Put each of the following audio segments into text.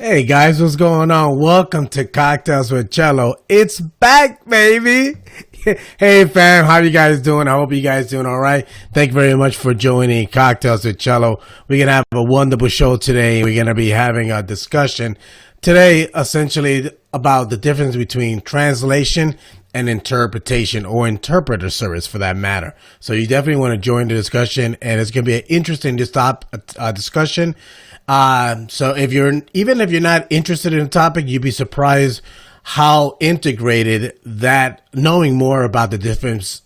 Hey guys, what's going on? Welcome to Cocktails with Chello. It's back, baby. Hey fam, how you guys doing? I hope you guys doing all right. Thank you very much for joining Cocktails with Chello. We're gonna have a wonderful show today. We're gonna be having a discussion today, essentially about the difference between translation and interpretation, or interpreter service for that matter. So you definitely want to join the discussion, and it's going to be an interesting discussion. So even if you're not interested in the topic, you'd be surprised how integrated that, knowing more about the difference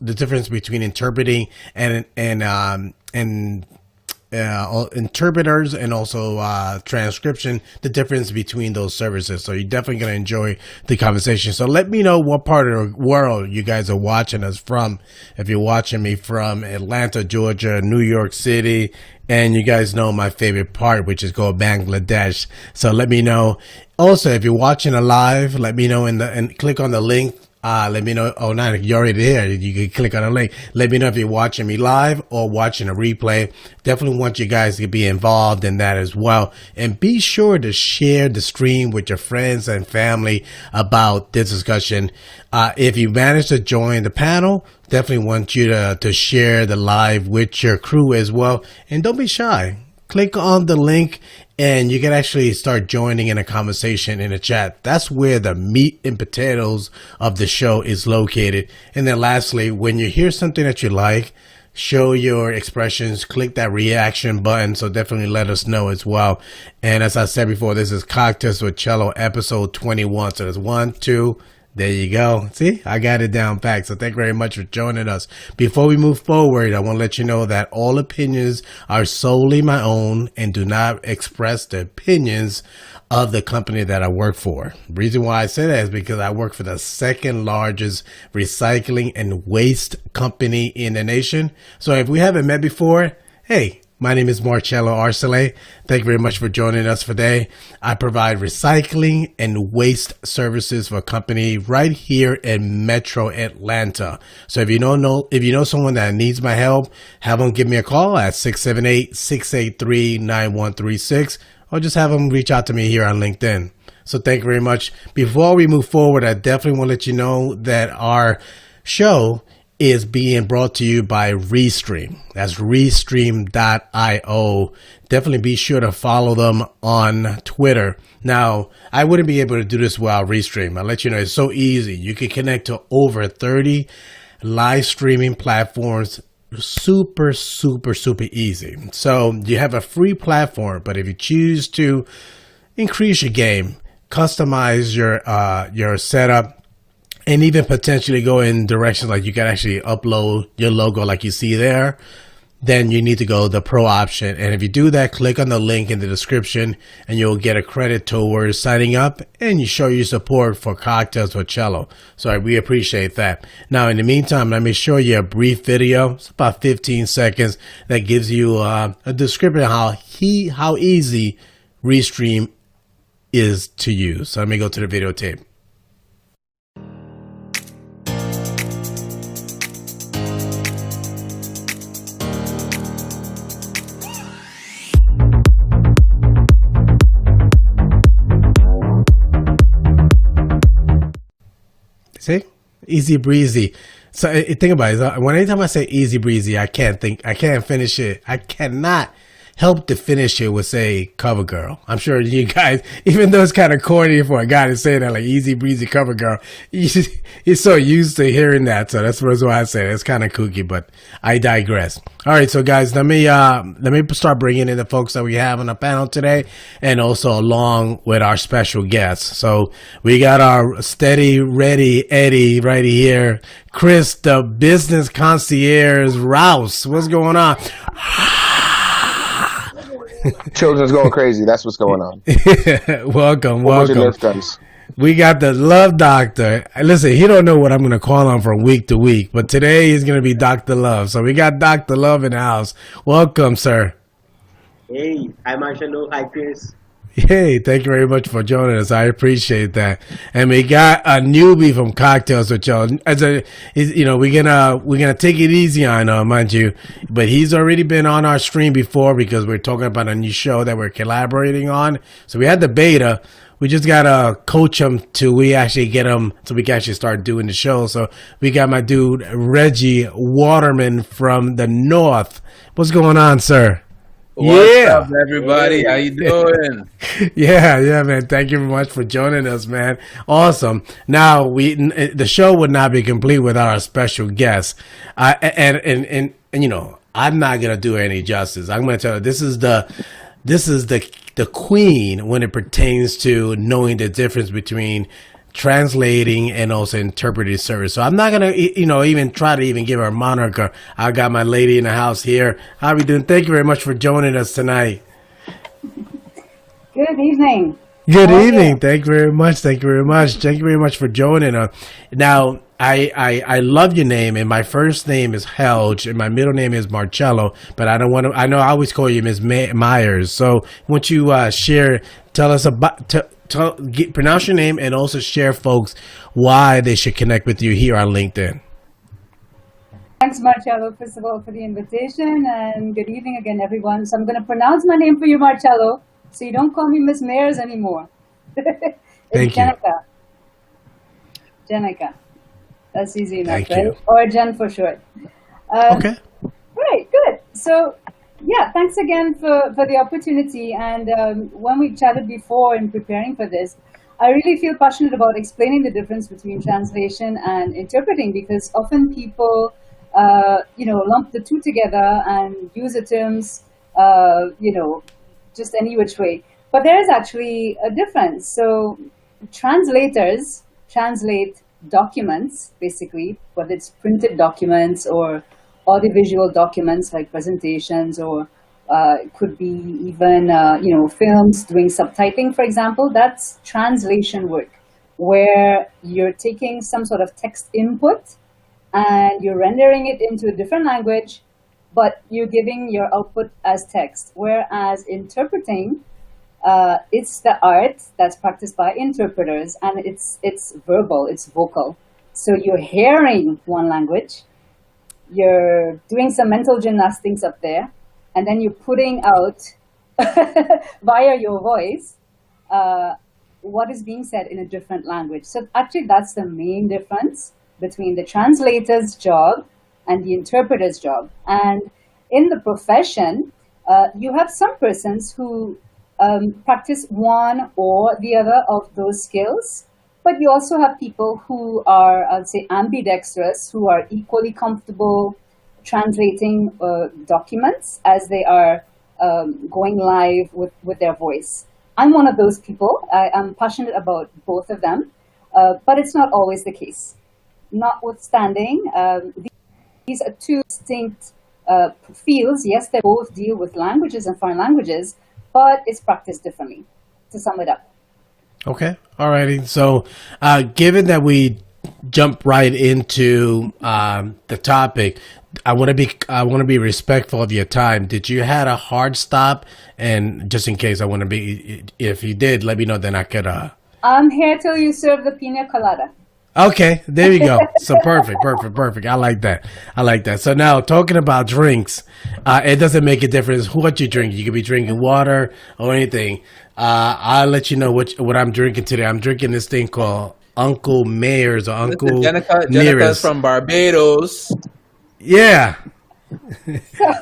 between interpreting and interpreters and also transcription, the difference between those services. So you're definitely going to enjoy the conversation. So let me know what part of the world you guys are watching us from. If you're watching me from Atlanta, Georgia, New York City, and you guys know my favorite part, which is called Bangladesh. So let me know. Also, if you're watching a live, let me know and click on the link. Let me know. Oh, no, you're already there. You can click on the link. Let me know if you're watching me live or watching a replay. Definitely want you guys to be involved in that as well. And be sure to share the stream with your friends and family about this discussion. If you manage to join the panel, definitely want you to share the live with your crew as well. And don't be shy. Click on the link and you can actually start joining in a conversation in the chat. That's where the meat and potatoes of the show is located. And then lastly, when you hear something that you like, show your expressions, click that reaction button. So definitely let us know as well. And as I said before, this is Cocktails with Chello episode 21. So there's 1, 2, there you go. See, I got it down packed. So thank you very much for joining us. Before we move forward, I want to let you know that all opinions are solely my own and do not express the opinions of the company that I work for. The reason why I say that is because I work for the second largest recycling and waste company in the nation. So if we haven't met before, hey, my name is Marcello Arcele. Thank you very much for joining us today. I provide recycling and waste services for a company right here in Metro Atlanta. So if you know someone that needs my help, have them give me a call at 678-683-9136, or just have them reach out to me here on LinkedIn. So thank you very much. Before we move forward, I definitely want to let you know that our show is being brought to you by Restream. That's Restream.io. Definitely be sure to follow them on Twitter. Now, I wouldn't be able to do this without Restream. I'll let you know, it's so easy. You can connect to over 30 live streaming platforms. Super easy. So you have a free platform, but if you choose to increase your game, customize your setup, and even potentially go in directions like you can actually upload your logo like you see there, then you need to go the pro option. And if you do that, click on the link in the description and you'll get a credit towards signing up, and you show your support for Cocktails with Chello. So we appreciate that. Now, in the meantime, let me show you a brief video. It's about 15 seconds that gives you a description of how easy Restream is to use. So let me go to the videotape. See? Easy breezy. So think about it. When anytime I say easy breezy, I can't finish it. I cannot help to finish it with say cover girl. I'm sure you guys, even though it's kind of corny for a guy to say that, like easy breezy cover girl, he's so used to hearing that. So that's why I say it. It's kind of kooky, but I digress. All right. So guys, let me start bringing in the folks that we have on the panel today, and also along with our special guests. So we got our steady, ready Eddie right here. Chris, the business concierge Rouse. What's going on? Children's going crazy. That's what's going on. welcome. Guys. We got the Love Doctor. Listen, he don't know what I'm going to call him from week to week, but today he's going to be Dr. Love. So we got Dr. Love in the house. Welcome, sir. Hey, hi Marshall. Hi Chris. Hey, thank you very much for joining us. I appreciate that. And we got a newbie from Cocktails with y'all. We're gonna take it easy on him, mind you. But he's already been on our stream before because we're talking about a new show that we're collaborating on. So we had the beta. We just gotta coach him till we actually get him so we can actually start doing the show. So we got my dude Reggie Waterman from the North. What's going on, sir? What's up, everybody? How you doing? Yeah, man. Thank you very much for joining us, man. Awesome. Now the show would not be complete without our special guest. And you know, I'm not gonna do any justice. I'm gonna tell you this is the queen when it pertains to knowing the difference between translating and also interpreting service. So I'm not gonna, even try to even give her a moniker. I got my lady in the house here. How are we doing? Thank you very much for joining us tonight. Good evening. Good evening. Thank you very much. Thank you very much for joining us. Now, I love your name, and my first name is Helge, and my middle name is Marcello. But I always call you Ms. Myers. So, won't you tell us about. Pronounce your name and also share folks why they should connect with you here on LinkedIn. Thanks, Marcello, first of all, for the invitation, and good evening again, everyone. So I'm going to pronounce my name for you, Marcello, so you don't call me Miss Mayers anymore. Thank you. Gennike. That's easy enough, Thank right? you. Or Jen for short. Okay. Right, good. So, yeah, thanks again for the opportunity. And when we chatted before in preparing for this, I really feel passionate about explaining the difference between translation and interpreting, because often people, lump the two together and use the terms, just any which way. But there is actually a difference. So translators translate documents, basically, whether it's printed documents or audiovisual documents like presentations, or it could be even, films doing subtitling, for example. That's translation work, where you're taking some sort of text input and you're rendering it into a different language, but you're giving your output as text. Whereas interpreting, it's the art that's practiced by interpreters, and it's verbal, it's vocal. So you're hearing one language, you're doing some mental gymnastics up there, and then you're putting out via your voice what is being said in a different language. So actually that's the main difference between the translator's job and the interpreter's job. And in the profession, you have some persons who practice one or the other of those skills, but you also have people who are, I'd say, ambidextrous, who are equally comfortable translating documents as they are going live with their voice. I'm one of those people. I'm passionate about both of them, but it's not always the case. Notwithstanding, these are two distinct fields. Yes, they both deal with languages and foreign languages, but it's practiced differently, to sum it up. Okay. All righty. So, given that we jump right into the topic, I want to be respectful of your time. Did you had a hard stop? And just in case, if you did, let me know. Then I could. I'm here till you serve the pina colada. Okay, there you go. So perfect. I like that. So now talking about drinks, it doesn't make a difference what you drink. You could be drinking water or anything. I'll let you know what I'm drinking today. I'm drinking this thing called Uncle Mayers or Uncle Gennike's Nearest. from Barbados. Yeah.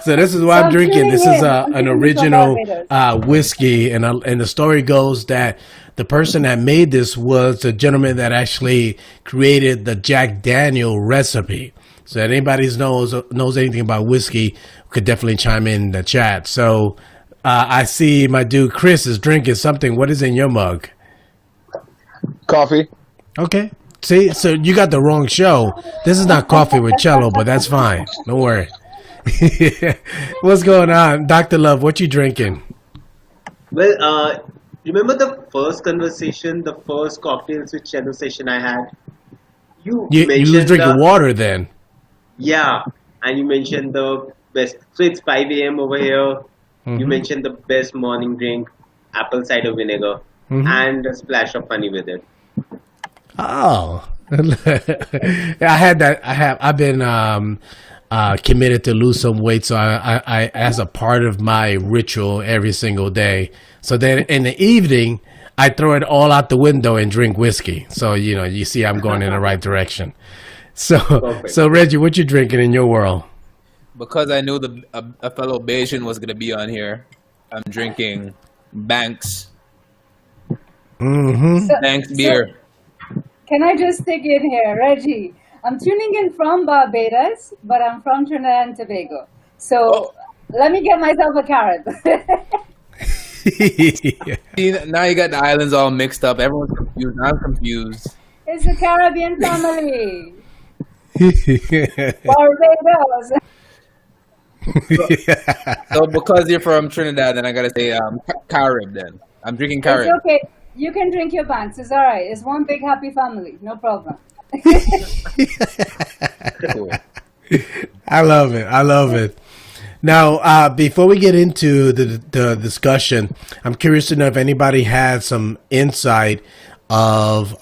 So this is what I'm drinking. This is I'm an tuning in original from Barbados. whiskey, and the story goes that the person that made this was the gentleman that actually created the Jack Daniel recipe. So if anybody knows anything about whiskey, could definitely chime in the chat. So I see my dude Chris is drinking something. What is in your mug? Coffee. Okay. See, so you got the wrong show. This is not Coffee with Cello, but that's fine. Don't worry. What's going on, Dr. Love? What you drinking? Well, remember the first conversation, the first cocktails with Chello session I had? You You mentioned was drinking water then. Yeah, and you mentioned the best. So it's 5 a.m. over here. You mentioned the best morning drink, apple cider vinegar, and a splash of honey with it. Oh, I had that. I've been committed to lose some weight, so I as a part of my ritual every single day. So then in the evening, I throw it all out the window and drink whiskey. So you see, I'm going in the right direction. So Perfect. so Reggie, what you drinking in your world? Because I knew a fellow Bayesian was going to be on here, I'm drinking Banks. Banks beer. Can I just stick in here, Reggie? I'm tuning in from Barbados, but I'm from Trinidad and Tobago. So let me get myself a carrot. See, now you got the islands all mixed up. Everyone's confused. I'm confused. It's a Caribbean family. Barbados. So because you're from Trinidad, then I gotta say Carib. Then I'm drinking Carib. It's okay. You can drink your Banks. It's all right. It's one big happy family. No problem. Cool. I love it. I love it. Now, before we get into the discussion, I'm curious to know if anybody has some insight of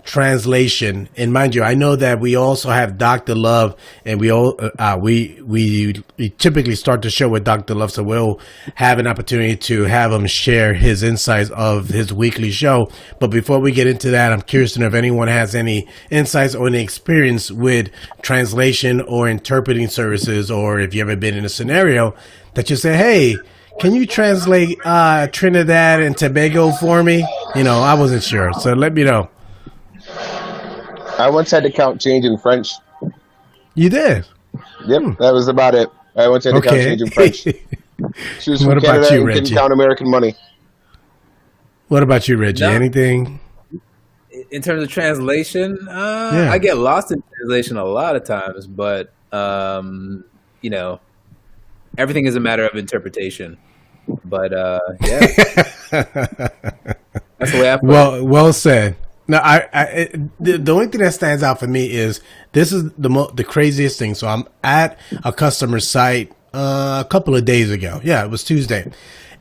translation. And mind you, I know that we also have Dr. Love, and we typically start the show with Dr. Love, so we'll have an opportunity to have him share his insights of his weekly show. But before we get into that, I'm curious to know if anyone has any insights or any experience with translation or interpreting services, or if you ever been in a scenario that you say, hey, can you translate Trinidad and Tobago for me? I wasn't sure, so let me know. I once had to count change in French. You did? Yep, that was about it. I once had to count change in French. She was from What about Canada you, and Reggie? couldn't count American money. What about you, Reggie? No. Anything? In terms of translation, I get lost in translation a lot of times, but everything is a matter of interpretation. But yeah, that's the way I put it. Well said. Now, the only thing that stands out for me is this is the craziest thing. So I'm at a customer site a couple of days ago. Yeah, it was Tuesday.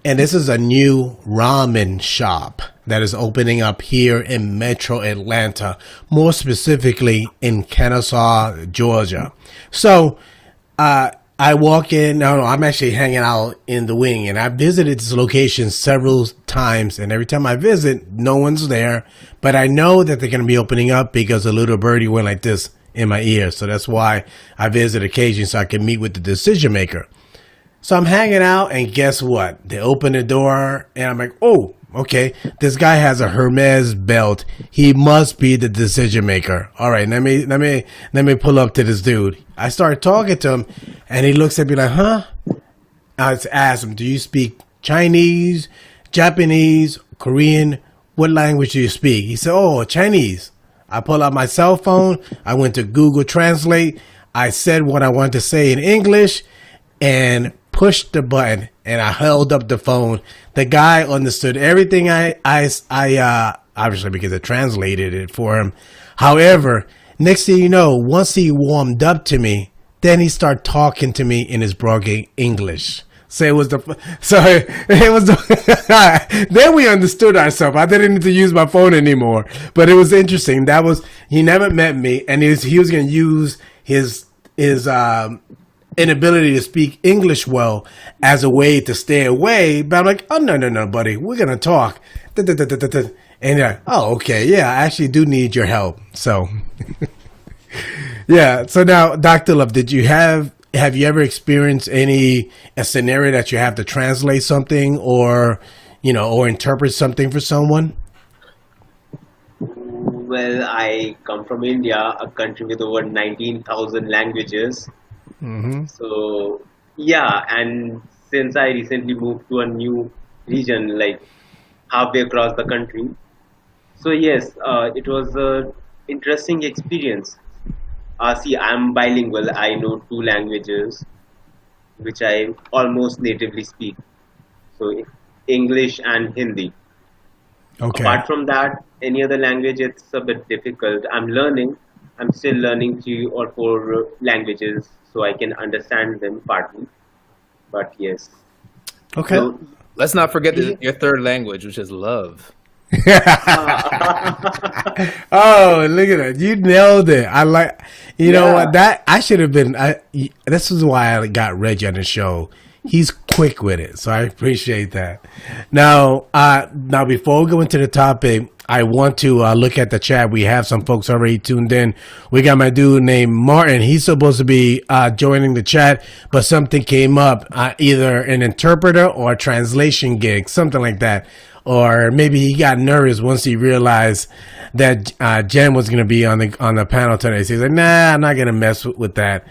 And this is a new ramen shop that is opening up here in Metro Atlanta, more specifically in Kennesaw, Georgia. So I walk in. No, I'm actually hanging out in the wing, and I visited this location several times. And every time I visit, no one's there. But I know that they're going to be opening up because a little birdie went like this in my ear. So that's why I visit occasionally so I can meet with the decision maker. So I'm hanging out, and guess what? They open the door, and I'm like, oh, okay. This guy has a Hermes belt. He must be the decision maker. All right, let me pull up to this dude. I start talking to him, and he looks at me like, huh? I asked him, do you speak Chinese, Japanese, Korean? What language do you speak? He said, oh, Chinese. I pull out my cell phone. I went to Google Translate. I said what I wanted to say in English and pushed the button, and I held up the phone. The guy understood everything I obviously because I translated it for him. However, next thing you know, once he warmed up to me, then he started talking to me in his broken English. So it was then we understood ourselves. I didn't need to use my phone anymore. But it was interesting. He never met me, and he was going to use his inability to speak English well as a way to stay away. But I'm like, oh, no, buddy. We're going to talk. And you're like, oh, okay, yeah, I actually do need your help. So, yeah. So now, Dr. Love, have you ever experienced a scenario that you have to translate something or interpret something for someone? Well, I come from India, a country with over 19,000 languages. Mm-hmm. So, yeah, and since I recently moved to a new region, like halfway across the country, so yes, it was an interesting experience. See, I'm bilingual. I know 2 languages, which I almost natively speak. So, English and Hindi. Okay. Apart from that, any other language, it's a bit difficult. I'm still learning 3 or 4 languages so I can understand them partly. But yes. Okay. So, Let's not forget your third language, which is love. Oh, look at that. You nailed it. I like, know what, that I should have been, this is why I got Reggie on the show. He's quick with it. So I appreciate that. Now before we go into the topic, I want to look at the chat. We have some folks already tuned in. We got my dude named Martin. He's supposed to be joining the chat, but something came up, either an interpreter or a translation gig, something like that. Or maybe he got nervous once he realized that Jen was going to be on the panel today. So he's like, nah, I'm not going to mess with that.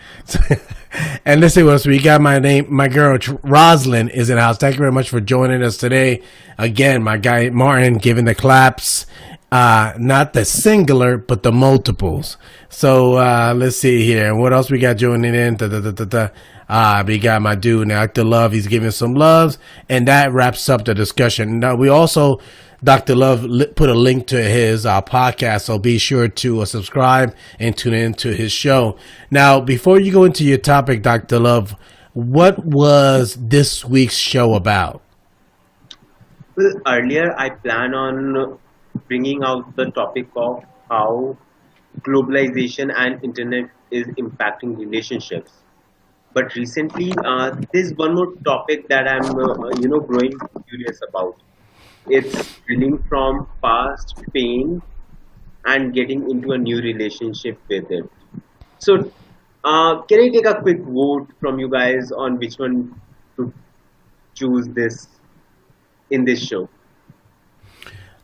And let's see what else we got. My girl Roslyn is in the house. Thank you very much for joining us today. Again, my guy Martin giving the claps, not the singular, but the multiples. So let's see here. What else we got joining in? We got my dude, Dr. Love. He's giving some loves, and that wraps up the discussion. Now, we also, Dr. Love put a link to his podcast, so be sure to subscribe and tune into his show. Now, before you go into your topic, Dr. Love, what was this week's show about? well, earlier I plan on bringing out the topic of how globalization and internet is impacting relationships. But recently, there's one more topic that I'm, growing curious about. It's healing from past pain and getting into a new relationship with it. So, can I take a quick vote from you guys on which one to choose this in this show?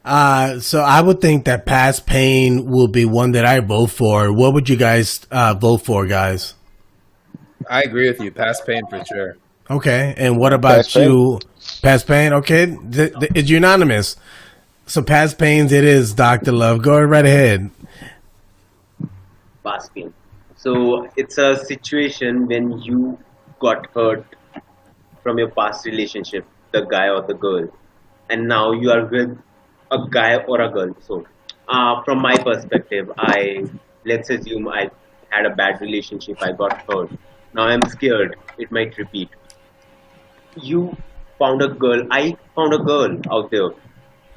So I would think that past pain will be one that I vote for. What would you guys vote for, guys? I agree with you. Past pain for sure. Okay. And what about you? Past pain? Okay. It's unanimous. So past pains it is, Dr. Love. Go right ahead. Past pain. So it's a situation when you got hurt from your past relationship, the guy or the girl, and now you are with a guy or a girl. So, from my perspective, let's assume I had a bad relationship, I got hurt. Now I'm scared it might repeat. You found a girl, I found a girl out there,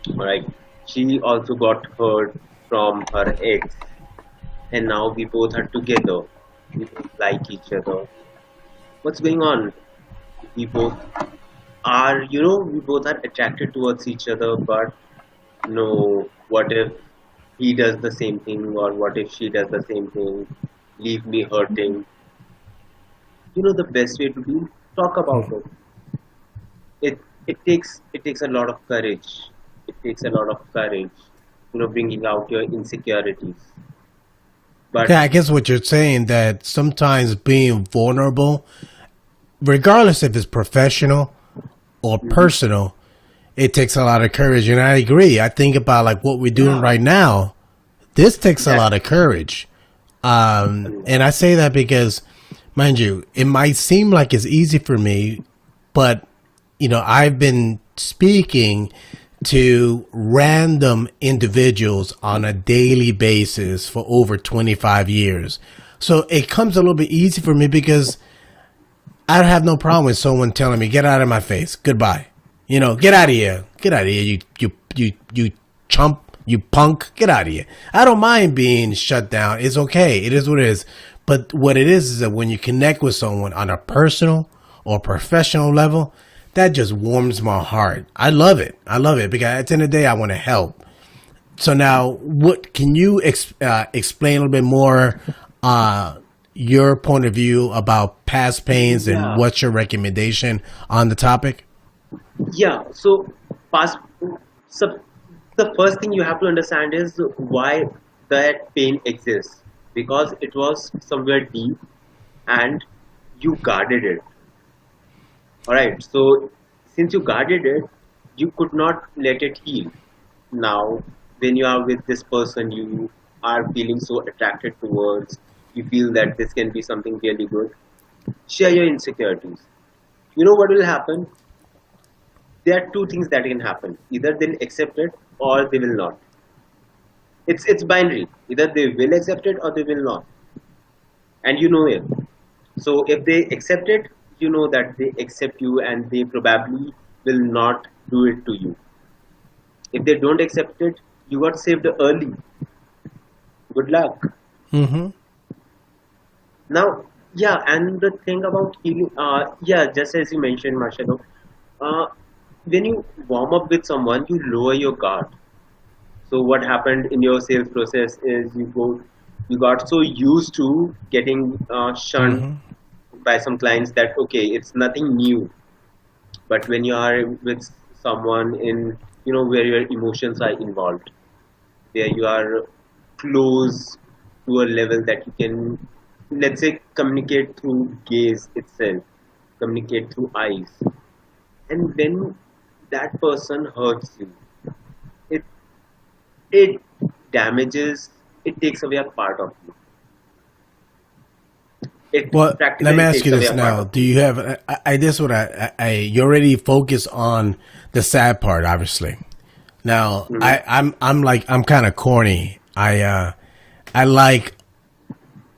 alright? She also got hurt from her ex, and now we both are together. We both like each other. What's going on? We both we both are attracted towards each other, but no, what if he does the same thing, or what if she does the same thing, leave me hurting? The best way to do, talk about it. It takes a lot of courage. It takes a lot of courage, bringing out your insecurities. But Yeah, I guess what you're saying that sometimes being vulnerable, regardless if it's professional or personal, it takes a lot of courage. And I agree. I think about like what we're doing right now. This takes a lot of courage. And I say that because, mind you, it might seem like it's easy for me, but I've been speaking to random individuals on a daily basis for over 25 years. So it comes a little bit easy for me because I have no problem with someone telling me, get out of my face. Goodbye. Get out of here. Get out of here. You chump, you punk. Get out of here. I don't mind being shut down. It's okay. It is what it is. But what it is that when you connect with someone on a personal or professional level, that just warms my heart. I love it. I love it because at the end of the day, I want to help. So now, what can you explain a little bit more your point of view about past pains and what's your recommendation on the topic? Yeah. So past. So the first thing you have to understand is why that pain exists, because it was somewhere deep and you guarded it. All right. So since you guarded it, you could not let it heal. Now, when you are with this person, you are feeling so attracted towards, you feel that this can be something really good. Share your insecurities. You know what will happen? There are two things that can happen. Either they'll accept it or they will not. It's binary. Either they will accept it or they will not. And you know it. So if they accept it, you know that they accept you and they probably will not do it to you. If they don't accept it, you got saved early. Good luck. Mm-hmm. Now, yeah, and the thing about healing, just as you mentioned, Marshall, when you warm up with someone, you lower your guard. So what happened in your sales process is you got so used to getting shunned by some clients that, okay, it's nothing new. But when you are with someone in, where your emotions are involved, where you are close to a level that you can, let's say, communicate through gaze itself, communicate through eyes. And when that person hurts you, it damages, it takes away a part of you. Well, let me ask you this now. Do you have, you already focus on the sad part, obviously. Now, I'm kind of corny. I like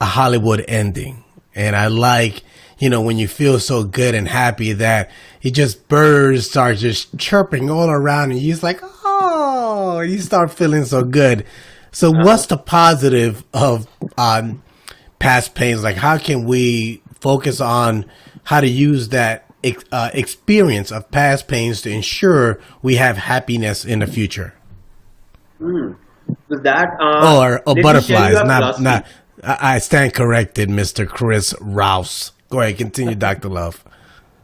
a Hollywood ending, and I like, when you feel so good and happy that it just birds start just chirping all around, and you're just like, oh, you start feeling so good. So what's the positive of past pains? Like, how can we focus on how to use that experience of past pains to ensure we have happiness in the future? With that, or butterflies, not. I stand corrected, Mr. Chris Rouse. Go ahead, continue, Dr. Love.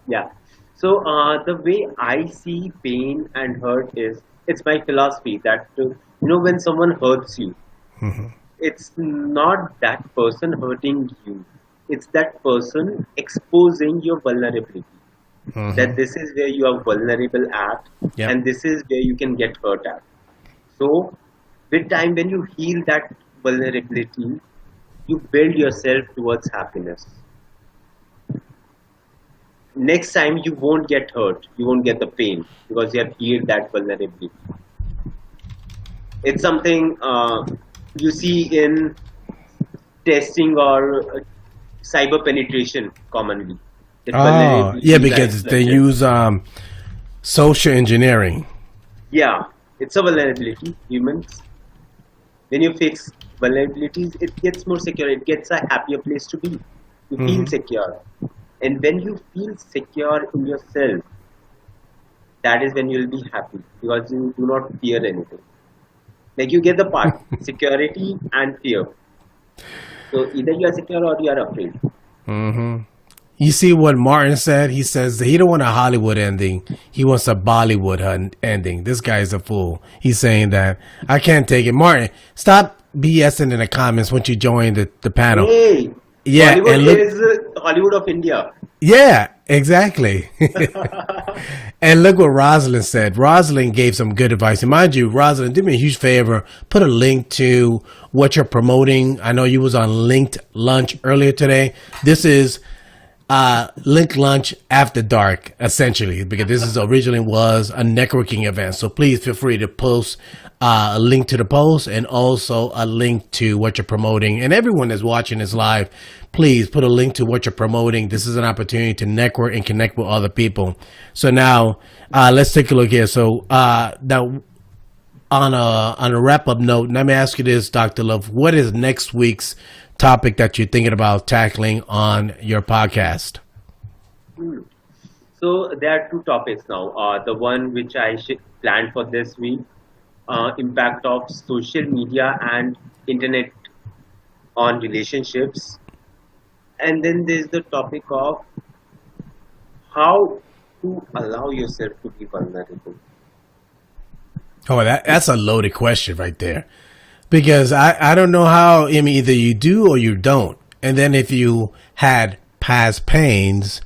Yeah. So the way I see pain and hurt is, it's my philosophy that, when someone hurts you, it's not that person hurting you. It's that person exposing your vulnerability. That this is where you are vulnerable at, and this is where you can get hurt at. So with time, when you heal that vulnerability, you build yourself towards happiness. Next time you won't get hurt, you won't get the pain, because you have healed that vulnerability. It's something you see in testing or cyber penetration commonly. Oh, yeah, because they use social engineering. Yeah, it's a vulnerability. Humans, when you fix vulnerabilities, it gets more secure. It gets a happier place to be. You feel secure. And when you feel secure in yourself, that is when you will be happy, because you do not fear anything. Like, you get the part, security and fear. So either you are secure or you are afraid. You see what Martin said? He says that he don't want a Hollywood ending. He wants a Bollywood ending. This guy is a fool. He's saying that. I can't take it. Martin, stop BSing in the comments once you join the panel. Hey, yeah, Bollywood is Hollywood of India. Yeah, exactly. And look what Rosalind said. Rosalind gave some good advice. And mind you, Rosalind, do me a huge favor. Put a link to what you're promoting. I know you was on Linked Lunch earlier today. This is Linked Lunch After Dark, essentially, because this is originally was a networking event. So please feel free to post a link to the post and also a link to what you're promoting. And everyone that's watching this live, please put a link to what you're promoting. This is an opportunity to network and connect with other people. So now let's take a look here. So now on a wrap up note, let me ask you this, Dr. Love, what is next week's topic that you're thinking about tackling on your podcast? So there are two topics now. The one which I planned for this week impact of social media and internet on relationships. And then there's the topic of how to allow yourself to be vulnerable. Oh, that's a loaded question right there. Because I don't know how, I mean, either you do or you don't. And then if you had past pains,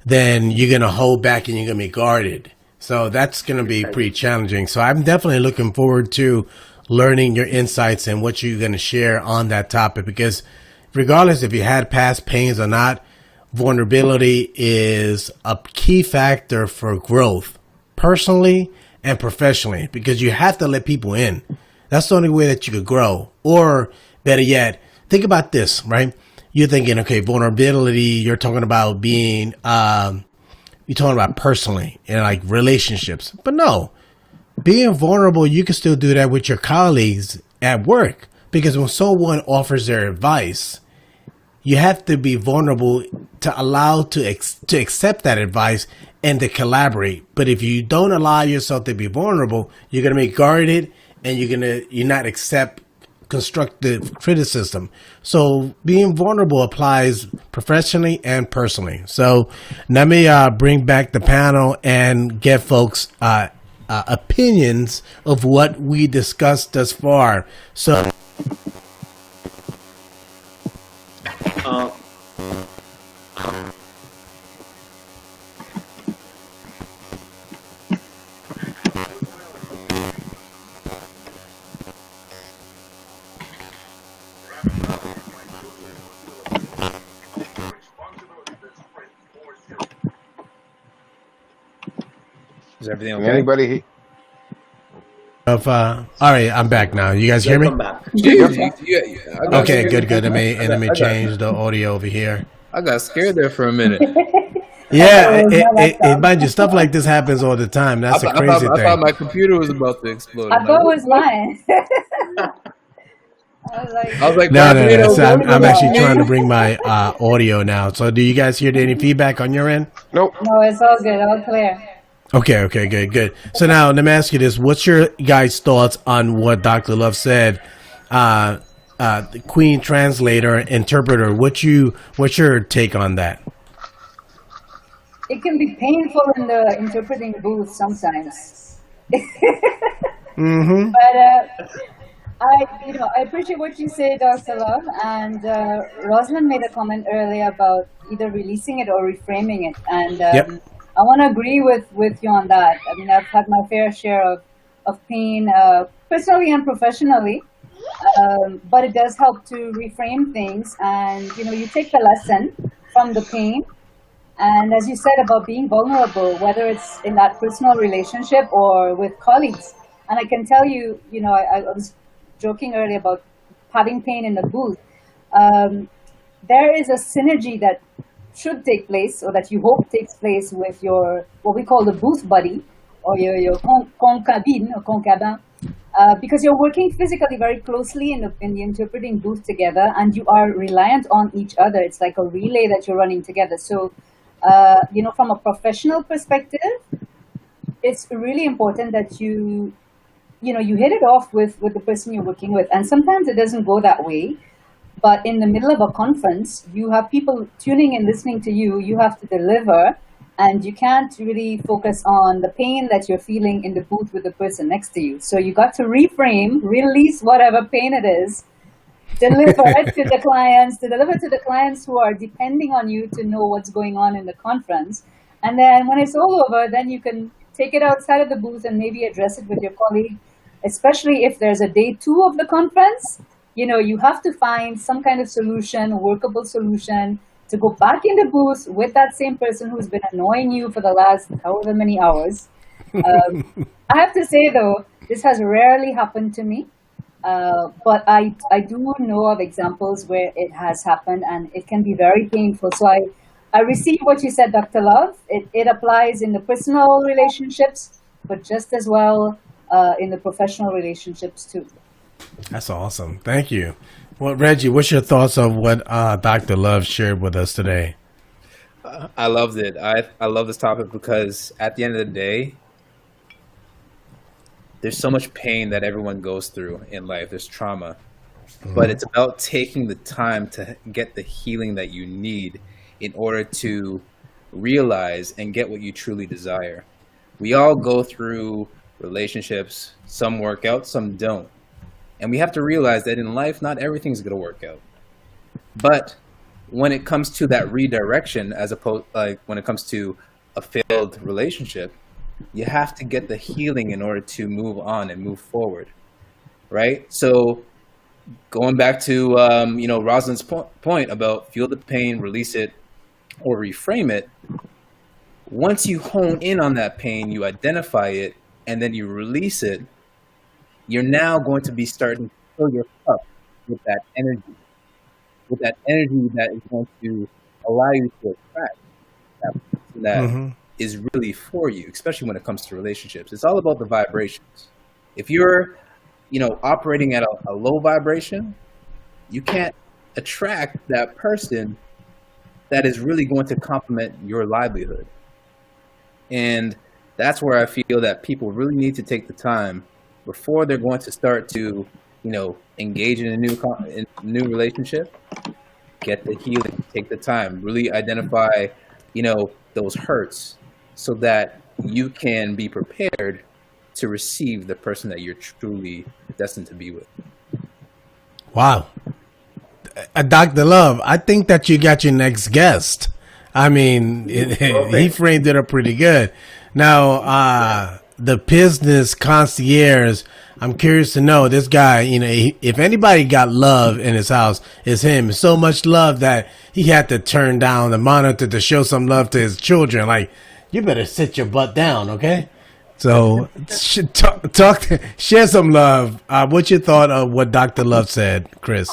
then you're going to hold back and you're going to be guarded. So that's going to be pretty challenging. So I'm definitely looking forward to learning your insights and what you're going to share on that topic. Because regardless if you had past pains or not, vulnerability is a key factor for growth, personally and professionally, because you have to let people in. That's the only way that you could grow. Or better yet, think about this, right? You're thinking, okay, vulnerability, you're talking about being, you're talking about personally and like relationships. But no, being vulnerable, you can still do that with your colleagues at work. Because when someone offers their advice, you have to be vulnerable to allow to accept that advice and to collaborate. But if you don't allow yourself to be vulnerable, you're going to be guarded and you're not accept constructive criticism. So being vulnerable applies professionally and personally. So let me bring back the panel and get folks opinions of what we discussed thus far. So Is everything okay? Anybody? all right, I'm back now. You guys hear me? Welcome back. Okay, good. Let me change the audio over here. I got scared there for a minute. Yeah, mind you, stuff like this happens all the time. That's a crazy thing. I thought my computer was about to explode. I thought it was mine. I was like, No. I'm actually trying to bring my audio now. So do you guys hear any feedback on your end? Nope. no, it's all good, all clear. Okay, good. So now let me ask you this. What's your guys' thoughts on what Dr. Love said? The Queen translator, interpreter. What's your take on that? It can be painful in the interpreting booth sometimes. Mm-hmm. But I appreciate what you say, Dr. Love. And Rosalind made a comment earlier about either releasing it or reframing it. And Yep. I want to agree with you on that. I mean, I've had my fair share of pain, personally and professionally. But it does help to reframe things. And, you take the lesson from the pain. And as you said about being vulnerable, whether it's in that personal relationship or with colleagues. And I can tell you, I was joking earlier about having pain in the booth. There is a synergy that should take place, or that you hope takes place with your, what we call the booth buddy, or your concubine or concubin, because you're working physically very closely in the interpreting booth together, and you are reliant on each other. It's like a relay that you're running together. So, from a professional perspective, it's really important that you hit it off with the person you're working with. And sometimes it doesn't go that way. But in the middle of a conference, you have people tuning and listening to you. You have to deliver, and you can't really focus on the pain that you're feeling in the booth with the person next to you. So you got to reframe, release whatever pain it is, deliver it to the clients who are depending on you to know what's going on in the conference. And then when it's all over, then you can take it outside of the booth and maybe address it with your colleague, especially if there's a day 2 of the conference. You have to find some kind of solution, workable solution, to go back in the booth with that same person who's been annoying you for the last however many hours. I have to say, though, this has rarely happened to me. But I do know of examples where it has happened, and it can be very painful. So I receive what you said, Dr. Love. It applies in the personal relationships, but just as well in the professional relationships too. That's awesome. Thank you. Well, Reggie, what's your thoughts of what Dr. Love shared with us today? I loved it. I love this topic because at the end of the day, there's so much pain that everyone goes through in life. There's trauma. But it's about taking the time to get the healing that you need in order to realize and get what you truly desire. We all go through relationships. Some work out, some don't. And we have to realize that in life, not everything's going to work out. But when it comes to that redirection, as opposed, like when it comes to a failed relationship, you have to get the healing in order to move on and move forward, right? So going back to Rosalind's point about feel the pain, release it, or reframe it. Once you hone in on that pain, you identify it, and then you release it, you're now going to be starting to fill your cup with that energy that is going to allow you to attract that person that is really for you, especially when it comes to relationships. It's all about the vibrations. If you're operating at a low vibration, you can't attract that person that is really going to complement your livelihood. And that's where I feel that people really need to take the time before they're going to start to, engage in a new relationship. Get the healing, take the time, really identify, those hurts so that you can be prepared to receive the person that you're truly destined to be with. Wow. Dr. Love, I think that you got your next guest. I mean, he framed it up pretty good. Now, the business concierge, I'm curious to know, this guy, if anybody got love in his house, it's him. So much love that he had to turn down the monitor to show some love to his children. Like, you better sit your butt down, okay? So, share some love. What's your thought of what Dr. Love said, Chris?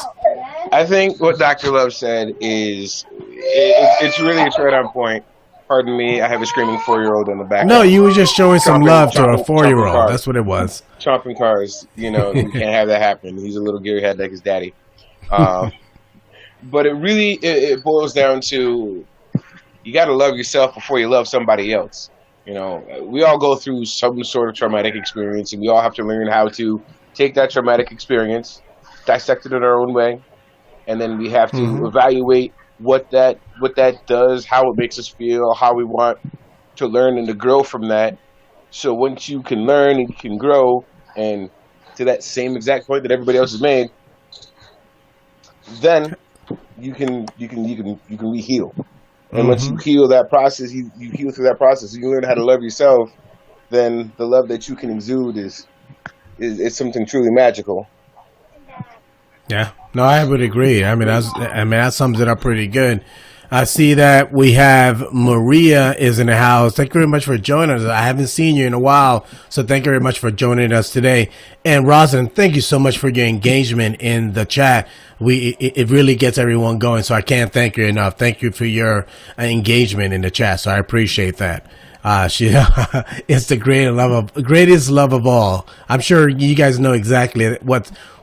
I think what Dr. Love said is it's right on point. Pardon me, I have a screaming 4-year-old in the back. No, you were just showing some love to a 4-year-old. That's what it was. Chomping cars, you can't have that happen. He's a little gearhead like his daddy. But it boils down to, you got to love yourself before you love somebody else. We all go through some sort of traumatic experience, and we all have to learn how to take that traumatic experience, dissect it in our own way, and then we have to evaluate what that does, how it makes us feel, how we want to learn and to grow from that. So once you can learn and you can grow, and to that same exact point that everybody else has made, then you can re-heal. And once you heal that process, you heal through that process, you learn how to love yourself, then the love that you can exude is something truly magical. Yeah, no, I would agree. I mean, that sums it up pretty good. I see that we have Maria is in the house. Thank you very much for joining us. I haven't seen you in a while, so thank you very much for joining us today. And Rosalind, thank you so much for your engagement in the chat. It really gets everyone going, so I can't thank you enough. Thank you for your engagement in the chat, so I appreciate that. She it's the greatest love of all. I'm sure you guys know exactly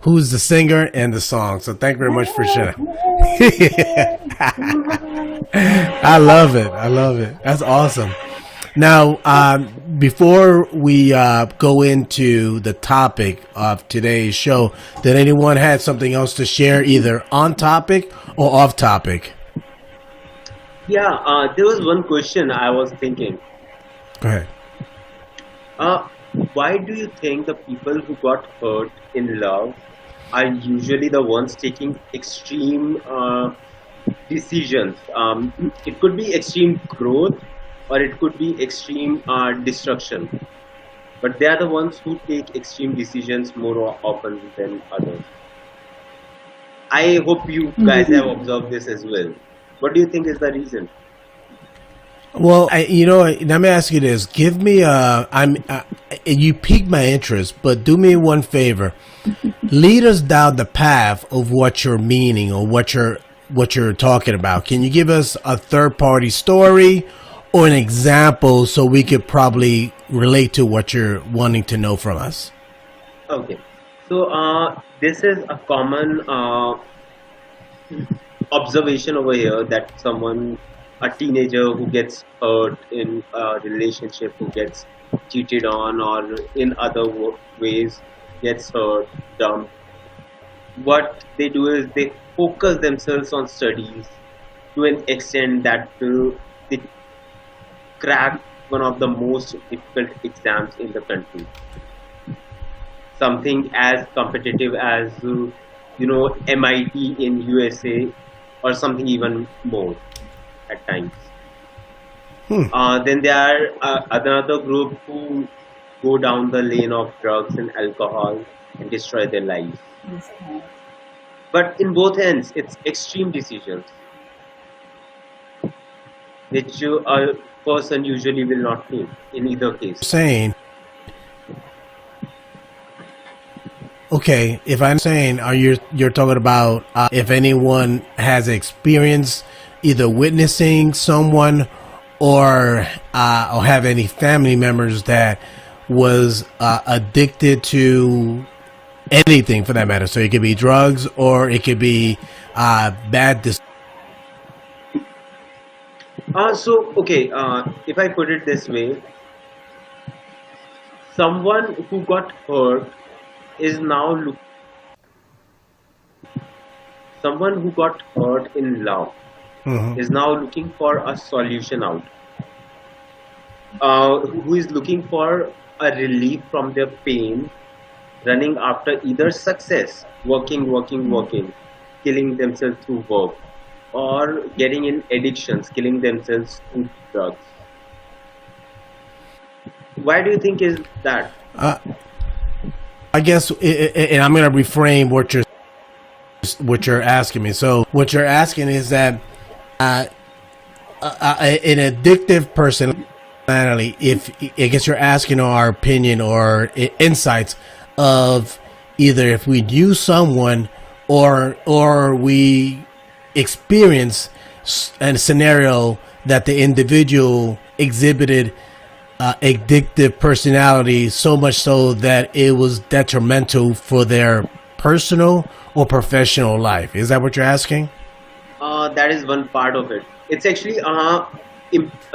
who's the singer and the song. So thank you very much for sharing. I love it. That's awesome. Now, before we go into the topic of today's show, did anyone have something else to share, either on topic or off topic? Yeah, there was one question I was thinking. Go ahead. Why do you think the people who got hurt in love are usually the ones taking extreme decisions? It could be extreme growth, or it could be extreme destruction. But they are the ones who take extreme decisions more often than others. I hope you guys have observed this as well. What do you think is the reason? Well, let me ask you this. Give me you piqued my interest, but do me one favor. Lead us down the path of what you're meaning or what you're talking about. Can you give us a third-party story or an example so we could probably relate to what you're wanting to know from us? Okay. So this is a common observation over here, that a teenager who gets hurt in a relationship, who gets cheated on or in other ways gets hurt, dumped, what they do is they focus themselves on studies to an extent that they crack one of the most difficult exams in the country. Something as competitive as MIT in USA, or something even more at times. Then there are another group who go down the lane of drugs and alcohol and destroy their lives. But in both ends, it's extreme decisions, which a person usually will not take in either case. Saying, okay, if I'm saying, you're talking about if anyone has experience either witnessing someone or have any family members that was addicted to anything for that matter. So it could be drugs or it could be bad. If I put it this way, someone who got hurt is now someone who got hurt in love is now looking for a solution out. Who is looking for a relief from their pain, running after either success, working, killing themselves through work, or getting in addictions, killing themselves through drugs. Why do you think is that? I guess, and I'm going to reframe what you're asking me. So what you're asking is that an addictive personality, if I guess you're asking our opinion or insights of either if we knew someone or we experience a scenario that the individual exhibited addictive personality so much so that it was detrimental for their personal or professional life. Is that what you're asking? That is one part of it. It's actually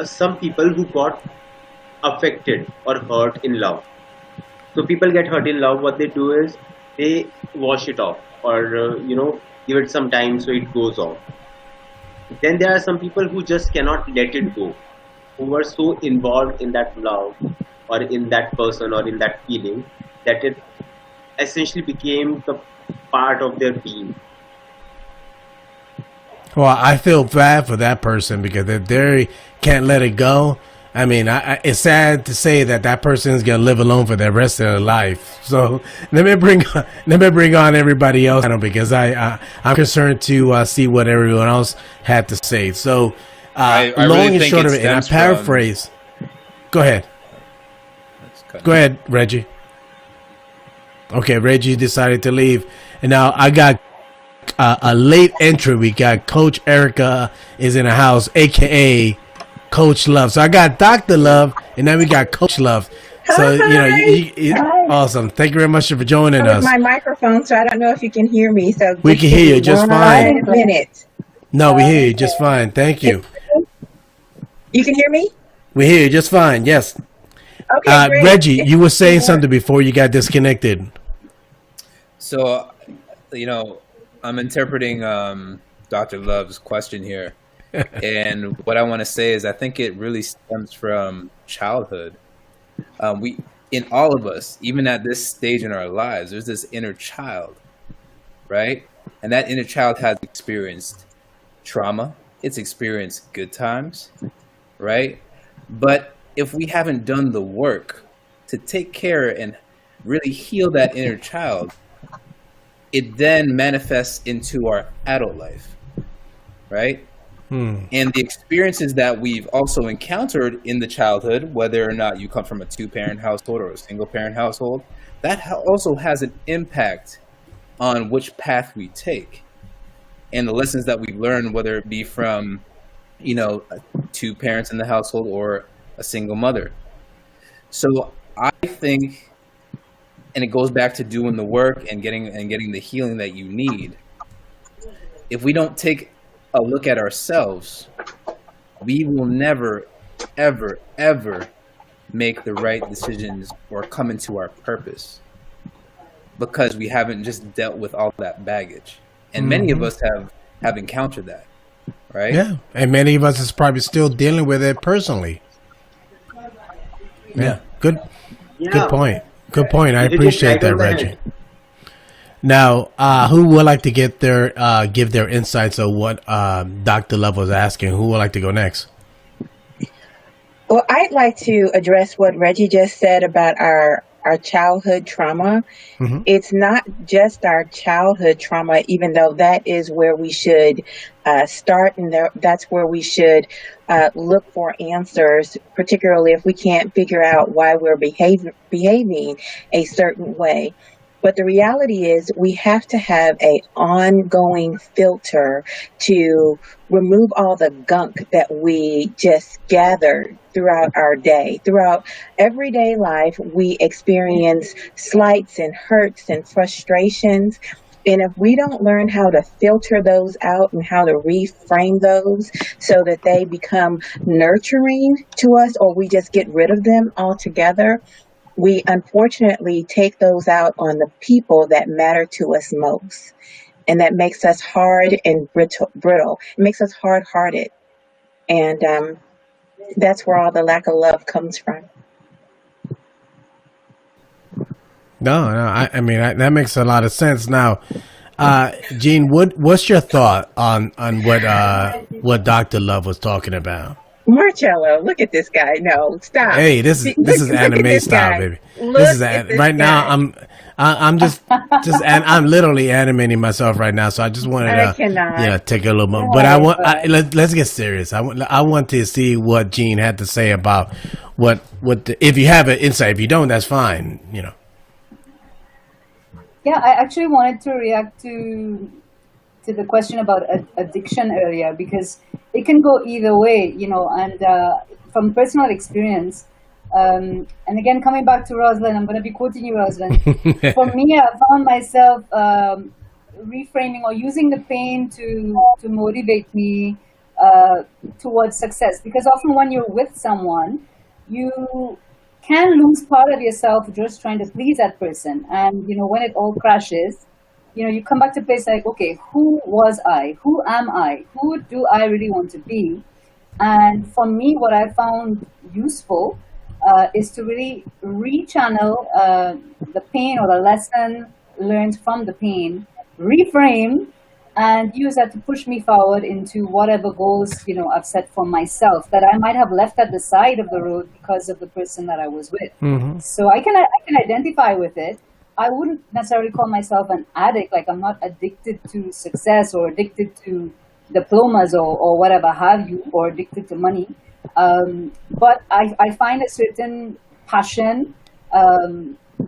some people who got affected or hurt in love. So people get hurt in love. What they do is they wash it off, or give it some time so it goes off. Then there are some people who just cannot let it go, who were so involved in that love or in that person or in that feeling that it essentially became the part of their being. Well, I feel bad for that person because if they can't let it go, I mean, it's sad to say that person is going to live alone for the rest of their life. So let me bring on everybody else because I'm concerned to see what everyone else had to say. So I long really and think short it of it, and I stems paraphrase. Go ahead. Go ahead, Reggie. Okay, Reggie decided to leave, and now I got a late entry. We got Coach Erica is in the house, aka Coach Love. So I got Dr. Love, and then we got Coach Love. So awesome. Thank you very much for joining us. My microphone, so I don't know if you can hear me. So we can hear you just fine. Minute. No, we hear you just fine. Thank you. You can hear me? We hear you just fine. Yes. Okay. Great. Reggie, you were saying something before you got disconnected. So, I'm interpreting Dr. Love's question here. And what I want to say is I think it really stems from childhood. In all of us, even at this stage in our lives, there's this inner child, right? And that inner child has experienced trauma. It's experienced good times, right? But if we haven't done the work to take care and really heal that inner child, it then manifests into our adult life, right? And the experiences that we've also encountered in the childhood, whether or not you come from a two-parent household or a single-parent household, that also has an impact on which path we take. And the lessons that we've learned, whether it be from, two parents in the household or a single mother. So I think, and it goes back to doing the work and getting the healing that you need. If we don't take a look at ourselves, we will never, ever, ever make the right decisions or come into our purpose, because we haven't just dealt with all that baggage. And many of us have encountered that, right? Yeah, and many of us is probably still dealing with it personally. Yeah, good point. Good point. I appreciate that, Reggie. Now, who would like to get their give their insights on what Dr. Love was asking? Who would like to go next? Well, I'd like to address what Reggie just said about our childhood trauma. It's not just our childhood trauma, even though that is where we should start, and that's where we should look for answers, particularly if we can't figure out why we're behaving a certain way. But the reality is we have to have an ongoing filter to remove all the gunk that we just gather throughout our day. Throughout everyday life, we experience slights and hurts and frustrations. And if we don't learn how to filter those out and how to reframe those so that they become nurturing to us, or we just get rid of them altogether, we unfortunately take those out on the people that matter to us most. And that makes us hard and brittle. It makes us hard-hearted. And that's where all the lack of love comes from. No, I mean, that makes a lot of sense. Now, Gene, what's your thought on what Dr. Love was talking about? Marcello, look at this guy. No, stop. Hey, this is anime style, baby. Right now. I'm just and I'm literally animating myself right now. So I just wanted to take a little moment. But let's get serious. I want to see what Gene had to say about what if you have an insight. If you don't, that's fine. Yeah, I actually wanted to react to the question about addiction earlier, because it can go either way, and from personal experience, and again, coming back to Rosalind, I'm going to be quoting you, Rosalind. For me, I found myself reframing or using the pain to motivate me towards success, because often when you're with someone, you can lose part of yourself just trying to please that person, and when it all crashes, you come back to a place like, okay, who was I? Who am I? Who do I really want to be? And for me, what I found useful is to really rechannel the pain or the lesson learned from the pain, reframe, and use that to push me forward into whatever goals, I've set for myself that I might have left at the side of the road because of the person that I was with. So I can identify with it. I wouldn't necessarily call myself an addict, like I'm not addicted to success or addicted to diplomas or whatever have you, or addicted to money. But I find a certain passion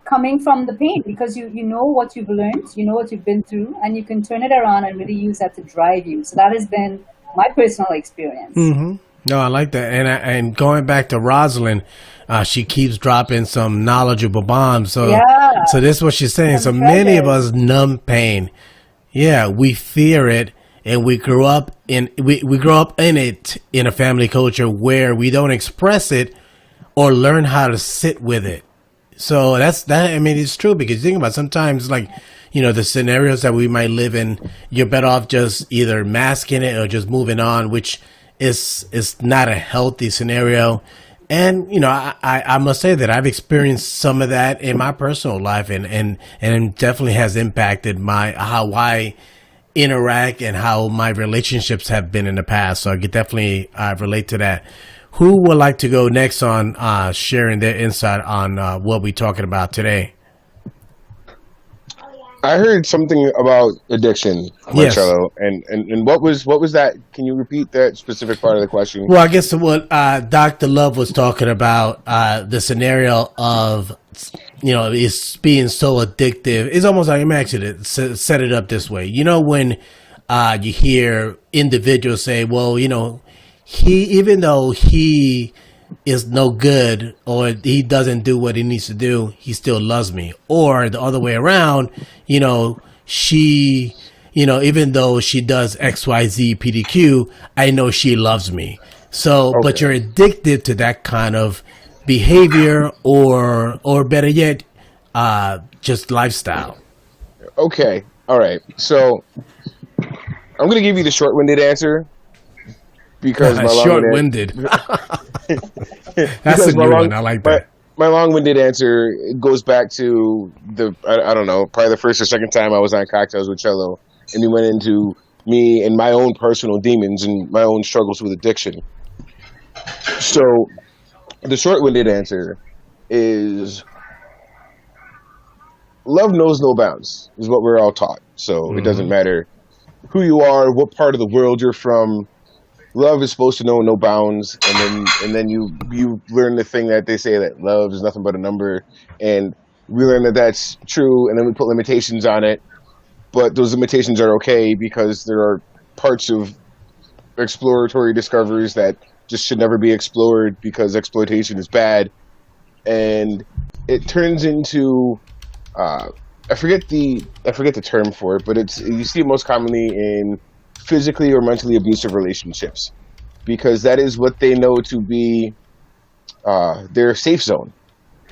coming from the pain, because you know what you've learned, you know what you've been through, and you can turn it around and really use that to drive you. So that has been my personal experience. No, I like that. And going back to Rosalind, she keeps dropping some knowledgeable bombs. So this is what she's saying. So many of us numb pain. Yeah, we fear it, and we grow up in it in a family culture where we don't express it or learn how to sit with it. So that's that. I mean, it's true, because you think about it, sometimes, like, the scenarios that we might live in, you're better off just either masking it or just moving on, which is not a healthy scenario. And I must say that I've experienced some of that in my personal life, and definitely has impacted how I interact and how my relationships have been in the past. So I could definitely relate to that. Who would like to go next on sharing their insight on what we're talking about today? I heard something about addiction, Marcello, and what was that? Can you repeat that specific part of the question? Well, I guess what Dr. Love was talking about, the scenario of, it's being so addictive. It's almost like, I'm actually set it up this way. When you hear individuals say, well, even though he is no good, or he doesn't do what he needs to do, he still loves me. Or the other way around, she, even though she does XYZ PDQ, I know she loves me. So, but you're addicted to that kind of behavior, or better yet, just lifestyle? Okay. All right. So I'm going to give you the short-winded answer because my short-winded. That's a good one. I like that. My long-winded answer goes back to I don't know, probably the first or second time I was on Cocktails with Chello, and we went into me and my own personal demons and my own struggles with addiction. So the short-winded answer is love knows no bounds, is what we're all taught. So it doesn't matter who you are, what part of the world you're from. Love is supposed to know no bounds, and then you learn the thing that they say that love is nothing but a number, and we learn that that's true, and then we put limitations on it, but those limitations are okay because there are parts of exploratory discoveries that just should never be explored because exploitation is bad, and it turns into I forget the term for it, but you see it most commonly in physically or mentally abusive relationships, because that is what they know to be their safe zone,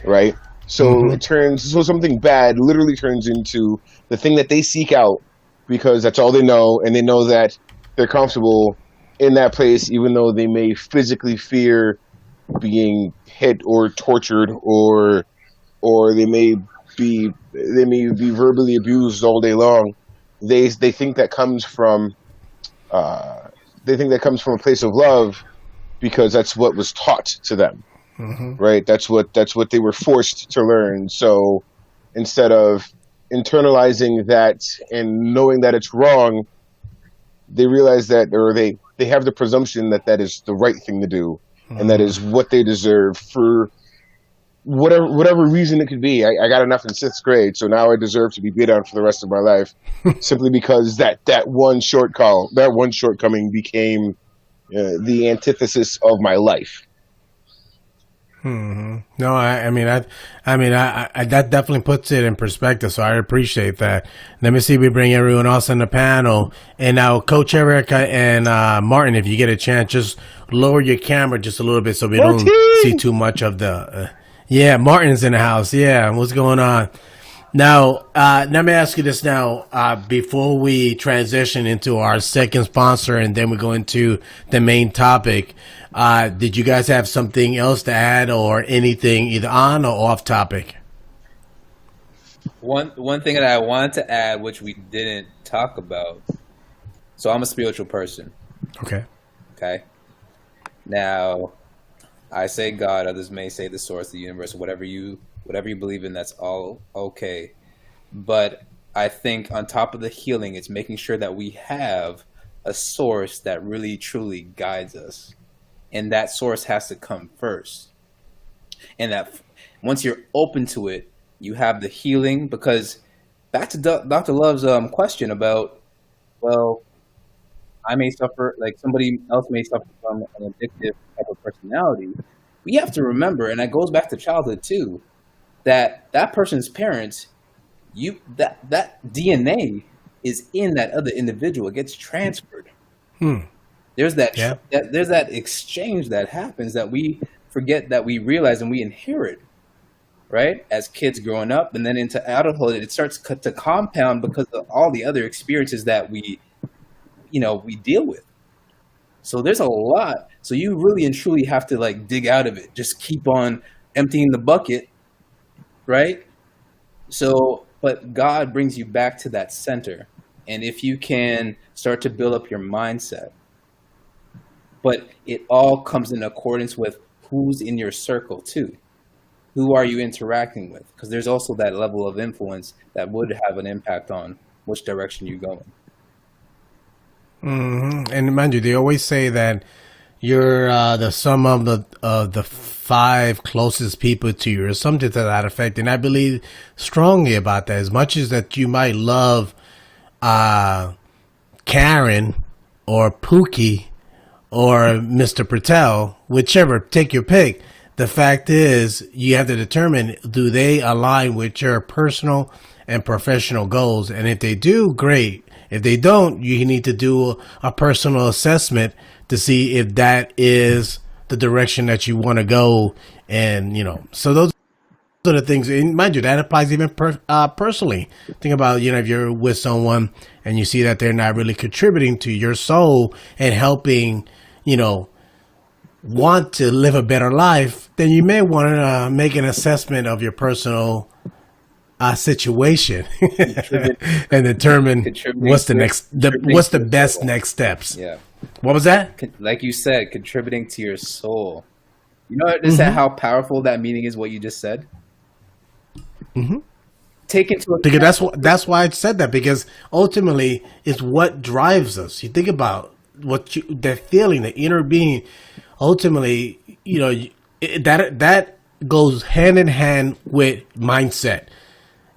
right? So so something bad literally turns into the thing that they seek out because that's all they know, and they know that they're comfortable in that place, even though they may physically fear being hit or tortured, or they may be verbally abused all day long. They think that comes from a place of love because that's what was taught to them, right? That's what they were forced to learn. So instead of internalizing that and knowing that it's wrong, they realize that, or they have the presumption that that is the right thing to do, and that is what they deserve for whatever reason it could be. I got enough in 6th grade, so now I deserve to be beat on for the rest of my life, simply because that one shortcoming became the antithesis of my life. No, I mean, that definitely puts it in perspective. So I appreciate that. Let me see. We bring everyone else on the panel, and now Coach Erica and Martin, if you get a chance, just lower your camera just a little bit so we don't see too much of the. Yeah, Martin's in the house. Yeah, what's going on? Now, let me ask you this now, before we transition into our second sponsor and then we go into the main topic. Did you guys have something else to add or anything either on or off topic? One thing that I wanted to add, which we didn't talk about. So I'm a spiritual person. Okay. Now, I say God, others may say the source, the universe, whatever you believe in, that's all okay. But I think on top of the healing, it's making sure that we have a source that really truly guides us. And that source has to come first. And that once you're open to it, you have the healing. Because back to Dr. Love's question about, well, I may suffer, like somebody else may suffer from an addictive type of personality. We have to remember, and that goes back to childhood too, that person's parents, that DNA is in that other individual. It gets transferred. There's that exchange that happens that we forget, that we realize and we inherit, right? As kids growing up, and then into adulthood, it starts to compound because of all the other experiences that we deal with. So there's a lot. So you really and truly have to like dig out of it. Just keep on emptying the bucket, right? So, but God brings you back to that center. And if you can start to build up your mindset, but it all comes in accordance with who's in your circle too. Who are you interacting with? Because there's also that level of influence that would have an impact on which direction you're going. And mind you, they always say that you're the sum of the 5 closest people to you, or something to that effect. And I believe strongly about that. As much as that you might love Karen or Pookie or Mr. Patel, whichever, take your pick. The fact is, you have to determine, do they align with your personal and professional goals? And if they do, great. If they don't, you need to do a personal assessment to see if that is the direction that you want to go. And, you know, so those are the things, and mind you, that applies even personally. Think about, you know, if you're with someone and you see that they're not really contributing to your soul and helping, you know, want to live a better life, then you may want to make an assessment of your personal situation and determine what's the best next steps. Yeah. What was that? Like you said, contributing to your soul. You know, is that how powerful that meaning is? What you just said. Mm-hmm. Take into account. Because that's why I said that, because ultimately it's what drives us. You think about that feeling, the inner being. Ultimately, you know, that goes hand in hand with mindset.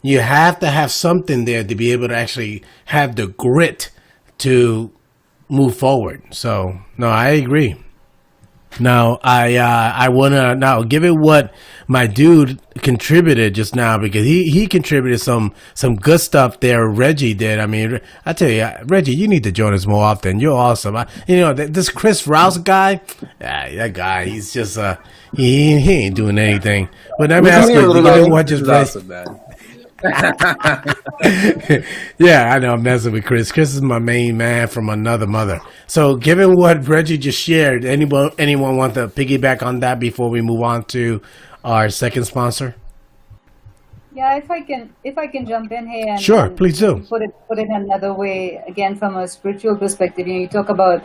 You have to have something there to be able to actually have the grit to move forward. So, no, I agree. Now, I want to now give it what my dude contributed just now, because he contributed some good stuff there. Reggie did. I mean, I tell you, Reggie, you need to join us more often. You're awesome. You know, this Chris Rouse guy, that guy, he's just he ain't doing anything. But let me ask you, what just awesome, man. Yeah, I know I'm messing with Chris. Chris is my main man from another mother. So given what Reggie just shared, anyone want to piggyback on that before we move on to our second sponsor? Yeah, if I can jump in here and sure, please do. Put it another way, again from a spiritual perspective. You know, you talk about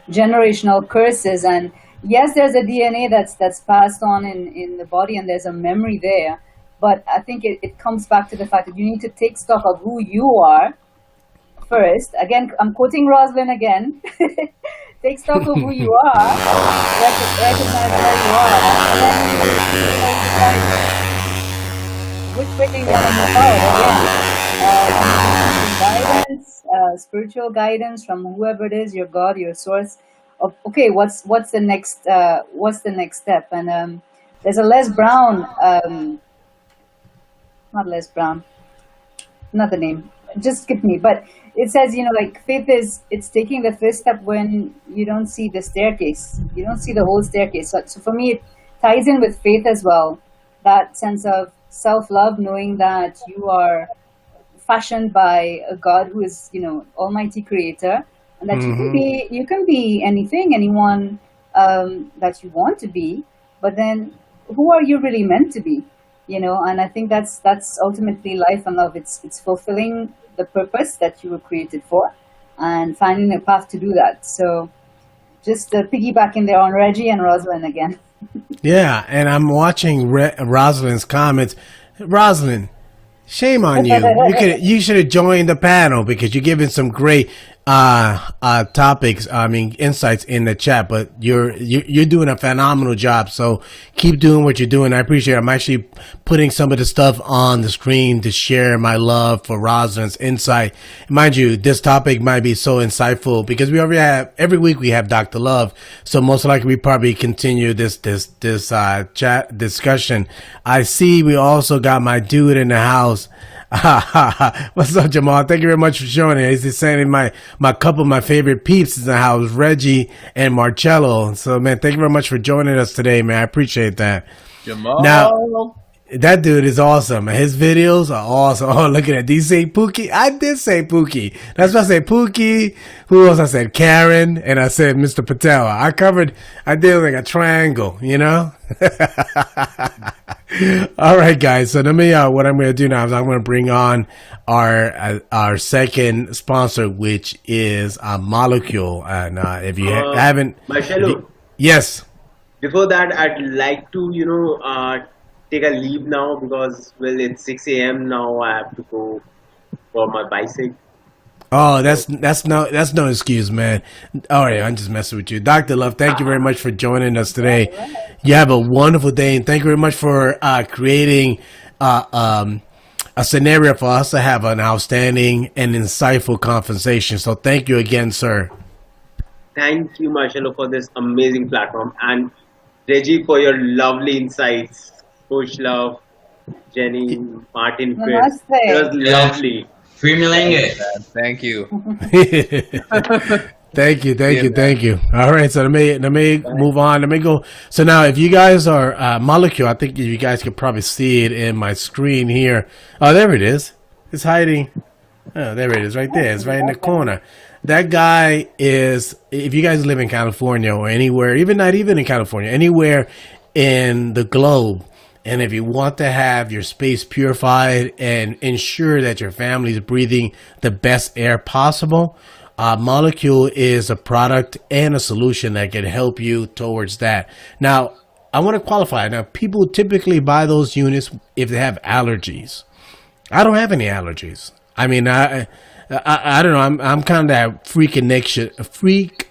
generational curses, and yes, there's a DNA that's passed on in the body, and there's a memory there. But I think it comes back to the fact that you need to take stock of who you are first. Again, I'm quoting Rosalind again. Take stock of who you are, recognize where you are, and then which way you want to move forward. Again, guidance, spiritual guidance from whoever it is, your God, your source. Of, okay, what's the next step? And there's a Les Brown. Not Les Brown, not the name, just skip me. But it says, you know, like faith it's taking the first step when you don't see the staircase. You don't see the whole staircase. So for me, it ties in with faith as well. That sense of self-love, knowing that you are fashioned by a God who is, you know, Almighty Creator, and that you can be anything, anyone that you want to be. But then, who are you really meant to be? You know, and I think that's ultimately life and love. It's fulfilling the purpose that you were created for, and finding a path to do that. So, just piggybacking there on Reggie and Rosalind again. Yeah, and I'm watching Rosalind's comments. Rosalind, shame on you. You should have joined the panel, because you're giving some great topics, insights in the chat, but you're doing a phenomenal job. So keep doing what you're doing. I appreciate it. I'm actually putting some of the stuff on the screen to share my love for Rosalind's insight. Mind you, this topic might be so insightful because we already have, every week we have Dr. Love. So most likely we probably continue this chat discussion. I see we also got my dude in the house. What's up, Jamal? Thank you very much for joining. He's just saying my couple of my favorite peeps is in the house, Reggie and Marcello. So, man, thank you very much for joining us today, man. I appreciate that. Jamal. Now, that dude is awesome. His videos are awesome. Oh, look at that. Did you say Pookie? I did say Pookie. That's why I said Pookie. Who else? I said Karen, and I said Mr. Patel. I did like a triangle, you know? All right, guys. So let me, what I'm going to do now is I'm going to bring on our second sponsor, which is Molekule. And if you haven't, yes. Before that, I'd like to, take a leave now because, well, it's 6 a.m. now. I have to go for my bicycle. Oh, that's no excuse, man. All right, I'm just messing with you. Dr. Love, thank you very much for joining us today. You have a wonderful day, and thank you very much for creating a scenario for us to have an outstanding and insightful conversation. So thank you again, sir. Thank you, Marcello, for this amazing platform, and Reggie for your lovely insights. Push love, Jenny, Martin, Chris. It was lovely. Free Milengue. Thank you. Thank you, thank Yeah, you, thank you. All right, so let me move on. Let me go. So now, if you guys are Molecule, I think you guys can probably see it in my screen here. Oh, there it is. It's hiding. Oh, there it is, right there. It's right in the corner. That guy is. If you guys live in California or anywhere, even not even in California, anywhere in the globe, and if you want to have your space purified and ensure that your family is breathing the best air possible. Molekule is a product and a solution that can help you towards that. Now, I want to qualify. Now, people typically buy those units if they have allergies. I don't have any allergies. I mean, I don't know. I'm kind of that freak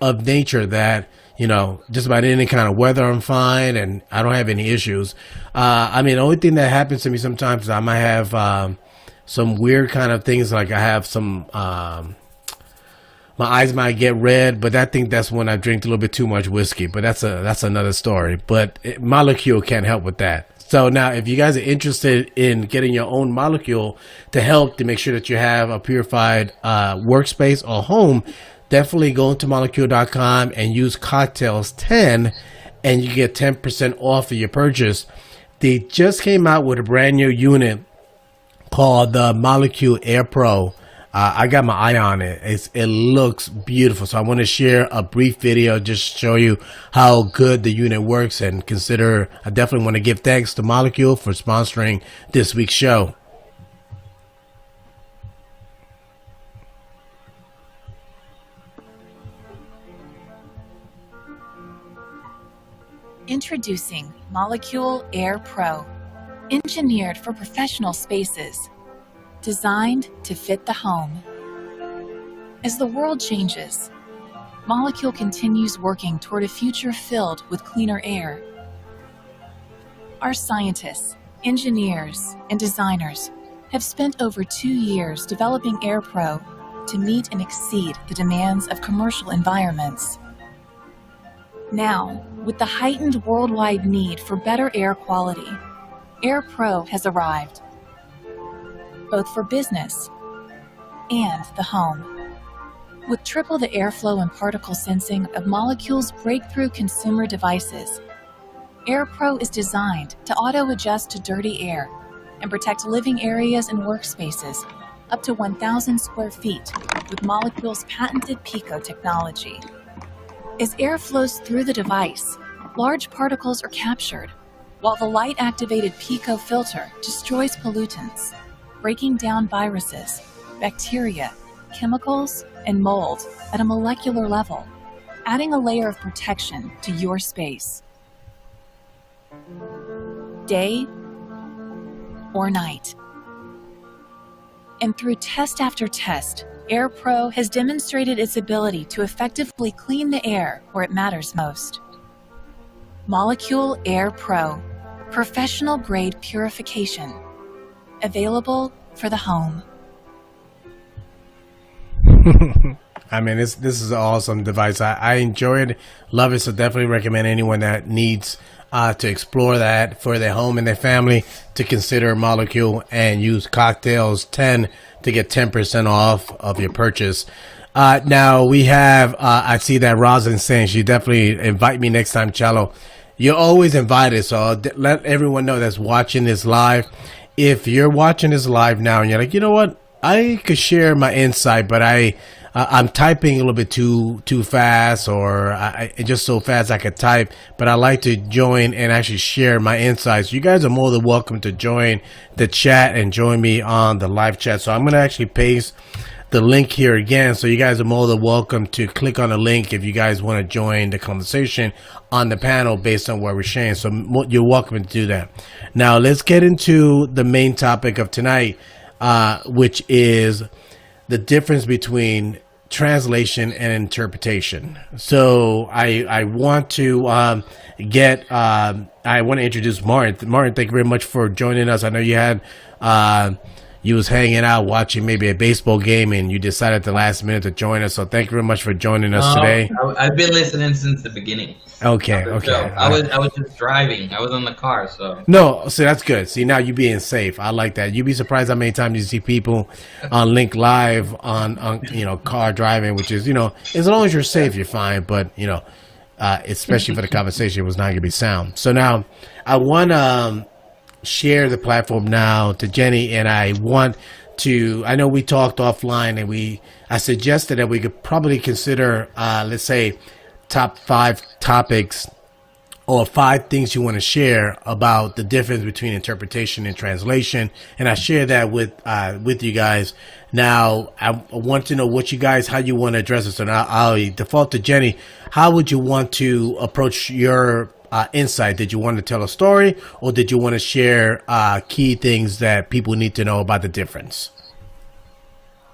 of nature that, you know, just about any kind of weather, I'm fine, and I don't have any issues. I mean, the only thing that happens to me sometimes is I might have some weird kind of things, like I have some. My eyes might get red, but I think that's when I drink a little bit too much whiskey. But that's another story. But Molecule can't help with that. So now, if you guys are interested in getting your own Molecule to help to make sure that you have a purified workspace or home, definitely go to Molekule.com and use Cocktails10, and you get 10% off of your purchase. They just came out with a brand new unit called the Molekule Air Pro. I got my eye on it. It looks beautiful. So I want to share a brief video just to show you how good the unit works, and I definitely want to give thanks to Molekule for sponsoring this week's show. Introducing Molekule Air Pro, engineered for professional spaces. Designed to fit the home. As the world changes, Molekule continues working toward a future filled with cleaner air. Our scientists, engineers, and designers have spent over 2 years developing AirPro to meet and exceed the demands of commercial environments. Now, with the heightened worldwide need for better air quality, AirPro has arrived, both for business and the home. With triple the airflow and particle sensing of Molekule's breakthrough consumer devices, AirPro is designed to auto-adjust to dirty air and protect living areas and workspaces up to 1,000 square feet with Molekule's patented Pico technology. As air flows through the device, large particles are captured, while the light-activated Pico filter destroys pollutants, breaking down viruses, bacteria, chemicals, and mold at a molecular level, adding a layer of protection to your space. Day or night. And through test after test, AirPro has demonstrated its ability to effectively clean the air where it matters most. Molekule Air Pro, professional grade purification. Available for the home. I mean, this is an awesome device. I enjoy it, love it, so definitely recommend anyone that needs to explore that for their home and their family to consider Molekule and use Cocktails 10 to get 10% off of your purchase. Now we have, I see that Rosalind's saying she definitely invite me next time, Chello. You're always invited, so I'll let everyone know that's watching this live. If you're watching this live now and you're like, you know what, I could share my insight, but I'm typing a little bit too fast, or just so fast I could type, but I like to join and actually share my insights. You guys are more than welcome to join the chat and join me on the live chat. So I'm going to actually paste the link here again, so you guys are more than welcome to click on the link if you guys want to join the conversation on the panel based on what we're sharing. So you're welcome to do that. Now let's get into the main topic of tonight, which is the difference between translation and interpretation. So I want to I want to introduce Martin. Martin, thank you very much for joining us. I know you you was hanging out watching maybe a baseball game and you decided at the last minute to join us. So thank you very much for joining us today. I've been listening since the beginning. Okay. So I was just driving. I was in the car, so. No, see, that's good. See, now you being safe. I like that. You'd be surprised how many times you see people on Link Live on car driving, which is, as long as you're safe, you're fine. But, especially for the conversation, it was not going to be sound. So now I want to share the platform now to Jenny, and I know we talked offline and I suggested that we could probably consider, let's say, top 5 topics or 5 things you want to share about the difference between interpretation and translation. And I share that with you guys. Now, I want to know how you want to address it. So now I'll default to Jenny. How would you want to approach your insight? Did you want to tell a story, or did you want to share key things that people need to know about the difference?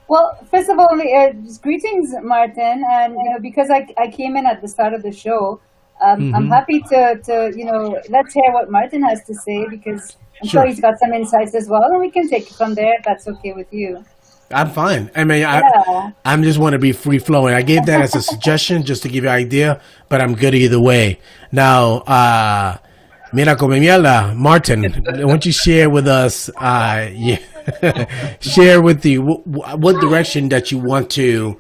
Well, first of all, greetings, Martin. And, because I came in at the start of the show, I'm happy to let's hear what Martin has to say, because I'm sure he's got some insights as well. And we can take it from there if that's okay with you. I'm fine. I mean, I'm just want to be free flowing. I gave that as a suggestion just to give you an idea, but I'm good either way. Now, mira come mierda, Martin, why don't you share with us, share with you what direction that you want to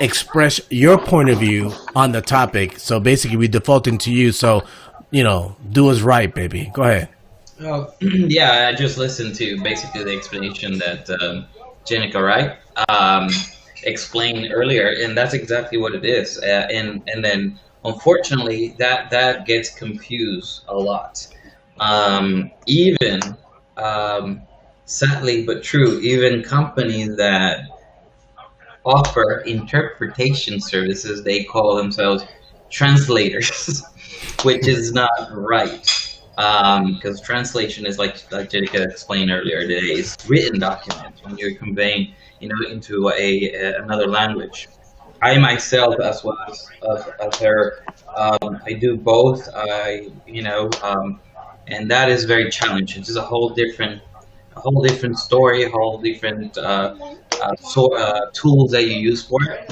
express your point of view on the topic. So basically, we're defaulting to you. So, do us right, baby. Go ahead. Oh, yeah, I just listened to basically the explanation that Gennike, right, explained earlier, and that's exactly what it is. And then, unfortunately, that gets confused a lot. Even sadly but true, even companies that offer interpretation services, they call themselves translators, which is not right. Because translation is like Gennike explained earlier today, is written documents when you're conveying, into another language. I myself, as well as her, I do both. And that is very challenging. It's a whole different story, a whole different tools that you use for it.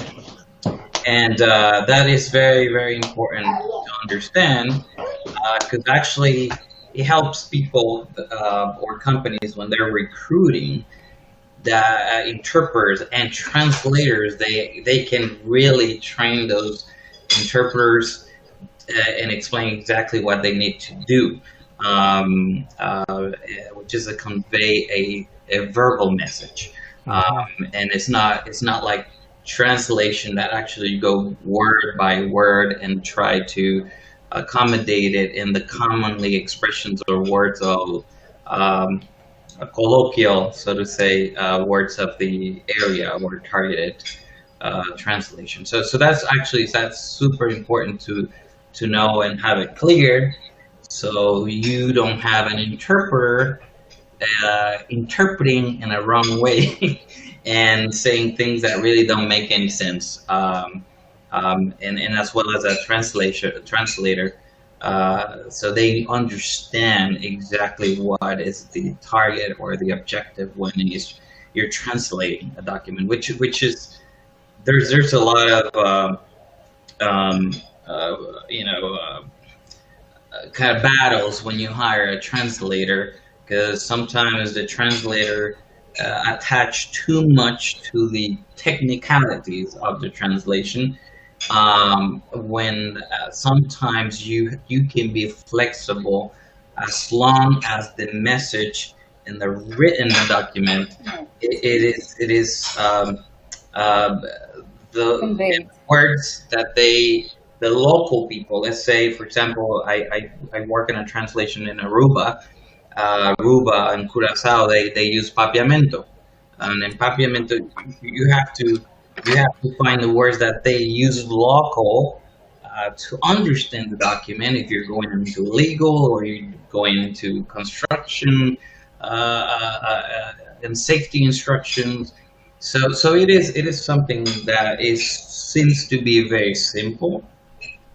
And that is very, very important to understand, because actually it helps people or companies when they're recruiting the interpreters and translators. They can really train those interpreters and explain exactly what they need to do, which is to convey a verbal message. And it's not like translation that actually go word by word and try to accommodate it in the commonly expressions or words of colloquial, so to say, words of the area or targeted translation. So that's super important to know and have it clear, so you don't have an interpreter interpreting in a wrong way and saying things that really don't make any sense. And as well as a translator, so they understand exactly what is the target or the objective when you're translating a document, which is there's a lot of kind of battles when you hire a translator, because sometimes the translator attach too much to the technicalities of the translation, when sometimes you can be flexible as long as the message in the written document it is the words that the local people, let's say, for example, I work in a translation in Aruba. Aruba and Curacao, they use papiamento, and in papiamento you have to find the words that they use local to understand the document. If you're going into legal or you're going into construction and safety instructions, so it is something that seems to be very simple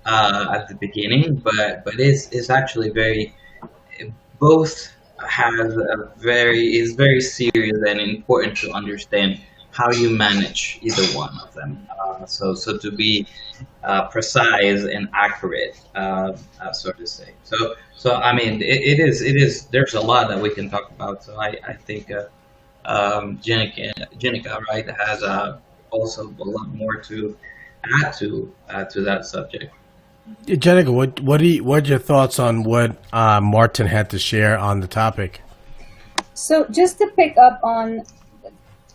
at the beginning, but it's actually very both is very serious and important to understand how you manage either one of them. So to be precise and accurate, so to say. So I mean, it is. There's a lot that we can talk about. So I think Gennike, right, has also a lot more to add to that subject. Jenica, what are your thoughts on what Martin had to share on the topic? So just to pick up on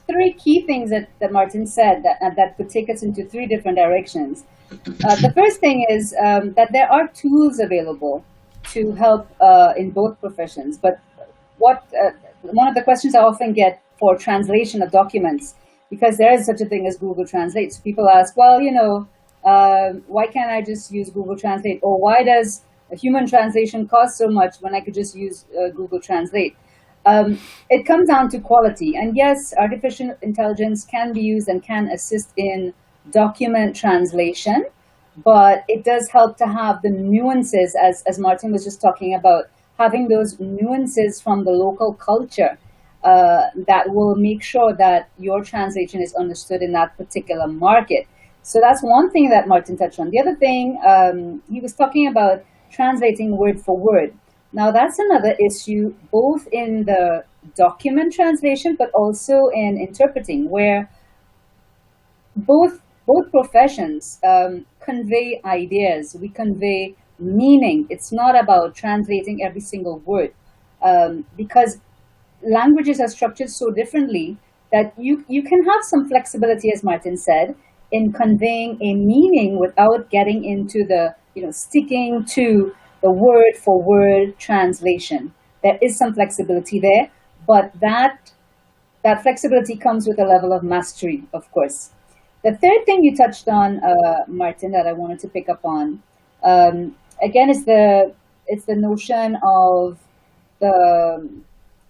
three key things that Martin said that could take us into three different directions. The first thing is that there are tools available to help in both professions. But one of the questions I often get for translation of documents, because there is such a thing as Google Translate. So people ask, well, why can't I just use Google Translate? Or why does a human translation cost so much when I could just use Google Translate? It comes down to quality. And yes, artificial intelligence can be used and can assist in document translation, but it does help to have the nuances, as Martin was just talking about, having those nuances from the local culture that will make sure that your translation is understood in that particular market. So that's one thing that Martin touched on. The other thing, he was talking about translating word for word. Now that's another issue, both in the document translation, but also in interpreting, where both professions convey ideas. We convey meaning. It's not about translating every single word, because languages are structured so differently that you can have some flexibility, as Martin said, in conveying a meaning without getting into the, sticking to the word for word translation. There is some flexibility there, but that flexibility comes with a level of mastery, of course. The third thing you touched on, Martin, that I wanted to pick up on, again, is the notion of the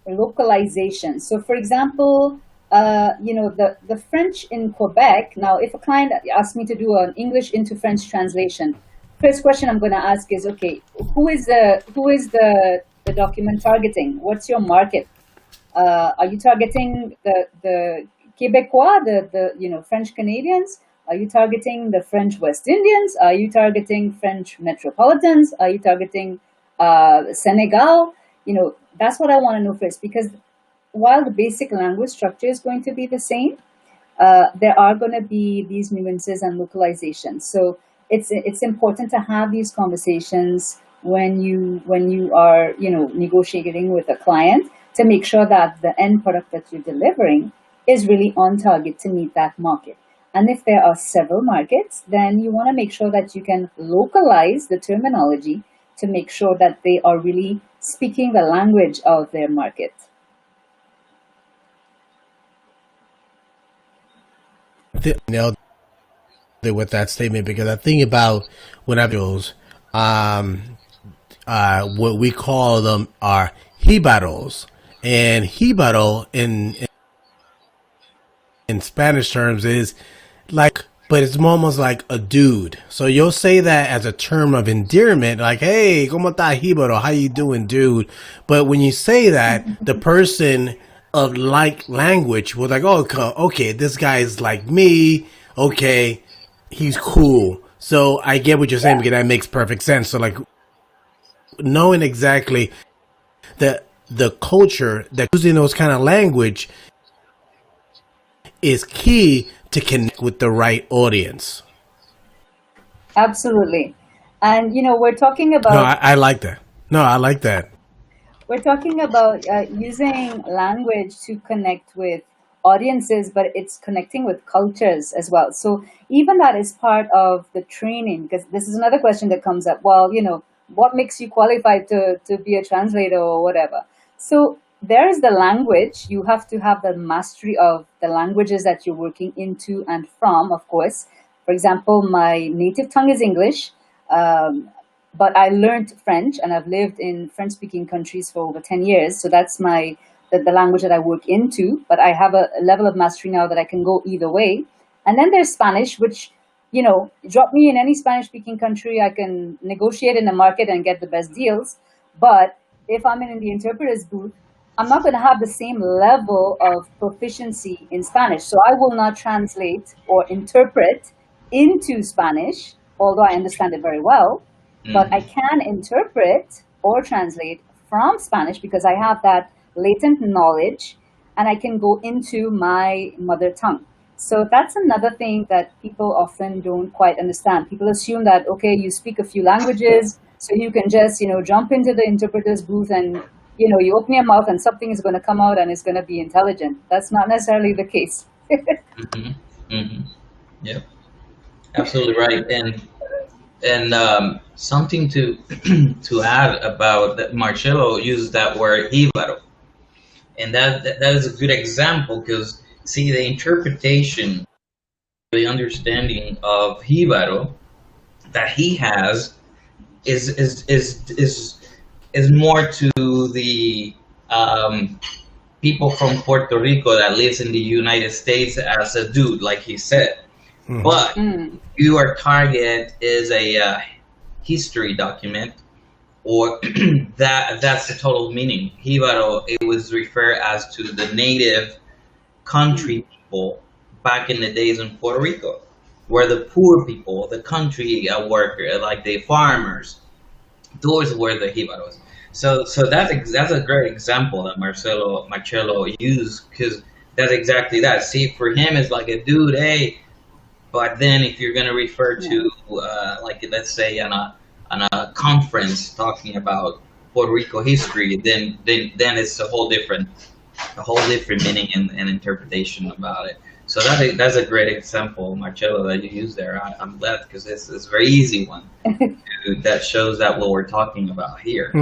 localization. So, for example, the French in Quebec. Now, if a client asks me to do an English into French translation, first question I'm going to ask is, okay, who is the document targeting? What's your market? Are you targeting the Québécois, the French Canadians? Are you targeting the French West Indians? Are you targeting French metropolitans? Are you targeting Senegal? That's what I want to know first, because while the basic language structure is going to be the same, there are going to be these nuances and localizations. So it's important to have these conversations when you are negotiating with a client, to make sure that the end product that you're delivering is really on target to meet that market. And if there are several markets, then you want to make sure that you can localize the terminology to make sure that they are really speaking the language of their market. Nailed it with that statement, because I think about when I goes, what we call them are jibaros, and jibaro in Spanish terms is like, but it's almost like a dude. So you'll say that as a term of endearment, like, hey, ¿cómo está, jibaro? How you doing, dude? But when you say that, the person of like language was like, oh, okay, this guy's like me. Okay, he's cool. So I get what you're saying, because that makes perfect sense. So like, knowing exactly the culture that using those kind of language is key to connect with the right audience. Absolutely. And, we're talking about... No, I like that. No, I like that. We're talking about using language to connect with audiences, but it's connecting with cultures as well. So even that is part of the training, because this is another question that comes up. Well, what makes you qualified to be a translator or whatever? So there is the language. You have to have the mastery of the languages that you're working into and from, of course. For example, my native tongue is English, but I learned French, and I've lived in French-speaking countries for over 10 years. So that's the language that I work into, but I have a level of mastery now that I can go either way. And then there's Spanish, which, drop me in any Spanish-speaking country, I can negotiate in the market and get the best deals. But if I'm in the interpreter's booth, I'm not going to have the same level of proficiency in Spanish. So I will not translate or interpret into Spanish, although I understand it very well. But I can interpret or translate from Spanish because I have that latent knowledge and I can go into my mother tongue. So that's another thing that people often don't quite understand. People assume that, okay, you speak a few languages, so you can just, jump into the interpreter's booth and, you open your mouth and something is going to come out and it's going to be intelligent. That's not necessarily the case. Yep, absolutely right. And something to to add about that, Marcello used that word jíbaro, and that is a good example because see the interpretation, the understanding of jíbaro that he has is more to the people from Puerto Rico that lives in the United States as a dude, like he said. But your target is a history document, or that's the total meaning. Jíbaro, it was referred as to the native country people back in the days in Puerto Rico, where the poor people, the country worker, like the farmers, those were the Jíbaros. So that's a great example that Marcello used, because that's exactly that. See, for him, it's like a dude, hey. But then, if you're going to refer to, like, let's say, on a conference talking about Puerto Rico history, then it's a whole different meaning and interpretation about it. So that's a great example, Marcello, that you use there. I'm glad because it's a very easy one that shows that what we're talking about here.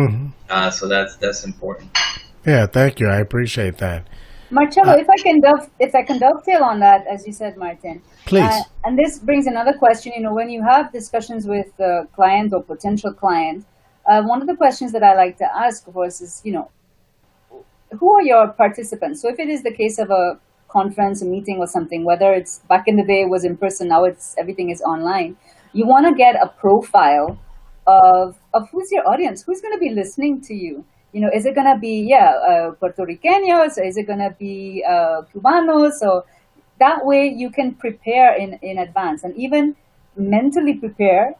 So that's important. Yeah, thank you. I appreciate that. Marcello, if I can dovetail on that, as you said, Martin. Please. And this brings another question. When you have discussions with a client or potential client, one of the questions that I like to ask, of course, is, who are your participants? So if it is the case of a conference, a meeting or something, whether it's back in the day it was in person, now everything is online, you want to get a profile of who's your audience, who's going to be listening to you. Is it going to be, Puerto Ricanos, or is it going to be Cubanos? So that way you can prepare in advance and even mentally prepare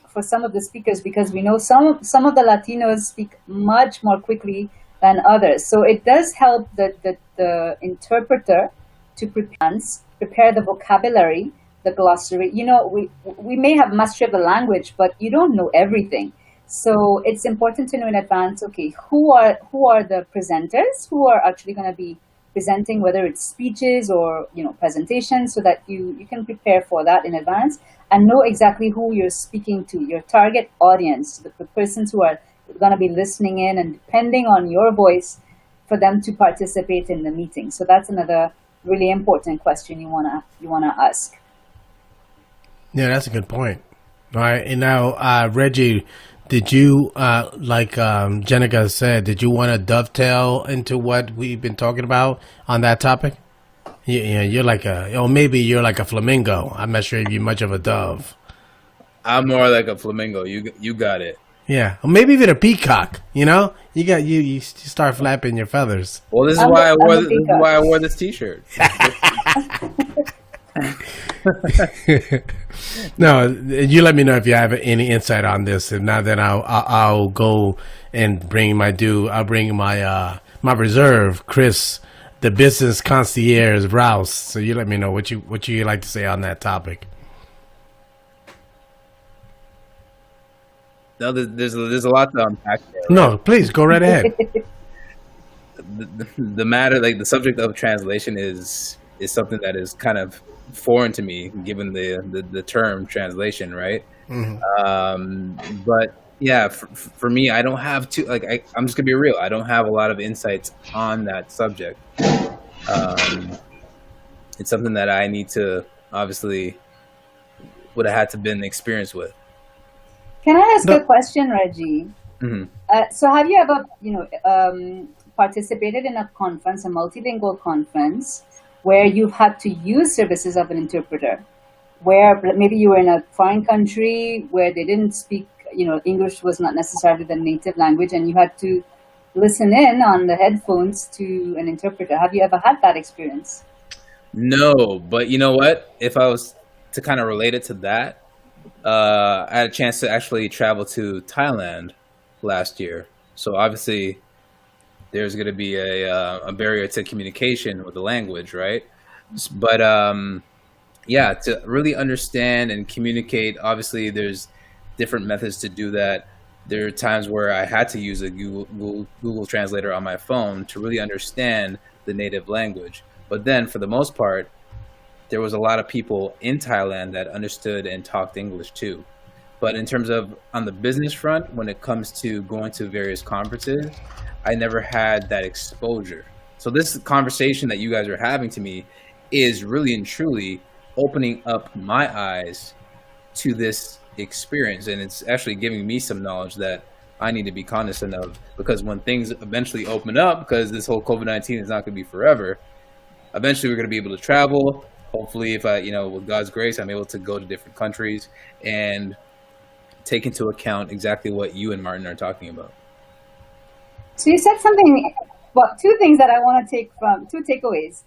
for some of the speakers, because we know some of the Latinos speak much more quickly than others. So it does help the interpreter to prepare the vocabulary, the glossary. We may have mastery of the language, but you don't know everything. So it's important to know in advance, okay, who are the presenters who are actually going to be presenting, whether it's speeches or presentations, so that you can prepare for that in advance and know exactly who you're speaking to, your target audience, the persons who are going to be listening in, and depending on your voice for them to participate in the meeting. So that's another really important question you wanna ask. Yeah, that's a good point. All right, and now Reggie, did you, like Gennike said, did you want to dovetail into what we've been talking about on that topic? Yeah, you're like maybe you're like a flamingo. I'm not sure if you're much of a dove. I'm more like a flamingo. You got it. Yeah, or maybe even a peacock. You start flapping your feathers. Well, this is why I wore this T-shirt. No, you let me know if you have any insight on this. If not, then I'll go and bring I'll bring my reserve, Chris, the business concierge, Rouse. So you let me know what you like to say on that topic. No, there's a lot to unpack there. No, please go right ahead. The matter, like the subject of translation, is something that is kind of foreign to me, given the term translation, right? But yeah, for me, I don't have I'm just gonna be real. I don't have a lot of insights on that subject. It's something that I need to obviously would have had to been experienced with. Can I ask a question, Reggie? So have you ever, participated in a conference, a multilingual conference, where you've had to use services of an interpreter, where maybe you were in a foreign country where they didn't speak English was not necessarily the native language, and you had to listen in on the headphones to an interpreter. Have you ever had that experience? No, but you know what? If I was to kind of relate it to that, I had a chance to actually travel to Thailand last year. So obviously, there's going to be a barrier to communication with the language, right? But yeah, to really understand and communicate, obviously, there's different methods to do that. There are times where I had to use a Google Translator on my phone to really understand the native language. But then, for the most part, there was a lot of people in Thailand that understood and talked English too. But in terms of on the business front, when it comes to going to various conferences, I never had that exposure. So this conversation that you guys are having to me is really and truly opening up my eyes to this experience. And it's actually giving me some knowledge that I need to be cognizant of, because when things eventually open up, because this whole COVID-19 is not going to be forever, eventually we're going to be able to travel. Hopefully, if I, with God's grace, I'm able to go to different countries and take into account exactly what you and Martin are talking about. So you said something, well, two things that I want to take from, two takeaways.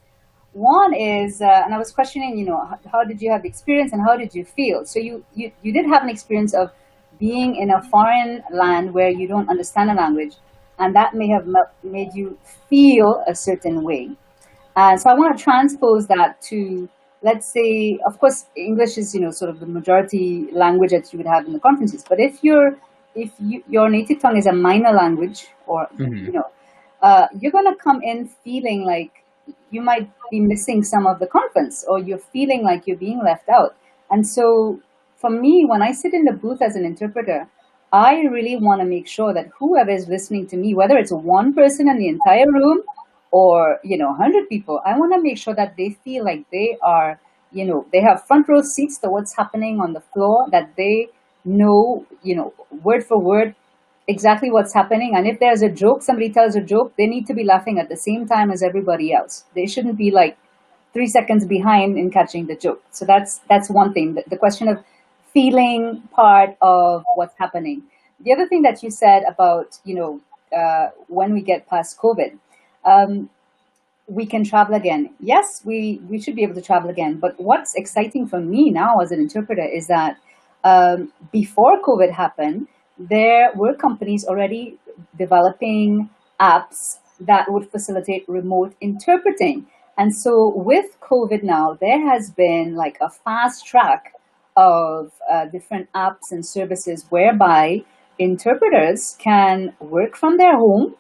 One is, and I was questioning, how did you have the experience and how did you feel? So you did have an experience of being in a foreign land where you don't understand a language, and that may have made you feel a certain way. So I want to transpose that to, let's say, of course, English is, sort of the majority language that you would have in the conferences. But if your native tongue is a minor language, or, you're going to come in feeling like you might be missing some of the conference, or you're feeling like you're being left out. And so for me, when I sit in the booth as an interpreter, I really want to make sure that whoever is listening to me, whether it's one person in the entire room or 100 people, I want to make sure that they feel like they are, they have front row seats to what's happening on the floor, that they know, word for word exactly what's happening. And if there's a joke, somebody tells a joke, they need to be laughing at the same time as everybody else. They shouldn't be like 3 seconds behind in catching the joke. So that's one thing, the question of feeling part of what's happening. The other thing that you said about, when we get past COVID, we can travel again. Yes, we should be able to travel again. But what's exciting for me now as an interpreter is that before COVID happened, there were companies already developing apps that would facilitate remote interpreting. And so with COVID now, there has been like a fast track of different apps and services whereby interpreters can work from their home,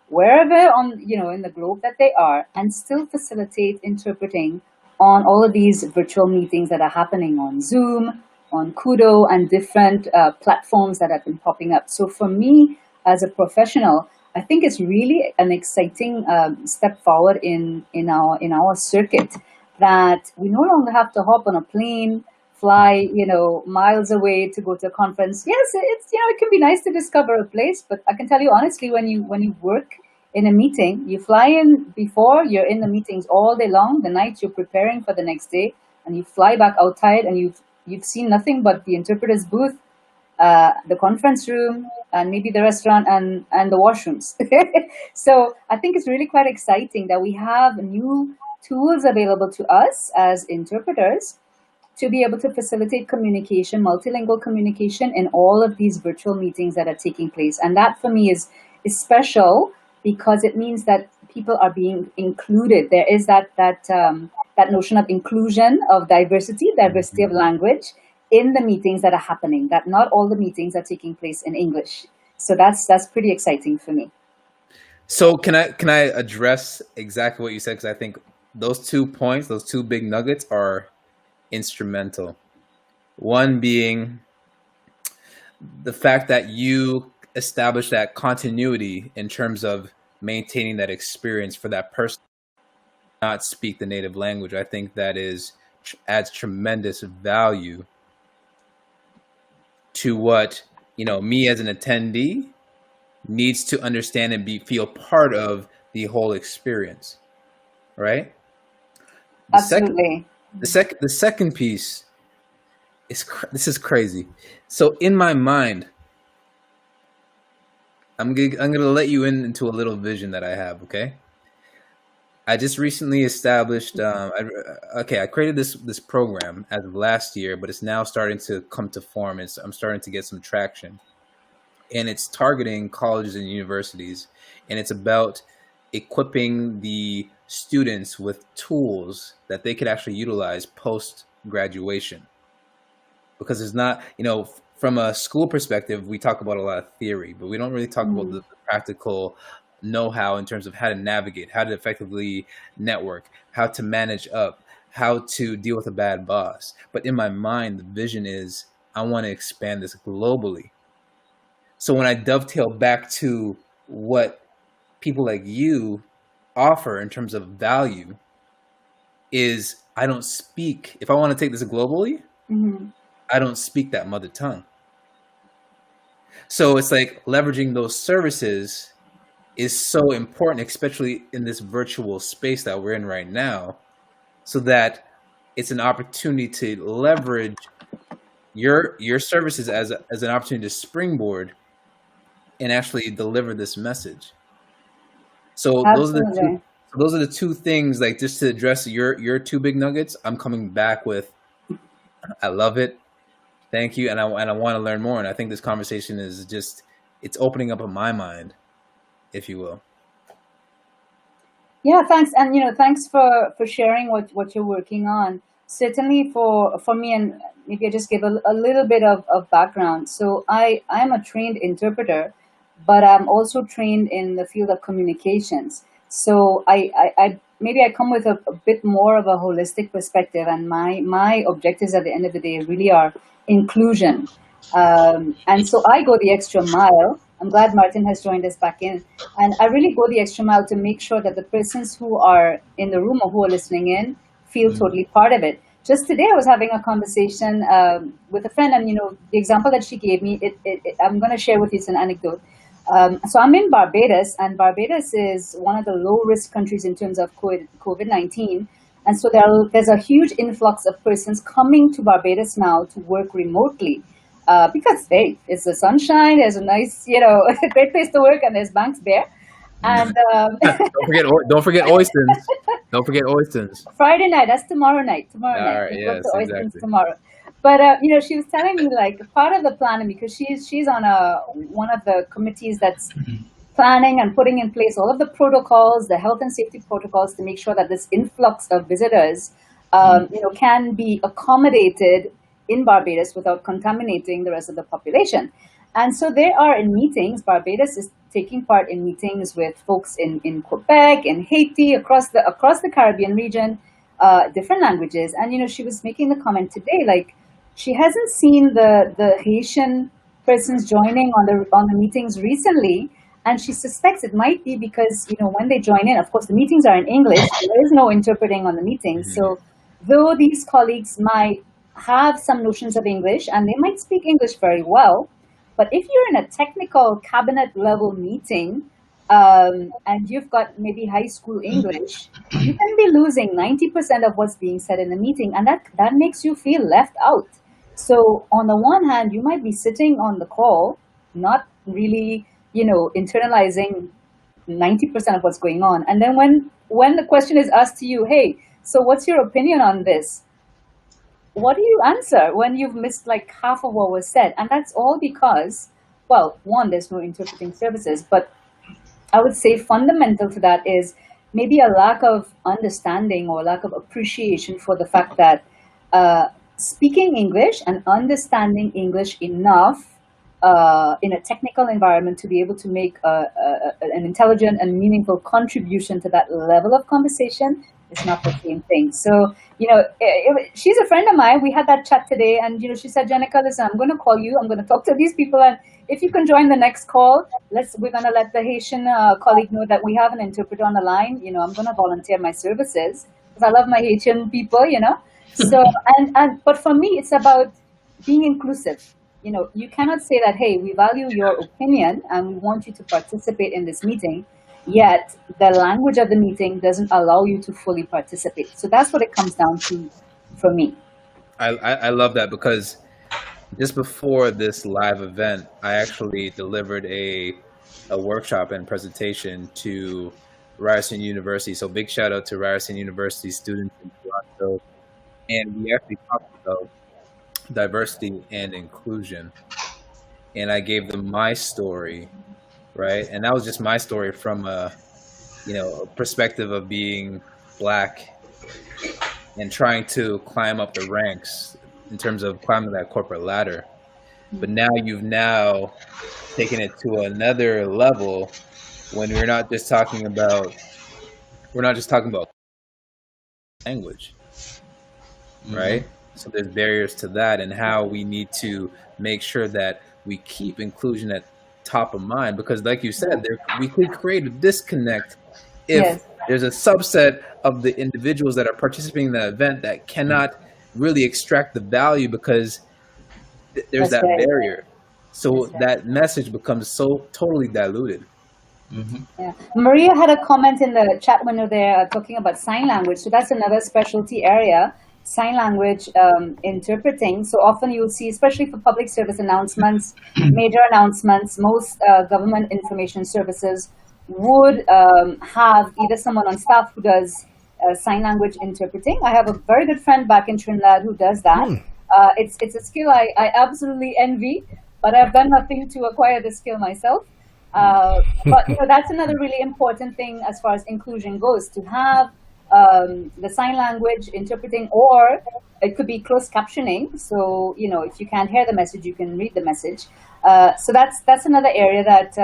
wherever in the globe that they are, and still facilitate interpreting on all of these virtual meetings that are happening on Zoom, on Kudo, and different platforms that have been popping up. So for me, as a professional, I think it's really an exciting step forward in our circuit, that we no longer have to hop on a plane, fly miles away to go to a conference. Yes, it's it can be nice to discover a place, but I can tell you honestly, when you work in a meeting, you fly in before, you're in the meetings all day long. The night you're preparing for the next day, and you fly back out tired, and you've seen nothing but the interpreter's booth, the conference room, and maybe the restaurant and the washrooms. So I think it's really quite exciting that we have new tools available to us as interpreters to be able to facilitate communication, multilingual communication in all of these virtual meetings that are taking place. And that for me is special, because it means that people are being included. There is that notion of inclusion, of diversity of language in the meetings that are happening, that not all the meetings are taking place in English. So that's pretty exciting for me. So can I address exactly what you said? Because I think those 2 points, those 2 big nuggets are instrumental. One being the fact that you establish that continuity in terms of maintaining that experience for that person who not speak the native language. I think that adds tremendous value to what me as an attendee needs to understand and feel part of the whole experience, right? Absolutely. The second piece is this is crazy. So in my mind, I'm gonna let you into a little vision that I have. Okay. I just recently established. I created this program as of last year, but it's now starting to come to form. I'm starting to get some traction, and it's targeting colleges and universities, and it's about equipping the students with tools that they could actually utilize post graduation. Because it's not, from a school perspective, we talk about a lot of theory, but we don't really talk about the practical know-how in terms of how to navigate, how to effectively network, how to manage up, how to deal with a bad boss. But in my mind, the vision is I want to expand this globally. So when I dovetail back to what people like you offer in terms of value is I don't speak, if I want to take this globally, I don't speak that mother tongue. So it's like leveraging those services is so important, especially in this virtual space that we're in right now, so that it's an opportunity to leverage your services as an opportunity to springboard and actually deliver this message. So those are the two things, like, just to address your two big nuggets. I'm coming back with, I love it. Thank you. And I want to learn more. And I think this conversation is just, it's opening up in my mind, if you will. Yeah, thanks. And, thanks for sharing what you're working on. Certainly for me, and maybe I just give a little bit of background. So I'm a trained interpreter, but I'm also trained in the field of communications. So I maybe I come with a bit more of a holistic perspective, and my objectives at the end of the day really are inclusion. And so I go the extra mile. I'm glad Martin has joined us back in. And I really go the extra mile to make sure that the persons who are in the room or who are listening in feel totally part of it. Just today, I was having a conversation with a friend, and the example that she gave me, I'm going to share with you. It's an anecdote. So I'm in Barbados, and Barbados is one of the low-risk countries in terms of COVID-19. And so there's a huge influx of persons coming to Barbados now to work remotely because, hey, it's the sunshine, there's a nice, great place to work, and there's banks there. And don't forget oysters. Don't forget oysters. Friday night, that's tomorrow night. All right, yes, exactly. Tomorrow. But she was telling me, like, part of the planning, because she's on one of the committees that's planning and putting in place all of the protocols, the health and safety protocols, to make sure that this influx of visitors, can be accommodated in Barbados without contaminating the rest of the population. And so they are in meetings. Barbados is taking part in meetings with folks in Quebec, in Haiti, across the Caribbean region, different languages. And she was making the comment today, like, she hasn't seen the Haitian persons joining on the meetings recently, and she suspects it might be because when they join in, of course the meetings are in English. There is no interpreting on the meetings. So though these colleagues might have some notions of English and they might speak English very well, but if you're in a technical cabinet level meeting and you've got maybe high school English, you can be losing 90% of what's being said in the meeting, and that makes you feel left out. So on the one hand, you might be sitting on the call, not really, internalizing 90% of what's going on. And then when the question is asked to you, hey, so what's your opinion on this? What do you answer when you've missed like half of what was said? And that's all because, well, one, there's no interpreting services, but I would say fundamental to that is maybe a lack of understanding or lack of appreciation for the fact that speaking English and understanding English enough in a technical environment to be able to make an intelligent and meaningful contribution to that level of conversation is not the same thing. So, she's a friend of mine. We had that chat today, and, she said, Gennike, listen, I'm going to call you. I'm going to talk to these people, and if you can join the next call, we're going to let the Haitian colleague know that we have an interpreter on the line. I'm going to volunteer my services because I love my Haitian people, So, but for me, it's about being inclusive. You cannot say that, hey, we value your opinion and we want you to participate in this meeting, yet the language of the meeting doesn't allow you to fully participate. So that's what it comes down to for me. I love that, because just before this live event, I actually delivered a a workshop and presentation to Ryerson University. So big shout out to Ryerson University students in Toronto. And we actually talked about diversity and inclusion. And I gave them my story, right? And that was just my story from a perspective of being Black and trying to climb up the ranks in terms of climbing that corporate ladder. But now you've taken it to another level when we're not just talking about language, right? So there's barriers to that, and how we need to make sure that we keep inclusion at top of mind, because like you said, we could create a disconnect if there's a subset of the individuals that are participating in that event that cannot really extract the value because there's that barrier. So that message becomes so totally diluted. Yeah. Maria had a comment in the chat window there talking about sign language. So that's another specialty area, sign language interpreting. So often you'll see, especially for public service announcements, major announcements, most government information services would have either someone on staff who does sign language interpreting. I have a very good friend back in Trinidad who does that. It's a skill I absolutely envy, but I've done nothing to acquire the skill myself. But that's another really important thing as far as inclusion goes, to have the sign language interpreting, or it could be closed captioning. So if you can't hear the message, you can read the message. So that's another area that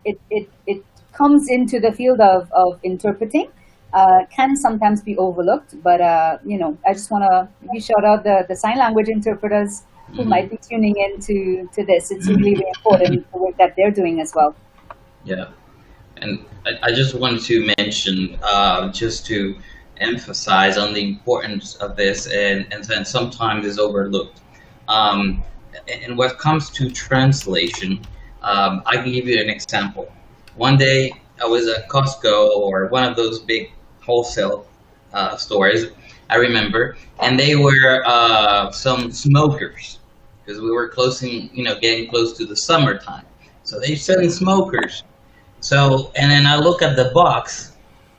it comes into the field of interpreting. Can sometimes be overlooked, but I just want to maybe shout out the sign language interpreters who might be tuning in to this. It's really, really important, the work that they're doing as well. Yeah, and I just wanted to mention, just to emphasize on the importance of this, and sometimes is overlooked. And what comes to translation, I can give you an example. One day I was at Costco, or one of those big wholesale stores, I remember, and they were some smokers, because we were getting close to the summertime. So they selling smokers. So, and then I look at the box,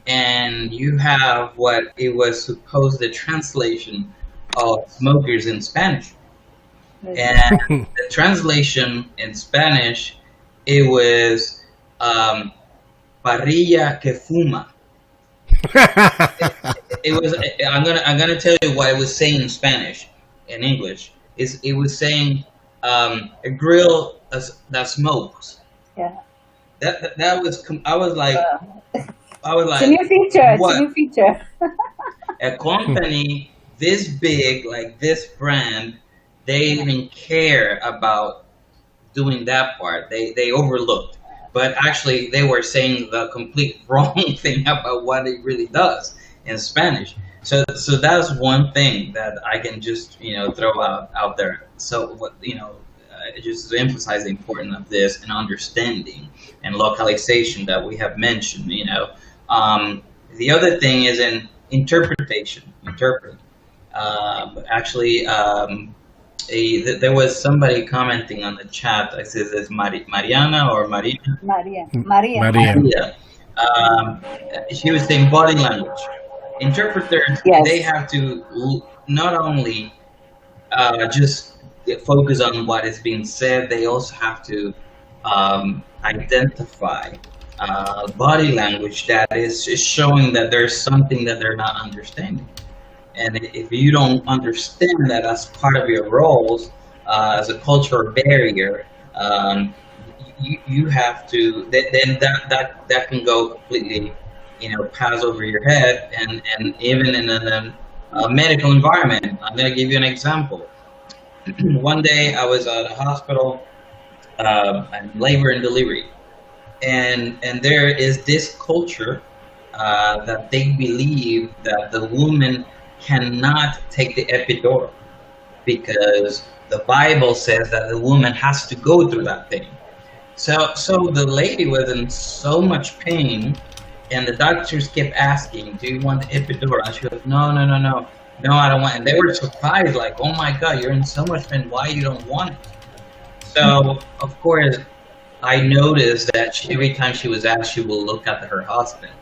and you have what it was supposed the translation of smokers in Spanish. And the translation in Spanish, it was parrilla que fuma. It was. I'm gonna tell you what it was saying in Spanish. In English, it was saying a grill that smokes. Yeah. That was. I was like. It's a new feature. What? It's a new feature. A company this big, like this brand, they didn't care about doing that part. They overlooked. But actually, they were saying the complete wrong thing about what it really does in Spanish. So that's one thing that I can just throw out there. So just to emphasize the importance of this and understanding and localization that we have mentioned. The other thing is in interpretation. There was somebody commenting on the chat. I said, "Is Mariana or Marina?" Maria. She was saying body language. Interpreters, they have to not only just focus on what is being said, they also have to identify body language that is showing that there's something that they're not understanding. And if you don't understand that as part of your roles as a cultural barrier, you have to. Then that can go completely, pass over your head, and even in a medical environment. I'm going to give you an example. One day I was at a hospital, labor and delivery, and there is this culture that they believe that the woman cannot take the epidural because the Bible says that the woman has to go through that thing. So the lady was in so much pain, and the doctors kept asking, "Do you want the epidural?" And she goes, No, I don't want it. And they were surprised, like, "Oh my God, you're in so much pain. Why you don't want it?" So of course, I noticed that every time she was asked, she would look at her husband.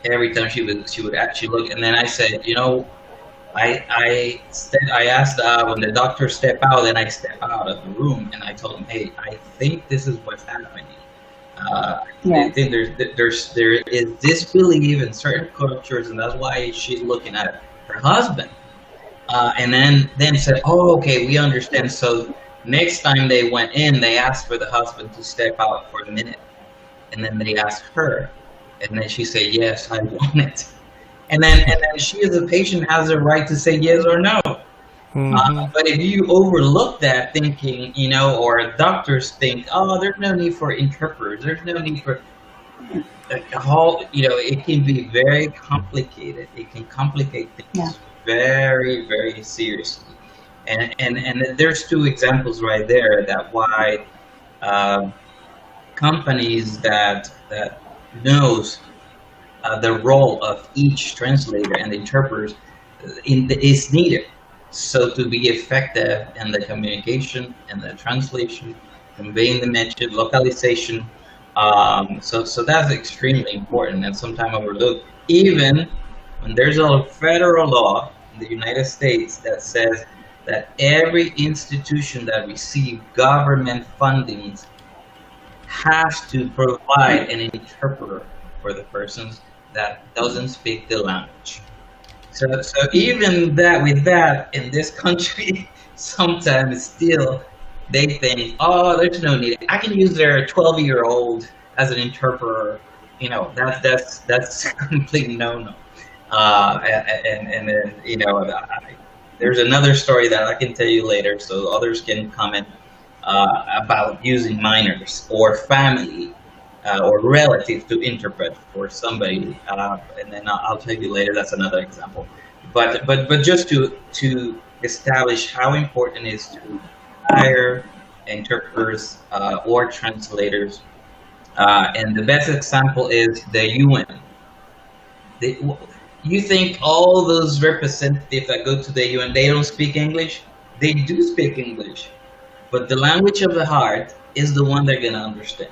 Every time she would actually look, and then I said, I asked when the doctor stepped out, then I stepped out of the room, and I told him, hey, I think this is what's happening. I think there is disbelief in certain cultures, and that's why she's looking at her husband. And then said, oh, okay, we understand. So next time they went in, they asked for the husband to step out for a minute, and then they asked her, and then she said, yes, I want it. And then she, as a patient, has the right to say yes or no. But if you overlook that thinking, or doctors think, oh, there's no need for interpreters, there's no need for a whole, it can be very complicated. It can complicate things very, very seriously. And there's two examples right there that why companies that knows the role of each translator and interpreters is needed. So to be effective in the communication and the translation, conveying the message, localization, so that's extremely important and sometimes overlooked. Even when there's a federal law in the United States that says that every institution that receives government fundings has to provide an interpreter for the persons that doesn't speak the language. So even with that in this country, sometimes still they think, oh, there's no need. I can use their 12-year-old as an interpreter. That's a complete no-no. And then there's another story that I can tell you later, so others can comment about using minors or family or relative to interpret for somebody, and then I'll tell you later. That's another example. But just to establish how important it is to hire interpreters or translators, and the best example is the UN. You think all those representatives that go to the UN, they don't speak English? They do speak English, but the language of the heart is the one they're gonna understand.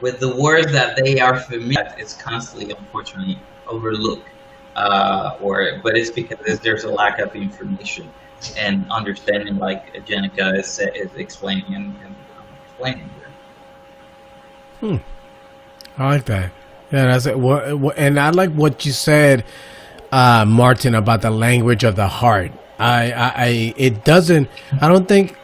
With the words that they are familiar with, it's constantly, unfortunately, overlooked. But it's because there's a lack of information and understanding, like Gennike is explaining and explaining. I like that. Yeah, that's it. And I like what you said, Martin, about the language of the heart. I don't think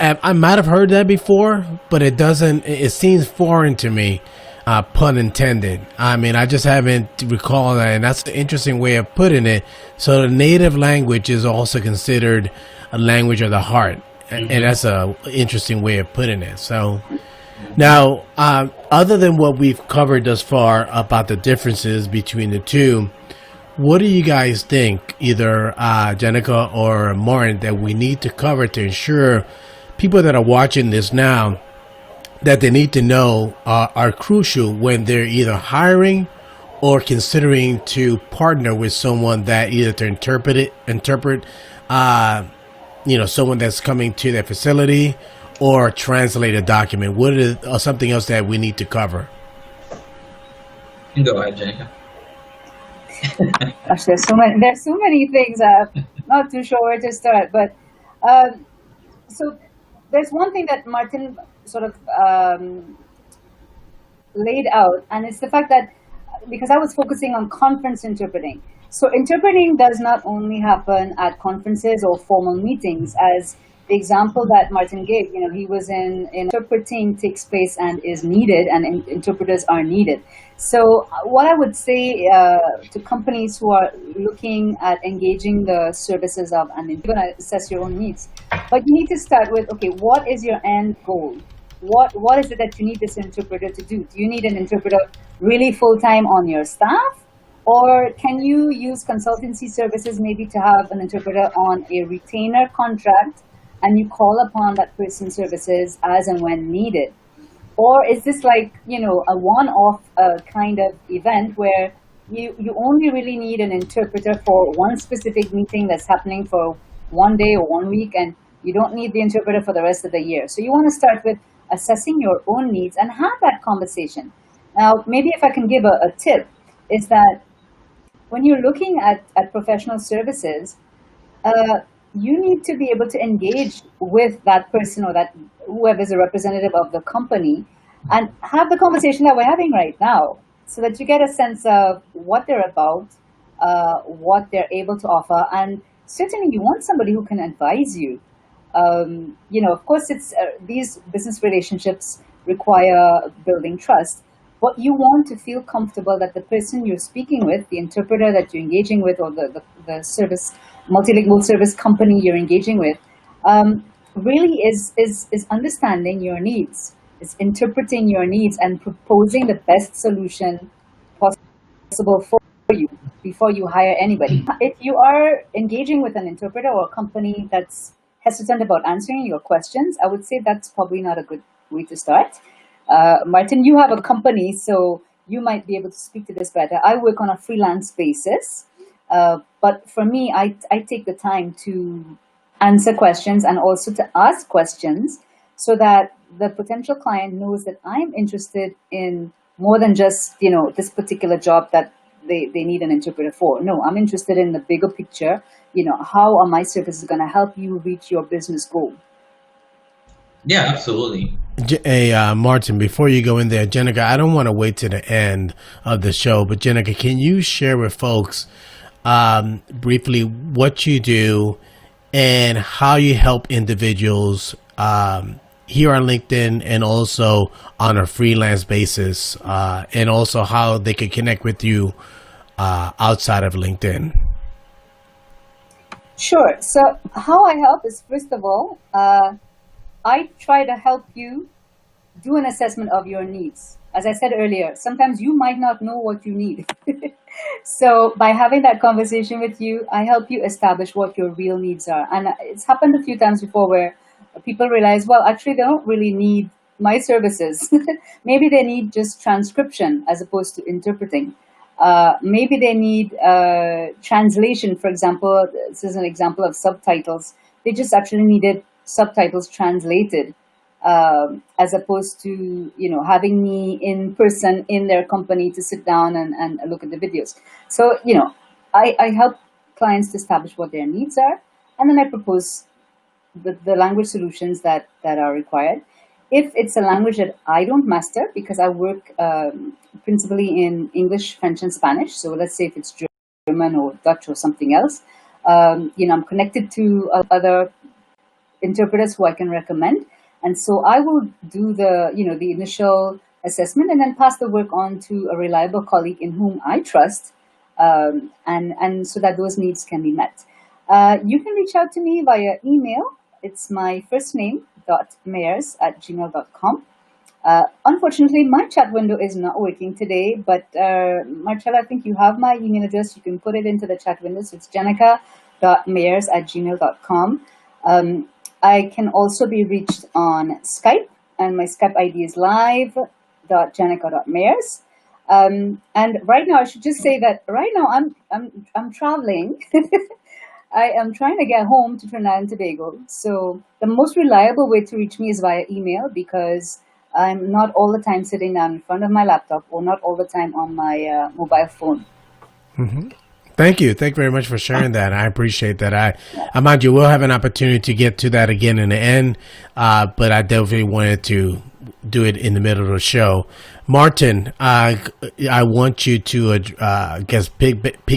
I might have heard that before, but it seems foreign to me, pun intended. I mean, I just haven't recalled that, and that's an interesting way of putting it. So the native language is also considered a language of the heart, and that's a interesting way of putting it. So now, other than what we've covered thus far about the differences between the two, what do you guys think, either Gennike or Martin, that we need to cover to ensure people that are watching this now that they need to know are crucial when they're either hiring or considering to partner with someone that either to interpret someone that's coming to their facility or translate a document? What is something else that we need to cover? Go ahead, Gennike. Gosh, there's so many things. I'm not too sure where to start, but so there's one thing that Martin sort of laid out, and it's the fact that, because I was focusing on conference interpreting. So interpreting does not only happen at conferences or formal meetings, as the example that Martin gave. He was in interpreting takes place and is needed, and interpreters are needed. So what I would say to companies who are looking at engaging the services of, and you're going to assess your own needs, but you need to start with, okay, what is your end goal? What is it that you need this interpreter to do? Do you need an interpreter really full-time on your staff? Or can you use consultancy services maybe to have an interpreter on a retainer contract, and you call upon that person's services as and when needed? Or is this like, a one-off kind of event where you only really need an interpreter for one specific meeting that's happening for one day or 1 week, and You don't need the interpreter for the rest of the year. So you want to start with assessing your own needs and have that conversation. Now, maybe if I can give a tip, is that when you're looking at professional services, you need to be able to engage with that person or that whoever is a representative of the company and have the conversation that we're having right now, so that you get a sense of what they're about, what they're able to offer, and certainly you want somebody who can advise you. Of course, it's these business relationships require building trust, but you want to feel comfortable that the person you're speaking with, the interpreter that you're engaging with, or the service, multilingual service company you're engaging with, really is understanding your needs. It's interpreting your needs and proposing the best solution possible for you before you hire anybody. If you are engaging with an interpreter or a company that's hesitant about answering your questions, I would say that's probably not a good way to start. Martin, you have a company, so you might be able to speak to this better. I work on a freelance basis, but for me, I take the time to answer questions and also to ask questions so that the potential client knows that I'm interested in more than just, this particular job that they need an interpreter for. No, I'm interested in the bigger picture. How are my services going to help you reach your business goal? Yeah, absolutely. Hey, Martin, before you go in there, Gennike, I don't want to wait to the end of the show, but Gennike, can you share with folks briefly what you do and how you help individuals here on LinkedIn and also on a freelance basis, and also how they can connect with you outside of LinkedIn? Sure. So how I help is, first of all, I try to help you do an assessment of your needs. As I said earlier, sometimes you might not know what you need. So by having that conversation with you, I help you establish what your real needs are. And it's happened a few times before where people realize, well, actually, they don't really need my services. Maybe they need just transcription as opposed to interpreting. Maybe they need translation, for example. This is an example of subtitles. They just actually needed subtitles translated, as opposed to having me in person in their company to sit down and look at the videos. So I help clients to establish what their needs are, and then I propose the language solutions that are required. If it's a language that I don't master, because I work principally in English, French, and Spanish. So let's say if it's German or Dutch or something else, I'm connected to other interpreters who I can recommend. And so I will do the initial assessment and then pass the work on to a reliable colleague in whom I trust, and so that those needs can be met. You can reach out to me via email. It's my first name, .mayers@gmail.com. Unfortunately, my chat window is not working today, but Marcella, I think you have my email address. You can put it into the chat window. So it's Gennike.mayers@gmail.com. I can also be reached on Skype, and my Skype ID is live.gennike.mayers. And right now, I should just say that right now I'm traveling. I am trying to get home to Trinidad and Tobago. So the most reliable way to reach me is via email, because I'm not all the time sitting down in front of my laptop or not all the time on my mobile phone. Mm-hmm. Thank you. Thank you very much for sharing that. I appreciate that. I mind you, we'll have an opportunity to get to that again in the end, but I definitely wanted to do it in the middle of the show. Martin, I want you to,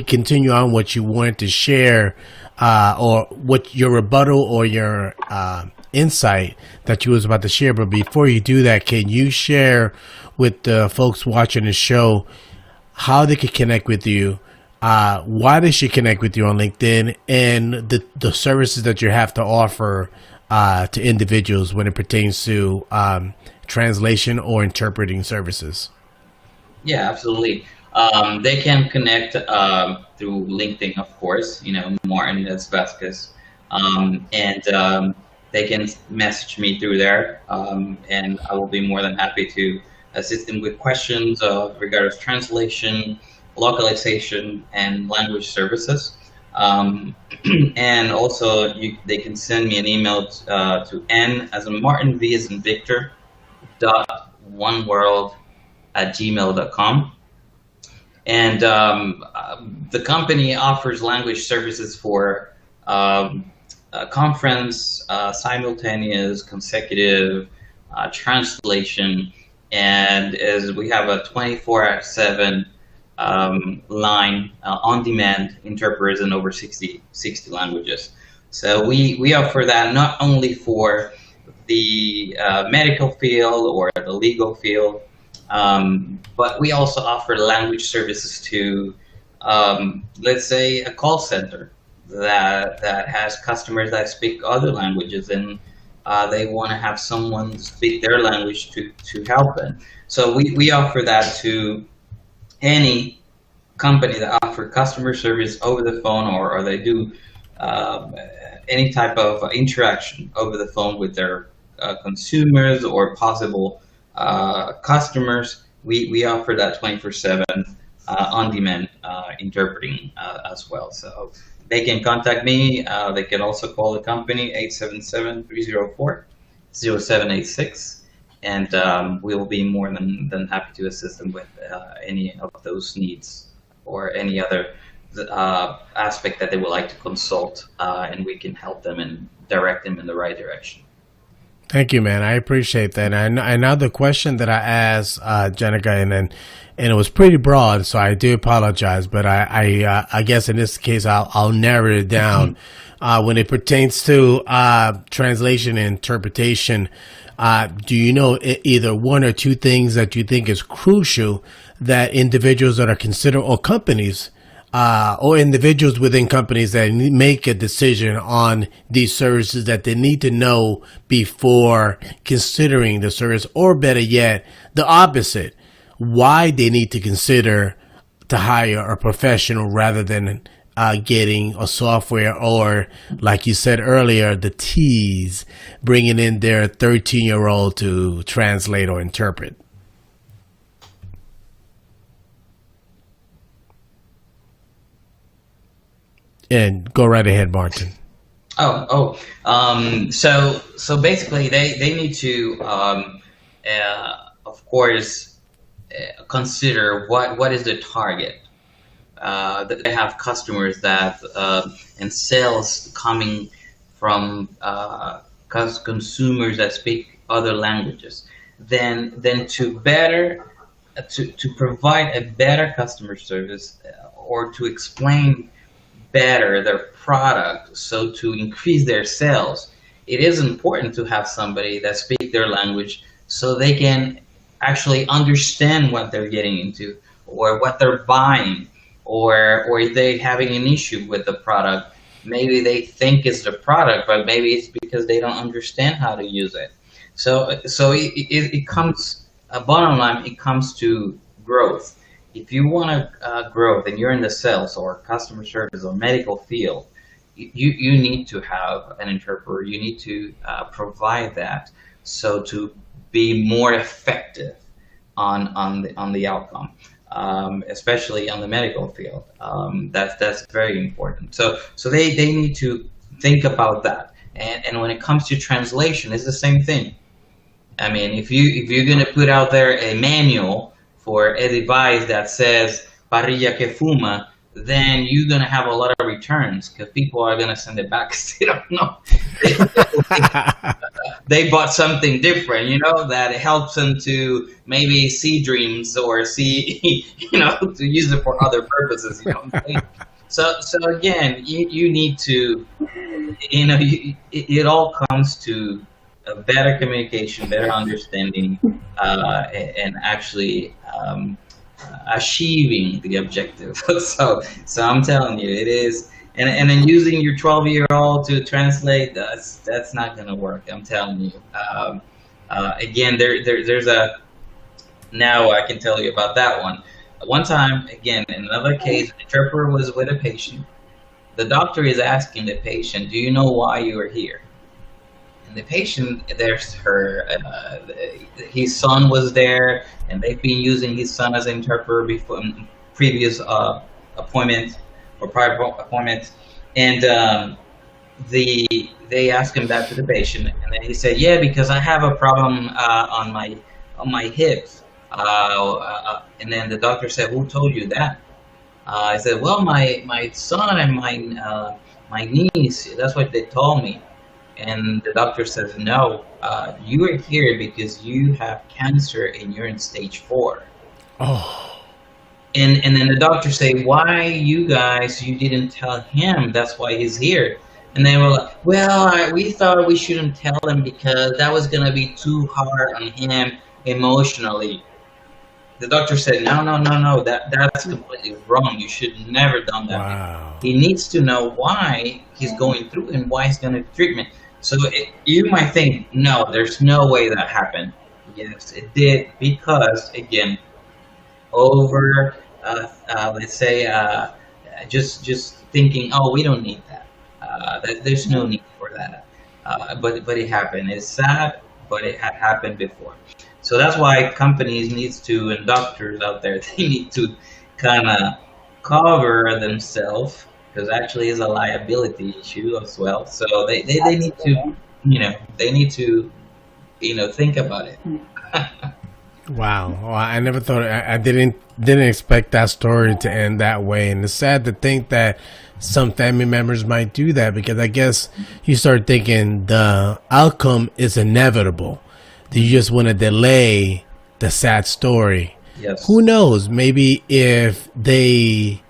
continue on what you wanted to share, or what your rebuttal or your insight that you was about to share. But before you do that, can you share with the folks watching the show how they can connect with you? Why they should connect with you on LinkedIn, and the services that you have to offer to individuals when it pertains to translation or interpreting services? Yeah, absolutely. They can connect through LinkedIn, of course. Martin, that's Vazquez, and they can message me through there, and I will be more than happy to assist them with questions regarding translation, localization, and language services. And also they can send me an email to N as in Martin, V as in Victor, .oneworld@gmail.com. And the company offers language services for conference, simultaneous, consecutive, translation, and as we have a 24/7 line on-demand interpreters in over 60 languages. So we offer that not only for the medical field or the legal field, but we also offer language services to, let's say, a call center that has customers that speak other languages, and they want to have someone speak their language to help them. So we offer that to any company that offer customer service over the phone, or they do any type of interaction over the phone with their consumers or possible customers. We offer that 24/7 on-demand interpreting as well. So they can contact me. They can also call the company 877-304-0786, and we will be more than happy to assist them with any of those needs or any other aspect that they would like to consult, and we can help them and direct them in the right direction. Thank you, man. I appreciate that. And now the question that I asked Gennike, and it was pretty broad, so I do apologize. But I guess in this case I'll narrow it down. When it pertains to translation and interpretation, do you know either one or two things that you think is crucial that individuals that are considered, or companies, or individuals within companies that make a decision on these services that they need to know before considering the service, or better yet, the opposite, why they need to consider to hire a professional rather than getting a software, or like you said earlier, the T's, bringing in their 13-year-old to translate or interpret? And go right ahead, Martin. So basically, they need to, of course, consider what is the target. That they have customers that and sales coming from consumers that speak other languages. Then to provide a better customer service, or to explain better their product, so to increase their sales, it is important to have somebody that speaks their language so they can actually understand what they're getting into, or what they're buying, or if they're having an issue with the product. Maybe they think it's the product, but maybe it's because they don't understand how to use it. So it comes, bottom line, it comes to growth. If you want to grow, then you're in the sales or customer service or medical field, you need to have an interpreter. You need to provide that, so to be more effective on the outcome, especially on the medical field. That's very important. So they need to think about that. And when it comes to translation, it's the same thing. I mean, if you're going to put out there a manual for a device that says parrilla que fuma, then you're going to have a lot of returns, because people are going to send it back because they don't know. They bought something different, that helps them to maybe see dreams, or see, to use it for other purposes. So again, you need to, it all comes to a better communication, better understanding, and actually achieving the objective. So I'm telling you, it is. And then using your 12-year-old to translate, that's not going to work. I'm telling you. Again, there's a. Now I can tell you about that one. One time, again, in another case, the interpreter was with a patient. The doctor is asking the patient, "Do you know why you are here?" And the patient, his son was there, and they've been using his son as an interpreter before previous appointment. or prior appointments, and they asked him that to the patient, and then he said, yeah, because I have a problem on my hips. And then the doctor said, who told you that? I said, well, my son and my niece, that's what they told me. And the doctor says, no, you are here because you have cancer and you're in stage 4. Oh. And then the doctor say, why you didn't tell him that's why he's here? And they were like, well, we thought we shouldn't tell him because that was going to be too hard on him emotionally. The doctor said, no, that's completely wrong. You should never done that. Wow. He needs to know why he's going through and why he's going to treatment. So you might think, no, there's no way that happened. Yes, it did, because, again, over, let's say, just thinking, oh, we don't need that. There's no need for that. But it happened. It's sad, but it had happened before. So that's why companies needs to, and doctors out there, they need to kind of cover themselves, because actually it's a liability issue as well. So they need to, they need to, think about it. Wow. Well, I never thought, I didn't expect that story to end that way. And it's sad to think that some family members might do that, because I guess you start thinking the outcome is inevitable. Do you just want to delay the sad story? Yes. Who knows? Maybe if they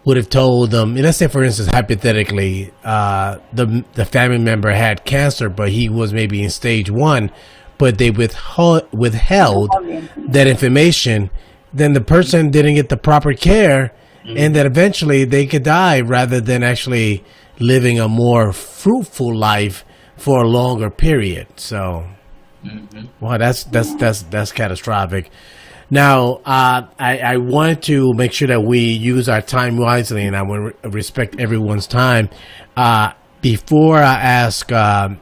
would have told them, let's say, for instance, hypothetically, the family member had cancer, but he was maybe in stage 1, but they withheld that information, then the person didn't get the proper care, and that eventually they could die rather than actually living a more fruitful life for a longer period. So, wow, that's catastrophic. Now, I wanted to make sure that we use our time wisely, and I want to respect everyone's time. Before I ask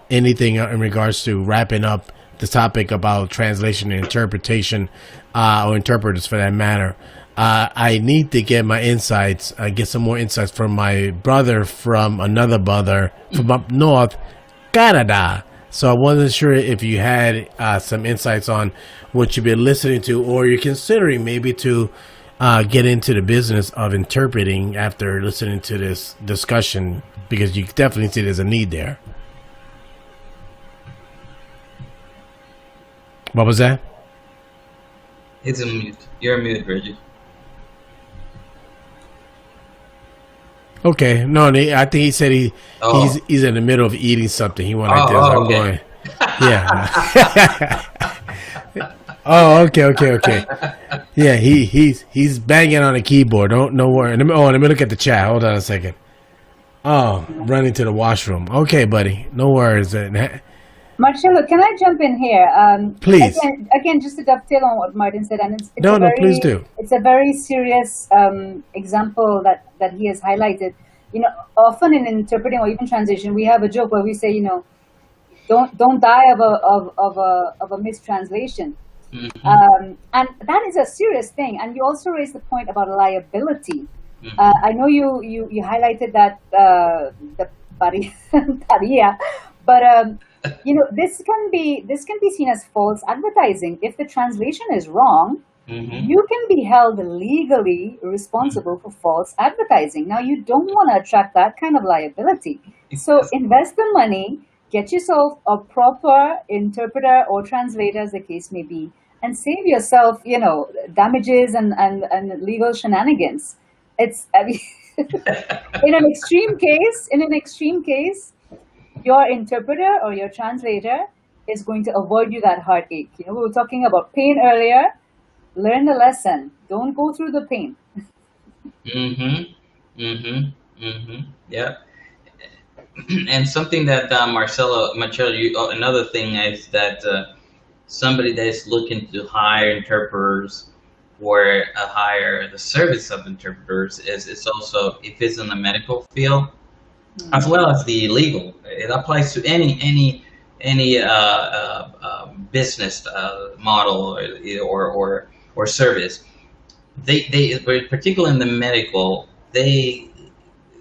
anything in regards to wrapping up the topic about translation and interpretation, or interpreters for that matter, I need to get my insights, get some more insights from my brother from another brother from up north, Canada. So I wasn't sure if you had some insights on what you've been listening to, or you're considering maybe to get into the business of interpreting after listening to this discussion, because you definitely see there's a need there. What was that? It's a mute. You're a mute, Reggie. Okay, no, I think he said he's in the middle of eating something. He wanted this. I'm okay. going, yeah. Oh, okay. Yeah, he's banging on the keyboard. Don't worry. Let me look at the chat. Hold on a second. Oh, running to the washroom. Okay, buddy. No worries. Marcello, can I jump in here? Please. Again, just to dovetail on what Martin said, and it's no, please do. It's a very serious example that he has highlighted. Often in interpreting or even translation, we have a joke where we say, don't die of a mistranslation, and that is a serious thing. And you also raised the point about liability. I know you highlighted that the paria, but this can be seen as false advertising. If the translation is wrong, you can be held legally responsible for false advertising. Now, you don't want to attract that kind of liability. So invest the money, get yourself a proper interpreter or translator, as the case may be, and save yourself, damages and legal shenanigans. It's in an extreme case, your interpreter or your translator is going to avoid you that heartache. We were talking about pain earlier. Learn the lesson. Don't go through the pain. Yeah. And something that Marcello, another thing is that somebody that is looking to hire interpreters or hire the service of interpreters is also, if it's in the medical field, as well as the legal. It applies to any business model or service. They particularly in the medical, they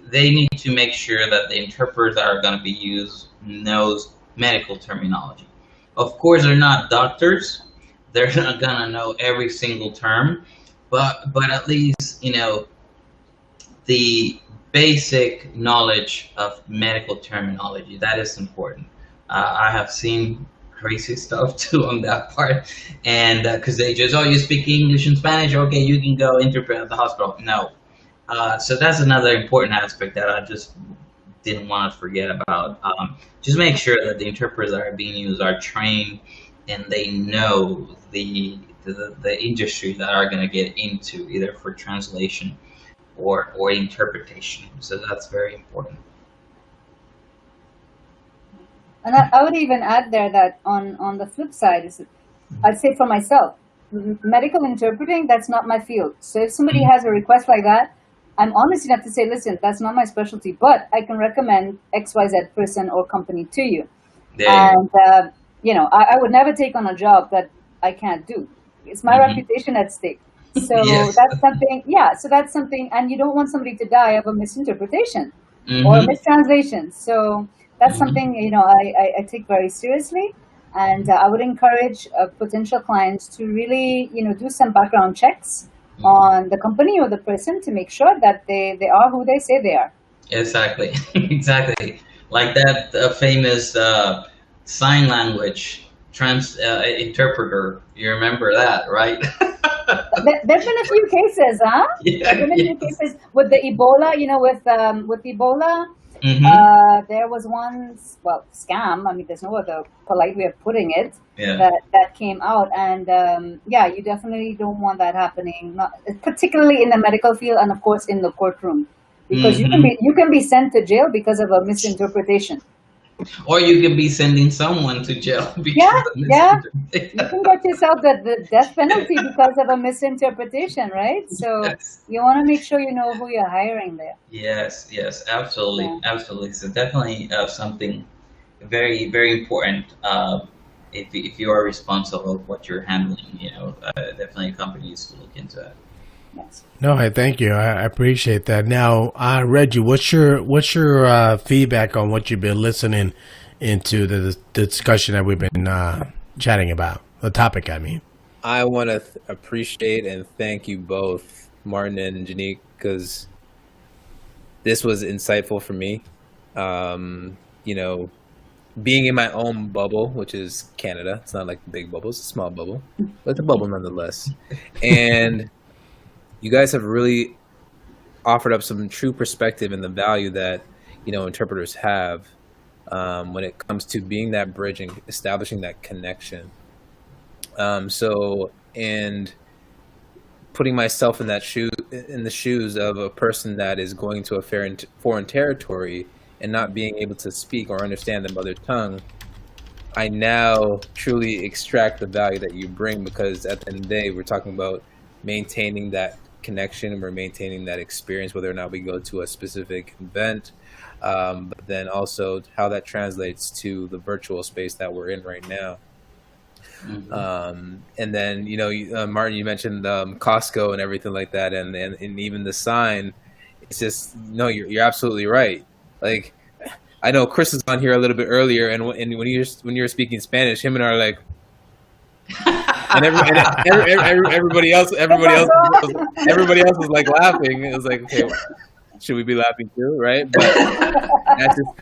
they need to make sure that the interpreter that are going to be used knows medical terminology. Of course, they're not doctors. They're not going to know every single term, but at least, the basic knowledge of medical terminology, that is important. I have seen crazy stuff too on that part, and because they just, you speak English and Spanish, okay, you can go interpret at the hospital. No. So that's another important aspect that I just didn't want to forget about. Just make sure that the interpreters that are being used are trained and they know the industry that are going to get into, either for translation or interpretation. So that's very important. And I would even add there that on the flip side, I'd say for myself, medical interpreting, that's not my field. So if somebody has a request like that, I'm honest enough to say, listen, that's not my specialty, but I can recommend XYZ person or company to you. And, I would never take on a job that I can't do. It's my reputation at stake. So that's something, and you don't want somebody to die of a misinterpretation or a mistranslation. So that's something, I take very seriously. And I would encourage potential clients to really, do some background checks on the company or the person to make sure that they are who they say they are. Exactly. Exactly. Like that famous sign language interpreter. You remember that, right? There's been a few cases, huh? Yeah, there's been a few cases with the Ebola, with Ebola. There was one, scam. I mean, there's no other polite way of putting it. That came out, and you definitely don't want that happening, particularly in the medical field, and of course in the courtroom, because you can be sent to jail because of a misinterpretation. Or you could be sending someone to jail. You can get yourself the death penalty because of a misinterpretation, right? So you want to make sure you know who you're hiring there. Yes, absolutely, absolutely. So definitely something very, very important. If you are responsible for what you're handling, definitely a company needs to look into it. Yes. No, I thank you. I appreciate that. Now, Reggie, what's your feedback on what you've been listening into the discussion that we've been chatting about? The topic, I mean. I want to appreciate and thank you both, Martin and Gennike, because this was insightful for me. Being in my own bubble, which is Canada. It's not like the big bubble, it's a small bubble, but it's a bubble nonetheless. And you guys have really offered up some true perspective and the value that, interpreters have when it comes to being that bridge and establishing that connection. And putting myself in the shoes of a person that is going to a foreign territory and not being able to speak or understand the mother tongue, I now truly extract the value that you bring, because at the end of the day, we're talking about maintaining that connection and we're maintaining that experience, whether or not we go to a specific event, but then also how that translates to the virtual space that we're in right now. And then, Martin, you mentioned Costco and everything like that, and even the sign. It's just, no, you're absolutely right. Like, I know Chris is on here a little bit earlier, and when you're speaking Spanish, him and I are like, and everybody else was like laughing. It was like, okay, should we be laughing too, right? But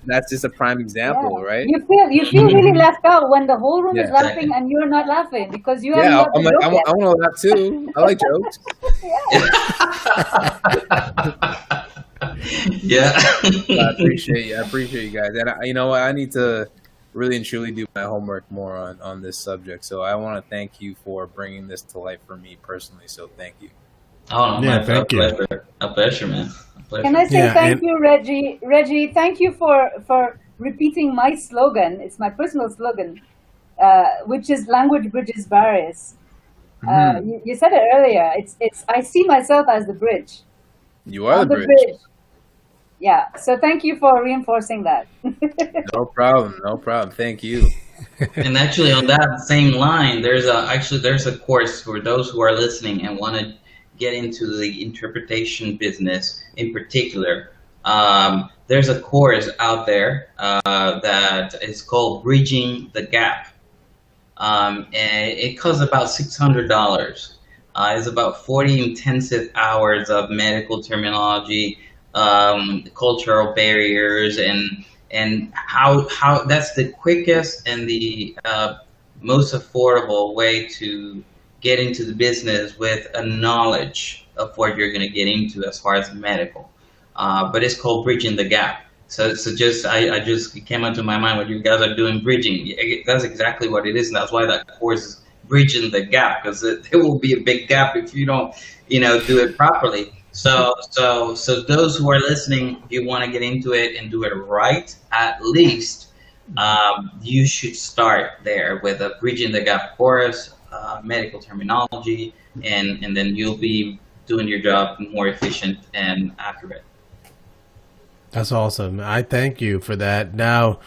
that's just a prime example, right? You feel really left out when the whole room is laughing and you're not laughing because you haven't got the joke yet. I want to laugh too. I like jokes. I appreciate you guys, and I need to really and truly do my homework more on this subject. So I want to thank you for bringing this to life for me personally. So thank you. Oh, thank you. A pleasure, man. A pleasure. Can I say thank you, Reggie? Reggie, thank you for repeating my slogan. It's my personal slogan, which is language bridges barriers. You said it earlier. It's I see myself as the bridge. You are the bridge. Yeah. So thank you for reinforcing that. No problem. Thank you. And actually, on that same line, there's a course for those who are listening and want to get into the interpretation business in particular. There's a course out there that is called Bridging the Gap. And it costs about $600. It's about 40 intensive hours of medical terminology, cultural barriers, and how that's the quickest and the most affordable way to get into the business with a knowledge of what you're going to get into as far as medical. But it's called Bridging the Gap. So just I just it came into my mind what you guys are doing, bridging. That's exactly what it is, and that's why that course is Bridging the Gap, because there will be a big gap if you don't, do it properly. So those who are listening, if you want to get into it and do it right, at least you should start there with a Bridging the Gap course, medical terminology, and then you'll be doing your job more efficient and accurate. That's awesome. I thank you for that. Now,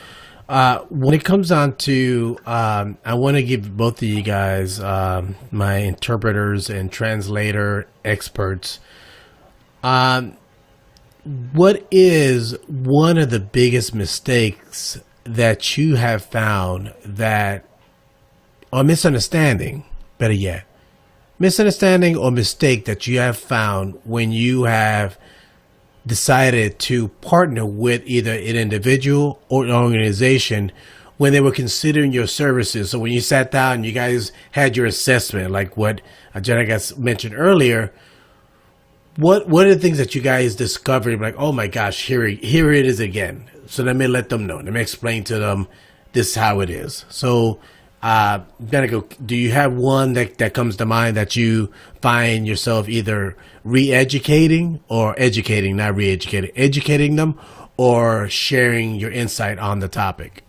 when it comes on to, I want to give both of you guys, my interpreters and translator experts, what is one of the biggest mistakes that you have found or misunderstanding, better yet, misunderstanding or mistake that you have found when you have decided to partner with either an individual or an organization when they were considering your services? So when you sat down, you guys had your assessment, like what Gennike mentioned earlier. What are the things that you guys discovered? Like, oh my gosh, here it is again. So let me let them know. Let me explain to them this is how it is. So, Gennike, do you have one that comes to mind that you find yourself either re-educating or educating, not re-educating, educating them or sharing your insight on the topic?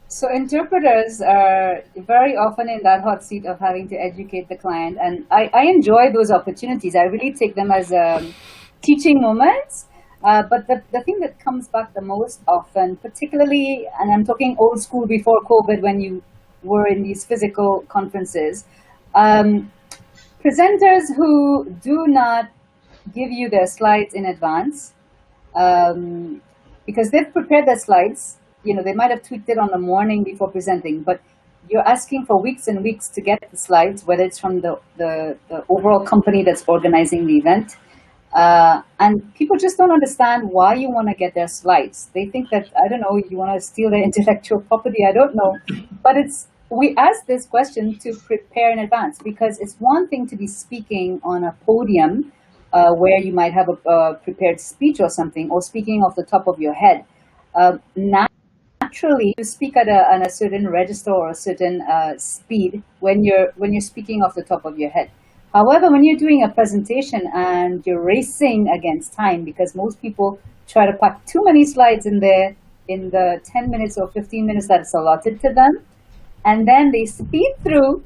So interpreters are very often in that hot seat of having to educate the client. And I enjoy those opportunities. I really take them as teaching moments. But the thing that comes back the most often, particularly, and I'm talking old school before COVID when you were in these physical conferences, presenters who do not give you their slides in advance, because they've prepared their slides. They might have tweaked it on the morning before presenting, but you're asking for weeks and weeks to get the slides, whether it's from the overall company that's organizing the event. And people just don't understand why you want to get their slides. They think that, I don't know, you want to steal their intellectual property. I don't know. But we ask this question to prepare in advance, because it's one thing to be speaking on a podium where you might have a prepared speech or something, or speaking off the top of your head. Naturally, you speak at a certain register or a certain speed when you're speaking off the top of your head. However, when you're doing a presentation and you're racing against time, because most people try to pack too many slides in there in the 10 minutes or 15 minutes that's allotted to them, and then they speed through,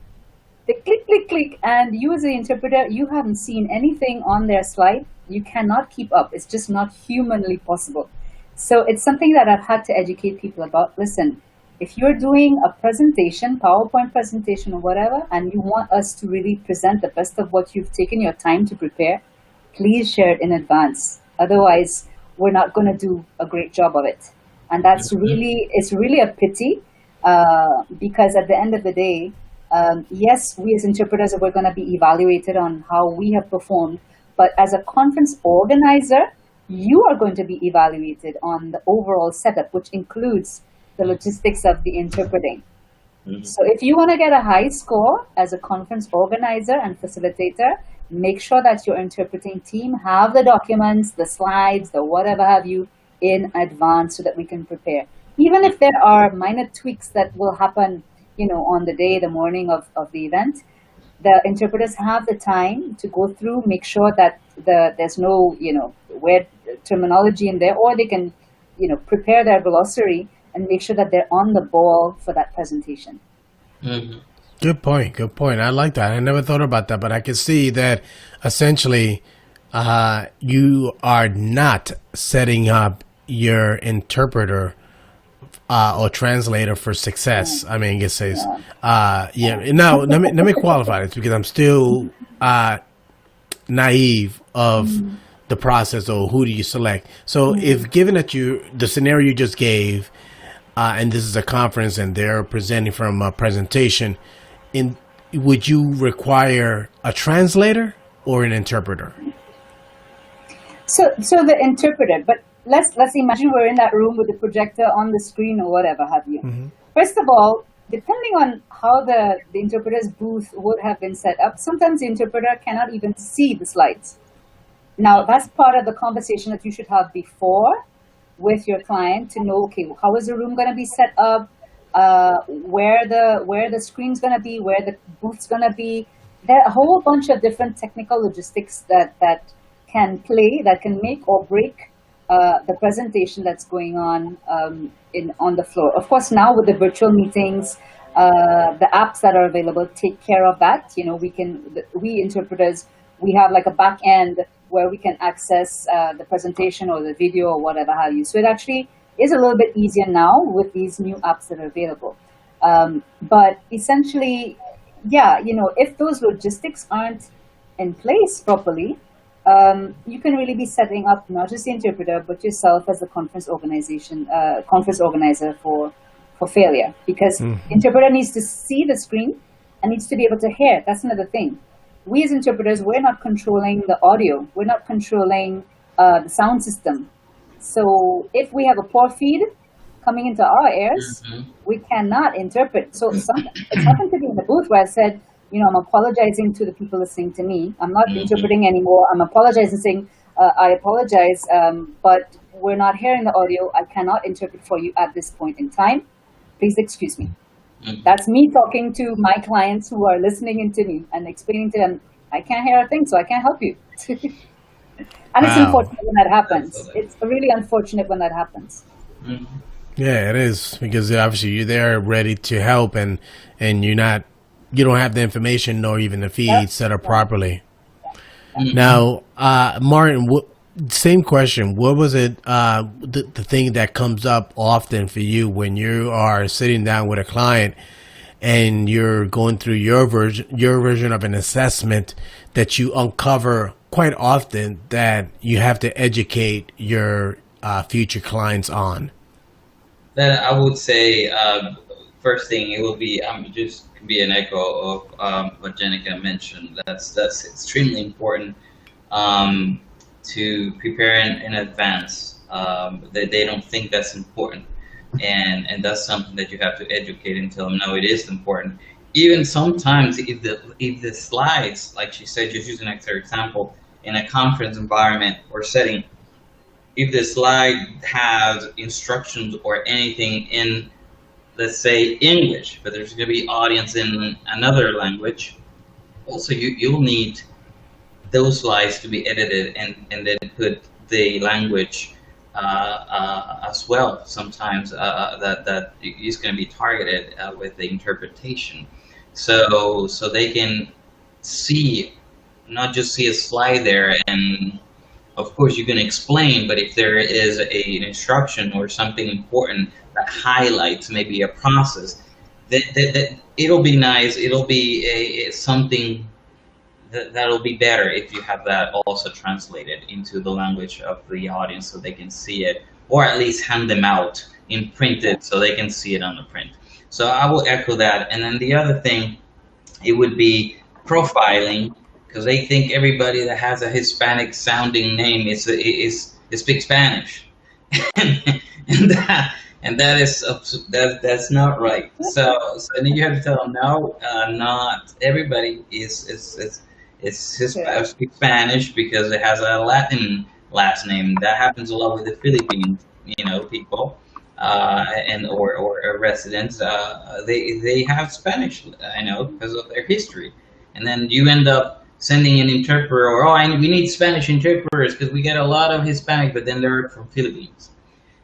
they click, click, click, and you as an interpreter, you haven't seen anything on their slide. You cannot keep up. It's just not humanly possible. So it's something that I've had to educate people about. Listen, if you're doing a presentation, PowerPoint presentation or whatever, and you want us to really present the best of what you've taken your time to prepare, please share it in advance. Otherwise, we're not going to do a great job of it. And it's really a pity, because at the end of the day, yes, we as interpreters, we're going to be evaluated on how we have performed. But as a conference organizer, you are going to be evaluated on the overall setup, which includes the logistics of the interpreting. Mm-hmm. So if you want to get a high score as a conference organizer and facilitator, make sure that your interpreting team have the documents, the slides, the whatever have you in advance so that we can prepare. Even if there are minor tweaks that will happen, on the day, the morning of the event, the interpreters have the time to go through, make sure that there's no, weird terminology in there, or they can, prepare their glossary and make sure that they're on the ball for that presentation. Mm-hmm. Good point. I like that. I never thought about that, but I can see that essentially you are not setting up your interpreter or translator for success. I mean, it says, Now, let me qualify this, because I'm still naive of the process, or who do you select? So if given that the scenario you just gave, and this is a conference and they're presenting from a presentation, would you require a translator or an interpreter? So the interpreter, but let's imagine we're in that room with the projector on the screen or whatever have you. First of all, depending on how the interpreter's booth would have been set up, sometimes the interpreter cannot even see the slides. Now, that's part of the conversation that you should have before with your client to know, okay, how is the room going to be set up, where the screen's going to be, where the booth's going to be. There are a whole bunch of different technical logistics that can play, that can make or break the presentation that's going on on the floor. Of course, now with the virtual meetings, the apps that are available take care of that. You know, we interpreters, we have like a back end where we can access the presentation or the video or whatever have you. So it actually is a little bit easier now with these new apps that are available. But essentially, yeah, you know, if those logistics aren't in place properly, you can really be setting up not just the interpreter, but yourself as the conference organizer for failure. Because interpreter needs to see the screen and needs to be able to hear. That's another thing. We as interpreters, we're not controlling the audio. We're not controlling the sound system. So if we have a poor feed coming into our ears, we cannot interpret. So it's happened to be in the booth where I said, you know, I'm apologizing to the people listening to me. I'm not interpreting anymore. I'm apologizing, saying, I apologize, but we're not hearing the audio. I cannot interpret for you at this point in time. Please excuse me. That's me talking to my clients who are listening into me and explaining to them, I can't hear a thing, so I can't help you. And it's unfortunate when that happens. It's really unfortunate when that happens. Yeah, it is, because obviously you're there ready to help, and you don't have the information nor even the feed set up properly. Now, Martin, same question. What was it, the thing that comes up often for you when you are sitting down with a client and you're going through your version of an assessment that you uncover quite often that you have to educate your future clients on? Then I would say, first thing, it will be just be an echo of what Gennike mentioned. That's extremely important to prepare in advance. They don't think that's important, and that's something that you have to educate and tell them, no, it is important. Even sometimes if the slides, like she said, just using an example, in a conference environment or setting, if the slide has instructions or anything in, let's say, English, but there's going to be audience in another language, also you'll need those slides to be edited and then put the language as well. Sometimes that is going to be targeted with the interpretation, so they can see, not just see a slide there, and of course you can explain, but if there is an instruction or something important that highlights maybe a process, that it'll be nice. It'll be something that'll be better if you have that also translated into the language of the audience so they can see it, or at least hand them out in printed so they can see it on the print. So I will echo that. And then the other thing, it would be profiling, because they think everybody that has a Hispanic sounding name speaks Spanish. And that's not right. So then you have to tell them, no, not everybody speaks Spanish because it has a Latin last name. That happens a lot with the Philippine, people, or residents. They have Spanish, I know, because of their history. And then you end up sending an interpreter, or we need Spanish interpreters because we get a lot of Hispanic, but then they're from Philippines.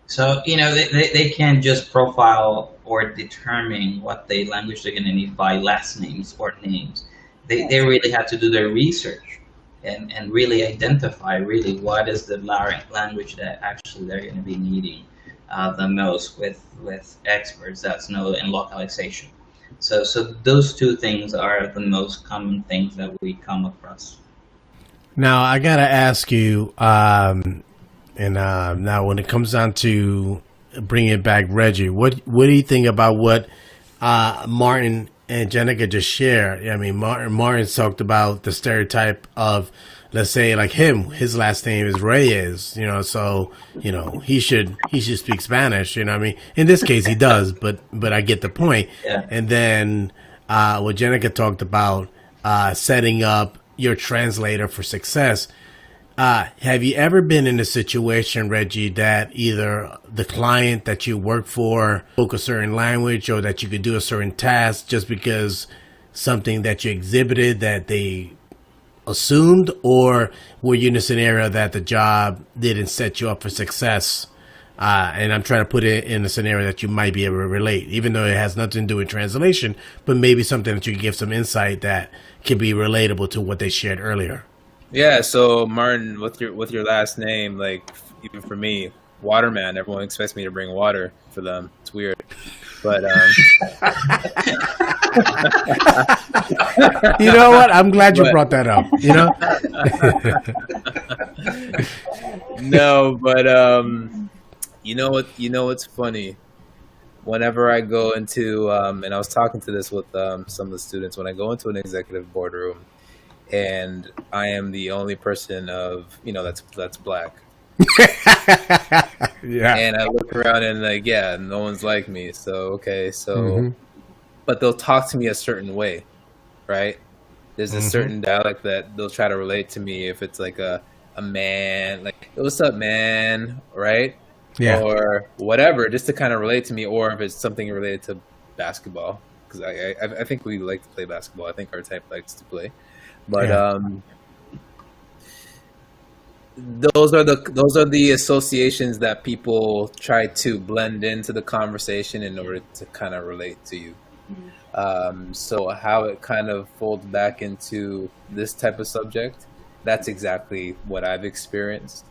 So, they can't just profile or determine what the language they're going to need by last names or names. They really have to do their research and really identify really what is the language that actually they're going to be needing the most with experts that's know in localization. So those two things are the most common things that we come across. Now I gotta ask you, now when it comes down to bringing it back, Reggie, what do you think about what Martin and Gennike just shared? I mean, Martin talked about the stereotype of, let's say, like his last name is Reyes, so he should speak Spanish. I mean, in this case he does, but I get the point. Yeah. And then what Gennike talked about, setting up your translator for success. Have you ever been in a situation, Reggie, that either the client that you work for spoke a certain language, or that you could do a certain task just because something that you exhibited that they assumed, or were you in a scenario that the job didn't set you up for success? And I'm trying to put it in a scenario that you might be able to relate, even though it has nothing to do with translation, but maybe something that you can give some insight that can be relatable to what they shared earlier. Yeah, so Martin, with your last name, like, even for me, Waterman, everyone expects me to bring water for them. It's weird, but you know what? I'm glad you brought that up. No, but you know what's funny? Whenever I go into and I was talking to this with some of the students, when I go into an executive boardroom, and I am the only person that's black. Yeah. And I look around and no one's like me. So but they'll talk to me a certain way, right? There's a certain dialect that they'll try to relate to me if it's like a man, like, hey, what's up, man, right? Yeah. Or whatever, just to kind of relate to me, or if it's something related to basketball, because I think we like to play basketball. I think our type likes to play. But those are the associations that people try to blend into the conversation in order to kind of relate to you. So how it kind of folds back into this type of subject, that's exactly what I've experienced.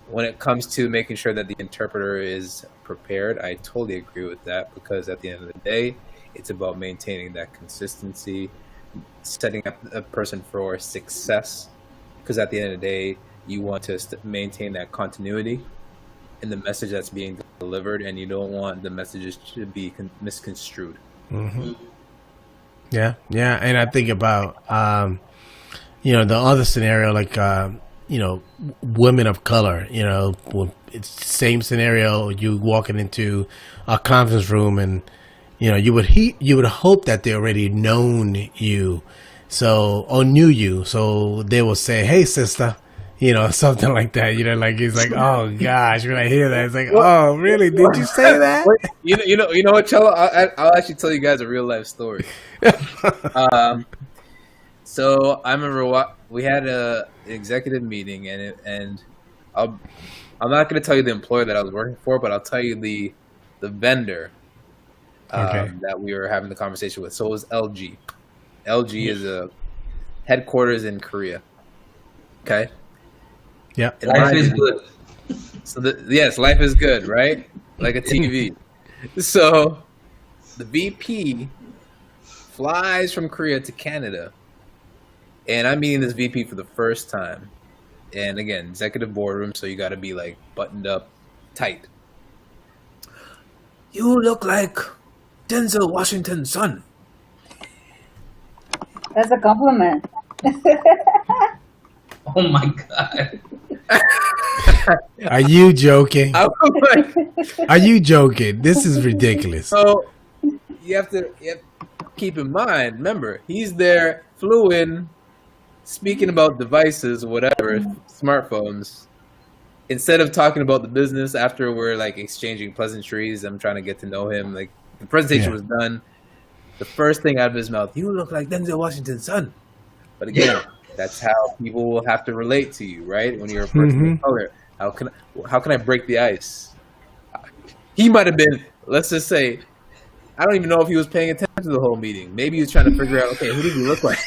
When it comes to making sure that the interpreter is prepared, I totally agree with that, because at the end of the day, it's about maintaining that consistency, setting up a person for success, because at the end of the day, you want to maintain that continuity in the message that's being delivered, and you don't want the messages to be misconstrued. Mm-hmm. Yeah, and I think about the other scenario, like women of color. It's the same scenario. You walking into a conference room, and you would hope that they already known you, or knew you, so they will say, "Hey, sister," something like that. Like it's like, oh gosh, when I hear that, it's like, oh really? Did you say that? You know what, Chello? I'll actually tell you guys a real life story. So I remember we had a executive meeting, and I'm not going to tell you the employer that I was working for, but I'll tell you the vendor that we were having the conversation with. So it was LG. LG is a headquarters in Korea. Okay. Yeah. Life is good. So yes, life is good, right? Like a TV. So the VP flies from Korea to Canada, and I'm meeting this VP for the first time. And again, executive boardroom, so you got to be like buttoned up tight. You look like Denzel Washington's son. That's a compliment. Oh my God. Are you joking? I was like, Are you joking? This is ridiculous. so you have to keep in mind, remember, he's there, flew in, speaking about devices, whatever, smartphones. Instead of talking about the business, after we're like exchanging pleasantries, I'm trying to get to know him. Like, the presentation was done. The first thing out of his mouth, "You look like Denzel Washington's son." But again, that's how people will have to relate to you, right? When you're a person of color, how can I break the ice? He might have been, let's just say, I don't even know if he was paying attention to the whole meeting. Maybe he was trying to figure out, okay, who did he look like?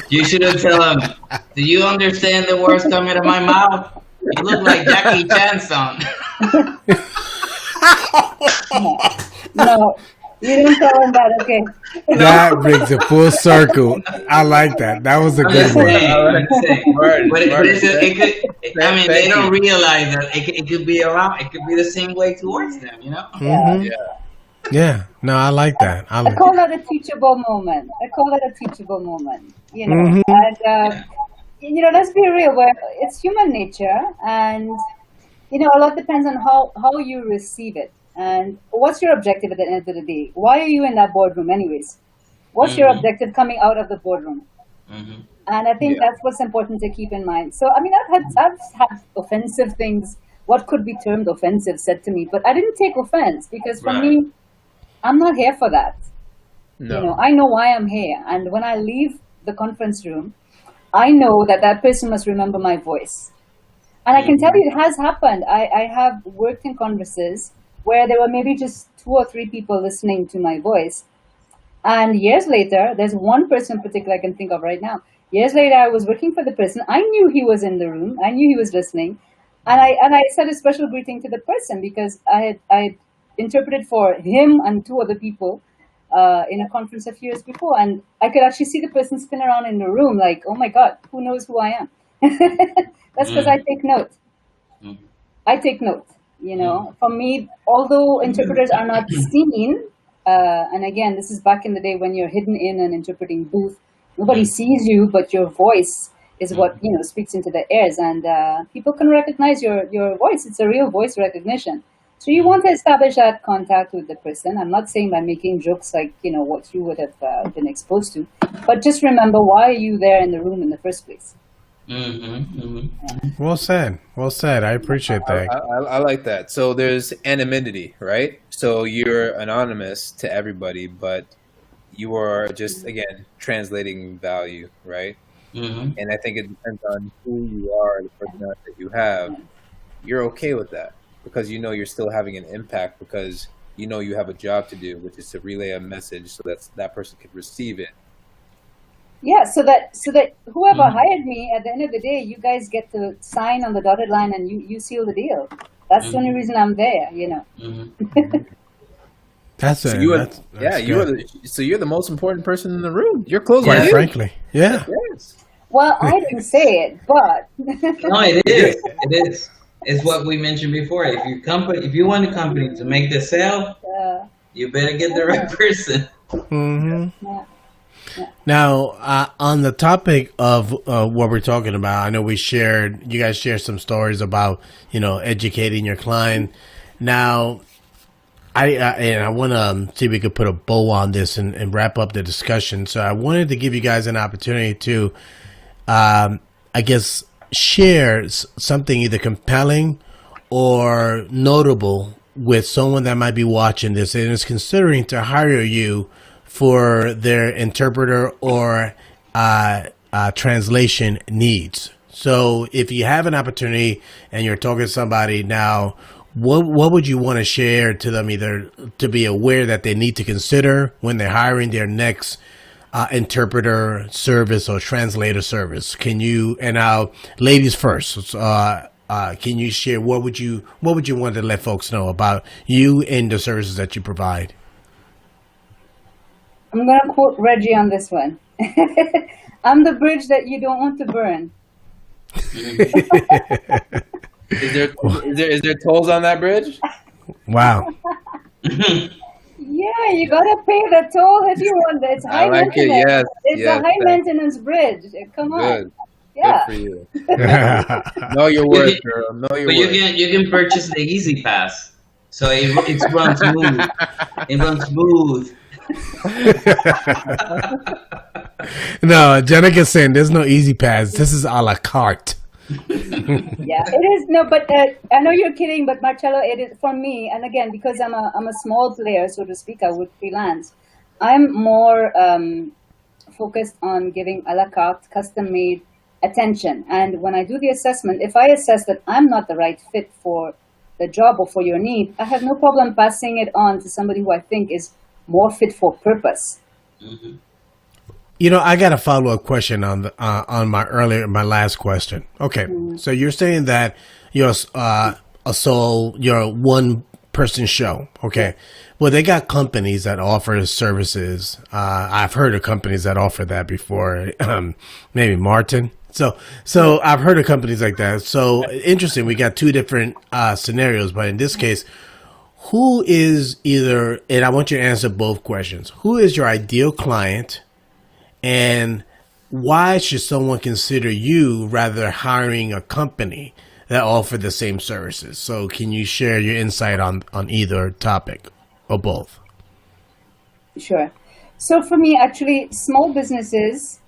You should have told him, "Do you understand the words coming out of my mouth? You look like Jackie Chan's son." No, You didn't tell him that, okay. That brings it full circle. I like that. That was a I'm good just one. saying. Word, But word. it could. I mean, they Thank don't you. realize that it could be around. It could be the same way towards them. You know. Mhm. Yeah. No, I like that. I I like call that a teachable moment. You know, Mhm. and you know, let's be real. It's human nature, and you know, a lot depends on how you receive it and what's your objective at the end of the day. Why are you in that boardroom, anyways? What's your Mhm. objective coming out of the boardroom? Mhm. And I think Yeah. that's what's important to keep in mind. So, I mean, I've had offensive things, what could be termed offensive, said to me, but I didn't take offense because for Right. me, I'm not here for that. No. You know, I know why I'm here. And when I leave the conference room, I know that that person must remember my voice. And I can tell you it has happened. I have worked in conferences where there were maybe just 2 or 3 people listening to my voice. And years later, there's one person in particular I can think of right now. Years later, I was working for the person. I knew he was in the room. I knew he was listening. And I said a special greeting to the person because I interpreted for him and 2 other people in a conference a few years before. And I could actually see the person spin around in the room like, oh my God, who knows who I am? That's because I take note. Mm. I take note. You know, for me, although interpreters are not seen, and again, this is back in the day when you're hidden in an interpreting booth. Nobody sees you, but your voice is what, you know, speaks into the airs, and people can recognize your voice. It's a real voice recognition. So you want to establish that contact with the person. I'm not saying by making jokes like, you know, what you would have been exposed to, but just remember, why are you there in the room in the first place? Mm-hmm. Mm-hmm. Well said. Well said. I appreciate that. I like that. So there's anonymity, right? So you're anonymous to everybody, but you are just, again, translating value, right? Mm-hmm. And I think it depends on who you are, the personality that you have. You're okay with that because you know you're still having an impact because you know you have a job to do, which is to relay a message so that person can receive it. Yeah, so that whoever hired me, at the end of the day, you guys get to sign on the dotted line and you seal the deal. That's the only reason I'm there, you know. Mm-hmm. That's So it. you are, That's you are good. you're the most important person in the room. You're closing Quite the deal. frankly. Yeah. Yes. Well, I didn't say it, but No, it is. It is. It's what we mentioned before. If you want a company to make the sale, you better get the right person. Mm-hmm. yeah. Now, on the topic of what we're talking about, I know you guys shared some stories about, you know, educating your client. Now, I want to see if we could put a bow on this and wrap up the discussion. So I wanted to give you guys an opportunity to, I guess, share something either compelling or notable with someone that might be watching this and is considering to hire you for their interpreter or translation needs. So if you have an opportunity and you're talking to somebody now, what would you want to share to them, either to be aware that they need to consider when they're hiring their next interpreter service or translator service? Can you, and ladies first, can you share what would you want to let folks know about you and the services that you provide? I'm going to quote Reggie on this one. I'm the bridge that you don't want to burn. Is there tolls on that bridge? Wow. Yeah, you got to pay the toll if you want it. It's high I like it, maintenance. yes, It's yes, a high maintenance bridge. Come on. Good. Yeah. Good for you. Know your worth, girl. Know your But worth. you can purchase the Easy Pass, so it runs smooth. It runs smooth. No, Gennike saying there's no easy pass. This is a la carte. Yeah, it is. No, but I know you're kidding, but Marcello, it is for me. And again, because I'm a small player, so to speak, I would freelance. I'm more focused on giving a la carte, custom-made attention. And when I do the assessment, if I assess that I'm not the right fit for the job or for your need, I have no problem passing it on to somebody who I think is more fit for purpose. Mm-hmm. You know, I got a follow-up question on my last question. Okay, so you're saying that you're you're a one-person show, okay, Well, they got companies that offer services. I've heard of companies that offer that before. Maybe Martin. So I've heard of companies like that. So interesting. We got two different scenarios, but in this case, who is either, and I want you to answer both questions. Who is your ideal client, and why should someone consider you rather than hiring a company that offer the same services? So can you share your insight on either topic or both? Sure. So for me, actually, small businesses,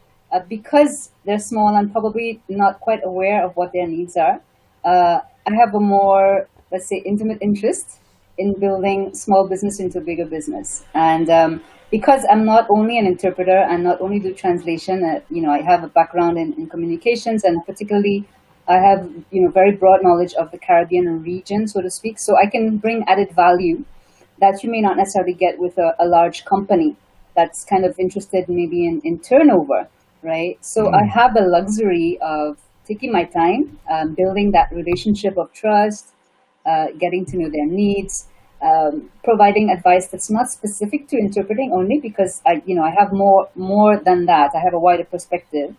because they're small and probably not quite aware of what their needs are, I have a more, let's say, intimate interest in building small business into bigger business. And because I'm not only an interpreter and not only do translation, I have a background in communications, and particularly I have, very broad knowledge of the Caribbean region, so to speak. So I can bring added value that you may not necessarily get with a large company that's kind of interested maybe in turnover, right? So I have the luxury of taking my time, building that relationship of trust, getting to know their needs, providing advice that's not specific to interpreting only, because I have more than that. I have a wider perspective.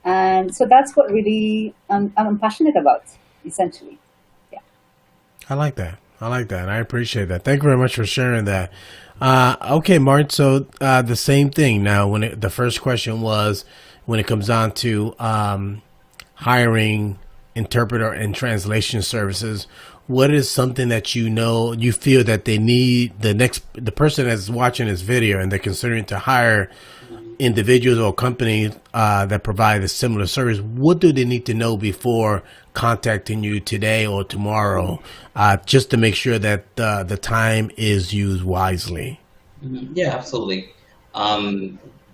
And so that's what really I'm passionate about, essentially. Yeah. I like that. I appreciate that. Thank you very much for sharing that. Okay, Martin. So the same thing. Now, the first question was when it comes down to hiring interpreter and translation services, what is something that you feel that they need, the person that's watching this video and they're considering to hire individuals or companies that provide a similar service, what do they need to know before contacting you today or tomorrow, just to make sure that the time is used wisely? Yeah, absolutely.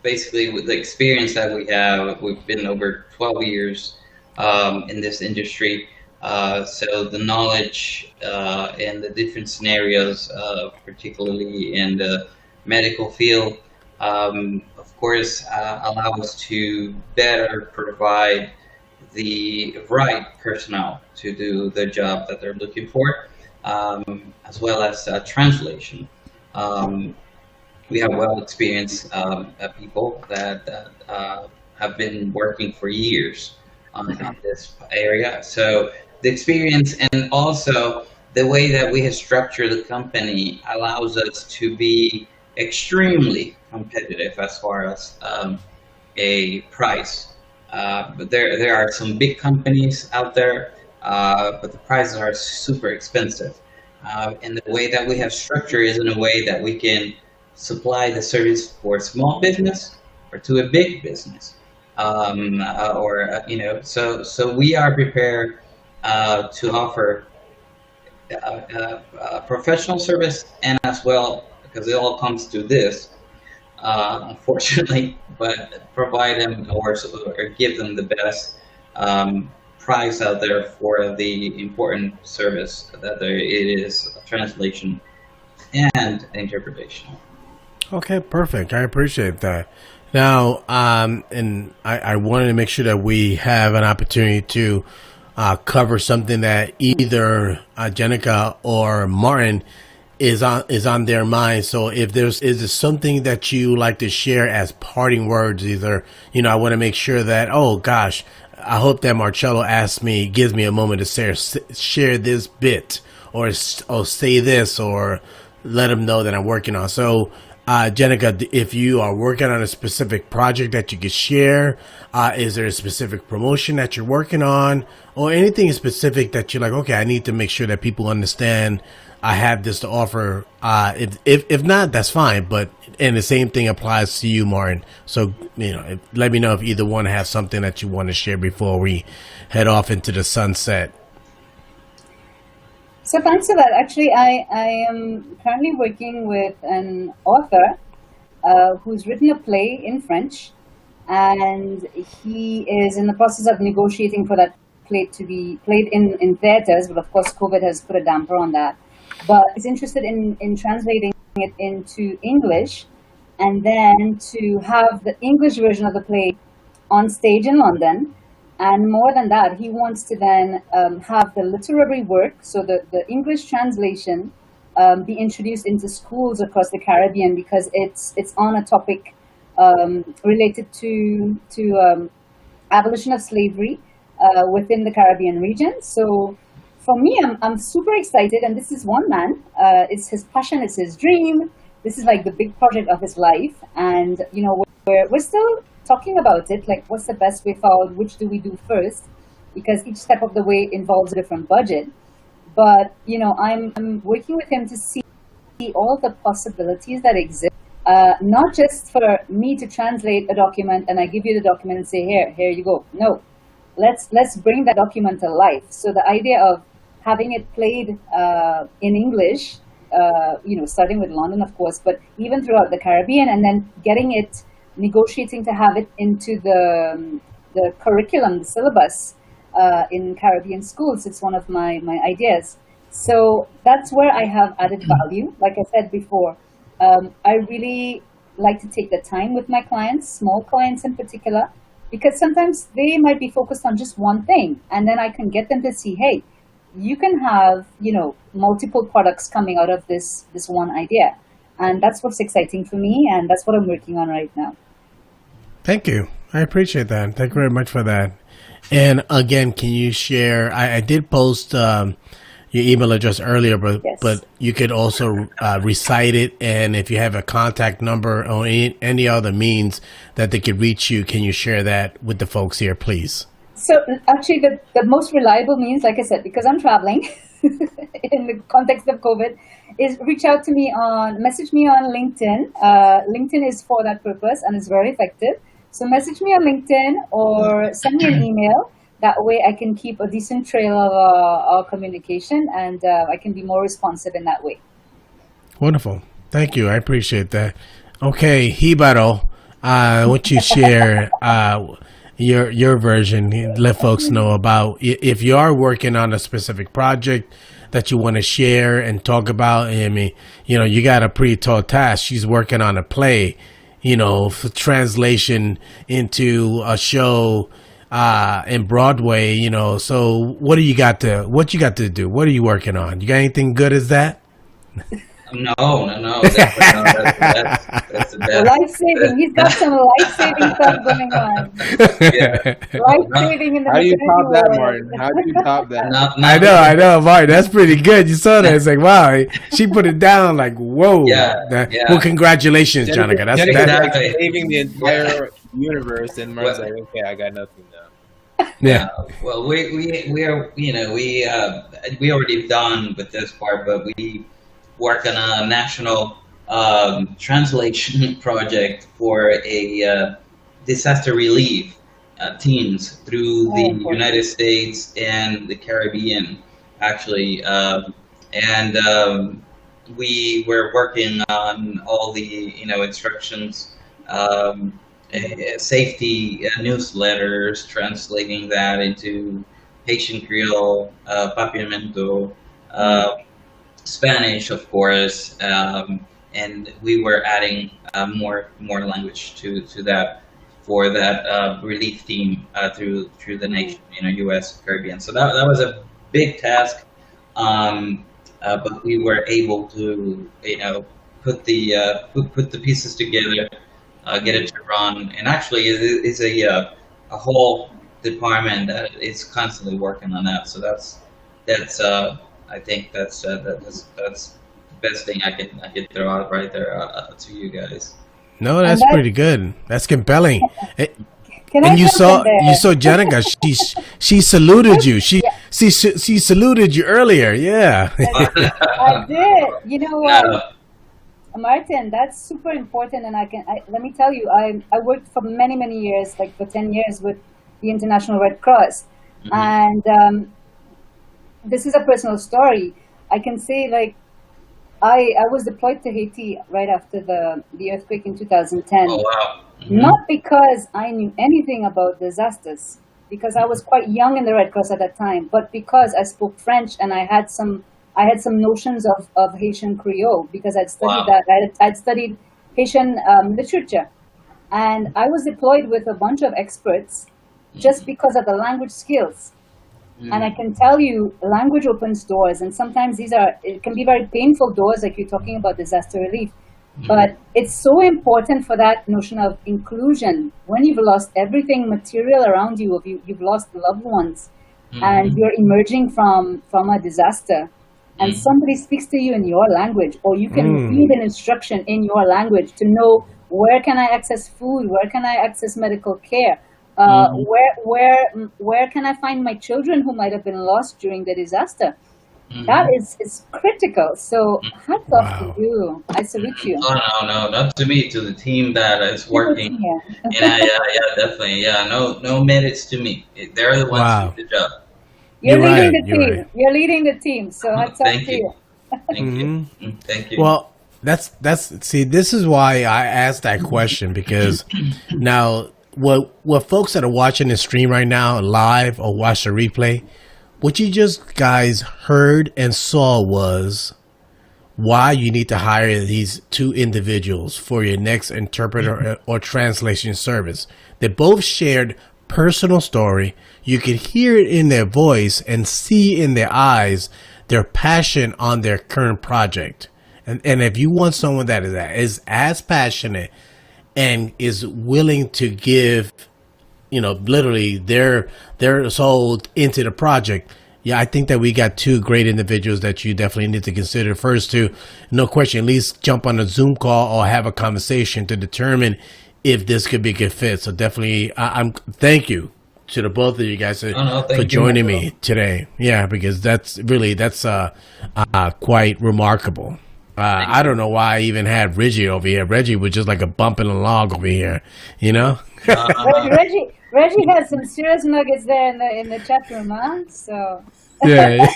Basically, with the experience that we have, we've been over 12 years in this industry. So the knowledge and the different scenarios, particularly in the medical field, of course, allow us to better provide the right personnel to do the job that they're looking for, as well as translation. We have well-experienced people that have been working for years on this area. So the experience and also the way that we have structured the company allows us to be extremely competitive as far as a price. But there are some big companies out there, but the prices are super expensive. And the way that we have structured is in a way that we can supply the service for a small business or to a big business. So we are prepared to offer professional service, and as well, because it all comes to this, unfortunately, but provide them or give them the best price out there for the important service that it is translation and interpretation. Okay, perfect. I appreciate that. Now, and I wanted to make sure that we have an opportunity to cover something that either Gennike or Martin is on their mind. So if is there something that you like to share as parting words, either, I want to make sure that, oh gosh, I hope that Marcello gives me a moment to share this bit or say this, or let them know that I'm working on. So, Gennike, if you are working on a specific project that you could share, is there a specific promotion that you're working on, or anything specific that you're like, okay, I need to make sure that people understand I have this to offer? If not, that's fine. But, and the same thing applies to you, Martin. So, let me know if either one has something that you want to share before we head off into the sunset. So thanks for that. Actually, I am currently working with an author who's written a play in French, and he is in the process of negotiating for that play to be played in theaters, but of course COVID has put a damper on that. But he's interested in translating it into English, and then to have the English version of the play on stage in London. And more than that, he wants to then have the literary work, so the English translation, be introduced into schools across the Caribbean, because it's on a topic related to abolition of slavery within the Caribbean region. So for me, I'm super excited, and this is one man. It's his passion, it's his dream. This is like the big project of his life, and we're still talking about it. Like, what's the best way forward? Which do we do first? Because each step of the way involves a different budget. But I'm working with him to see all the possibilities that exist. Not just for me to translate a document and I give you the document and say, here you go. No, let's bring that document to life. So the idea of having it played in English, starting with London, of course, but even throughout the Caribbean, and then negotiating to have it into the curriculum, the syllabus in Caribbean schools. It's one of my ideas. So that's where I have added value. Like I said before, I really like to take the time with my clients, small clients in particular, because sometimes they might be focused on just one thing, and then I can get them to see, hey, you can have, multiple products coming out of this one idea. And that's what's exciting for me, and that's what I'm working on right now. Thank you. I appreciate that. Thank you very much for that. And again, can you share, I did post your email address earlier, but Yes. but you could also recite it, and if you have a contact number or any other means that they could reach you, can you share that with the folks here, please? So actually, the most reliable means, like I said, because I'm traveling in the context of COVID, is message me on LinkedIn. LinkedIn is for that purpose and is very effective. So message me on LinkedIn or send me an email. That way I can keep a decent trail of our communication, and I can be more responsive in that way. Wonderful. Thank you. I appreciate that. Okay, Hibaro, why don't you share your version, let folks know about if you are working on a specific project that you want to share and talk about. I mean, you got a pretty tall task. She's working on a play, for translation into a show in Broadway, so what you got to do? What are you working on? You got anything good as that? No. That's the best. Life-saving. He's got some life-saving stuff going on. Yeah. Life-saving in the How do you maternity top that, ward. Martin? How do you top that? I know, Martin. That's pretty good. You saw that. It's like, wow, she put it down like, whoa. Yeah. Well, congratulations, Gennike. That's Exactly. saving the entire universe, and Martin's like, okay, I got nothing now. Yeah. Well, we are we already done with this part, but we work on a national translation project for a disaster relief teams through the United States and the Caribbean, actually, and we were working on all the instructions. Safety newsletters, translating that into Haitian Creole, Papiamento, Spanish, of course, and we were adding more language to that for that relief team through the nation, U.S. Caribbean. So that was a big task, but we were able to put the pieces together. Get it to run, and actually, it's a whole department that is constantly working on that. So that's I think that's the best thing I can throw out right there to you guys. No, that's pretty good. That's compelling. And you saw Gennike. She saluted you. She saluted you earlier. Yeah. I did. You know what? Martin, that's super important, and let me tell you, I worked for many years, like for 10 years, with the International Red Cross, and this is a personal story. I can say, like, I was deployed to Haiti right after the earthquake in 2010. Oh wow! Not because I knew anything about disasters, because I was quite young in the Red Cross at that time, but because I spoke French and I had some notions of Haitian Creole, because I'd studied I'd studied Haitian literature. And I was deployed with a bunch of experts just because of the language skills. And I can tell you, language opens doors, and sometimes it can be very painful doors, like you're talking about disaster relief. But it's so important for that notion of inclusion. When you've lost everything material around you, you've lost loved ones, and you're emerging from a disaster, and somebody speaks to you in your language, or you can read an instruction in your language to know, where can I access food? Where can I access medical care? Where can I find my children who might have been lost during the disaster? That is critical. So hats off to you. I salute you. Oh, no, not to me, to the team that is working. Yeah, definitely. Yeah, no merits to me. They're the ones who do the job. You're leading the team. Right. You're leading the team. So hats off to you. Thank you. Thank you. Well, see, this is why I asked that question, because now what folks that are watching the stream right now live or watch the replay, what you just guys heard and saw was why you need to hire these two individuals for your next interpreter or translation service. They both shared personal story. You could hear it in their voice and see in their eyes their passion on their current project. And if you want someone that is as passionate and is willing to give, literally their soul into the project, I think that we got two great individuals that you definitely need to consider. First, to, no question, at least jump on a Zoom call or have a conversation to determine if this could be a good fit. So definitely, thank you to the both of you guys for joining me today. Yeah, because that's quite remarkable. I don't know why I even had Reggie over here. Reggie was just like a bump in a log over here, Reggie has some serious nuggets there in the chat room, huh? So yeah.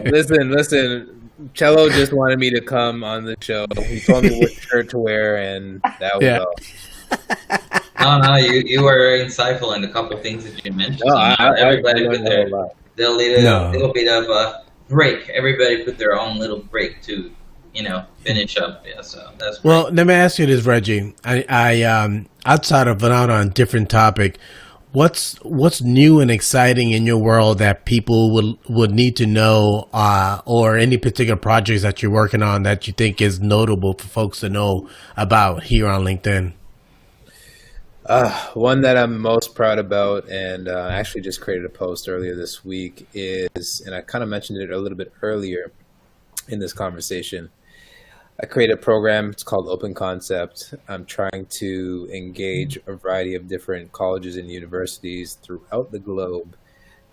Listen. Chello just wanted me to come on the show. He told me what shirt to wear, and that was all. No, you were insightful in a couple of things that you mentioned. No, everybody put their little bit of a break. Everybody put their own little break to, finish up. Yeah, so that's great. Well, let me ask you this, Reggie. I outside of on a different topic, what's new and exciting in your world that people would need to know, or any particular projects that you're working on that you think is notable for folks to know about here on LinkedIn? One that I'm most proud about, and I actually just created a post earlier this week, is, and I kind of mentioned it a little bit earlier in this conversation, I created a program. It's called Open Concept. I'm trying to engage a variety of different colleges and universities throughout the globe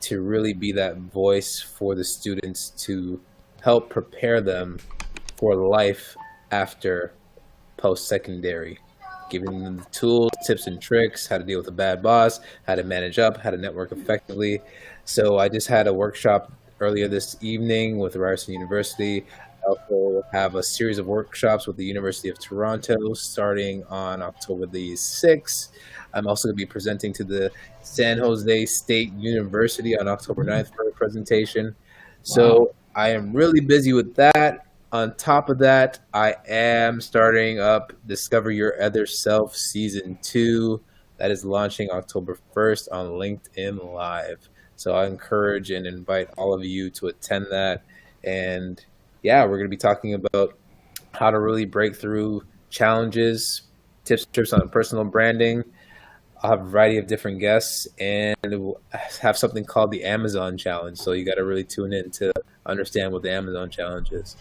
to really be that voice for the students to help prepare them for life after post-secondary, giving them the tools, tips and tricks, how to deal with a bad boss, how to manage up, how to network effectively. So I just had a workshop earlier this evening with Ryerson University. I also have a series of workshops with the University of Toronto starting on October the 6th. I'm also going to be presenting to the San Jose State University on October 9th for a presentation. So I am really busy with that. On top of that, I am starting up Discover Your Other Self Season 2. That is launching October 1st on LinkedIn Live. So I encourage and invite all of you to attend that. And we're going to be talking about how to really break through challenges, tips on personal branding. I'll have a variety of different guests, and we'll have something called the Amazon Challenge. So you got to really tune in to understand what the Amazon Challenge is.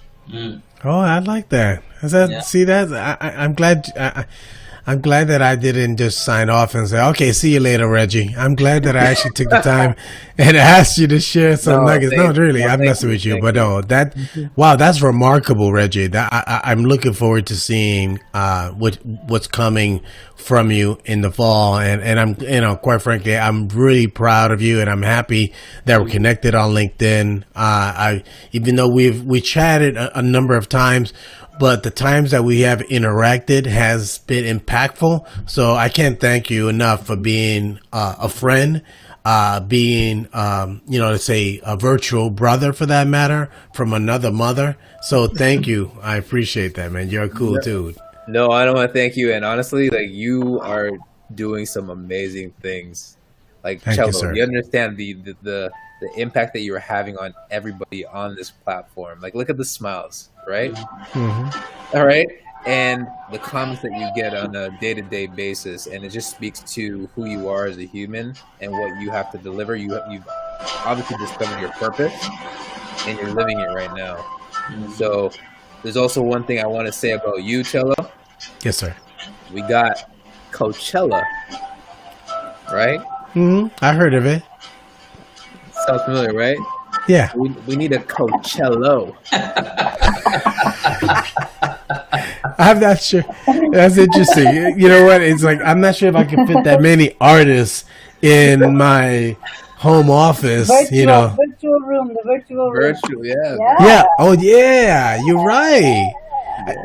Oh, I like that. See that? I'm glad. I'm glad that I didn't just sign off and say, "Okay, see you later, Reggie." I'm glad that I actually took the time and asked you to share some nuggets. No, really, I'm messing with you, but no, that's remarkable, Reggie. I'm looking forward to seeing what's coming from you in the fall, and I'm quite frankly, I'm really proud of you, and I'm happy that we're connected on LinkedIn. Even though we chatted a number of times, but the times that we have interacted has been impactful. So I can't thank you enough for being a friend, being, let's say a virtual brother for that matter, from another mother. So thank you. I appreciate that, man. You're a cool dude. No, I don't want to thank you. And honestly, like, you are doing some amazing things. Like, Chello, you understand the the impact that you're having on everybody on this platform. Like, look at the smiles, right? Mm-hmm. All right. And the comments that you get on a day-to-day basis, and it just speaks to who you are as a human and what you have to deliver. You've obviously discovered your purpose, and you're living it right now. So there's also one thing I want to say about you, Chello. Yes, sir. We got Coachella, right? Mm-hmm. I heard of it. Sounds familiar, right? Yeah. We need a Coachello. I'm not sure. That's interesting. You know what? It's like, I'm not sure if I can fit that many artists in my home office. Virtual room. Virtual, yeah. Yeah. Oh, yeah. You're right.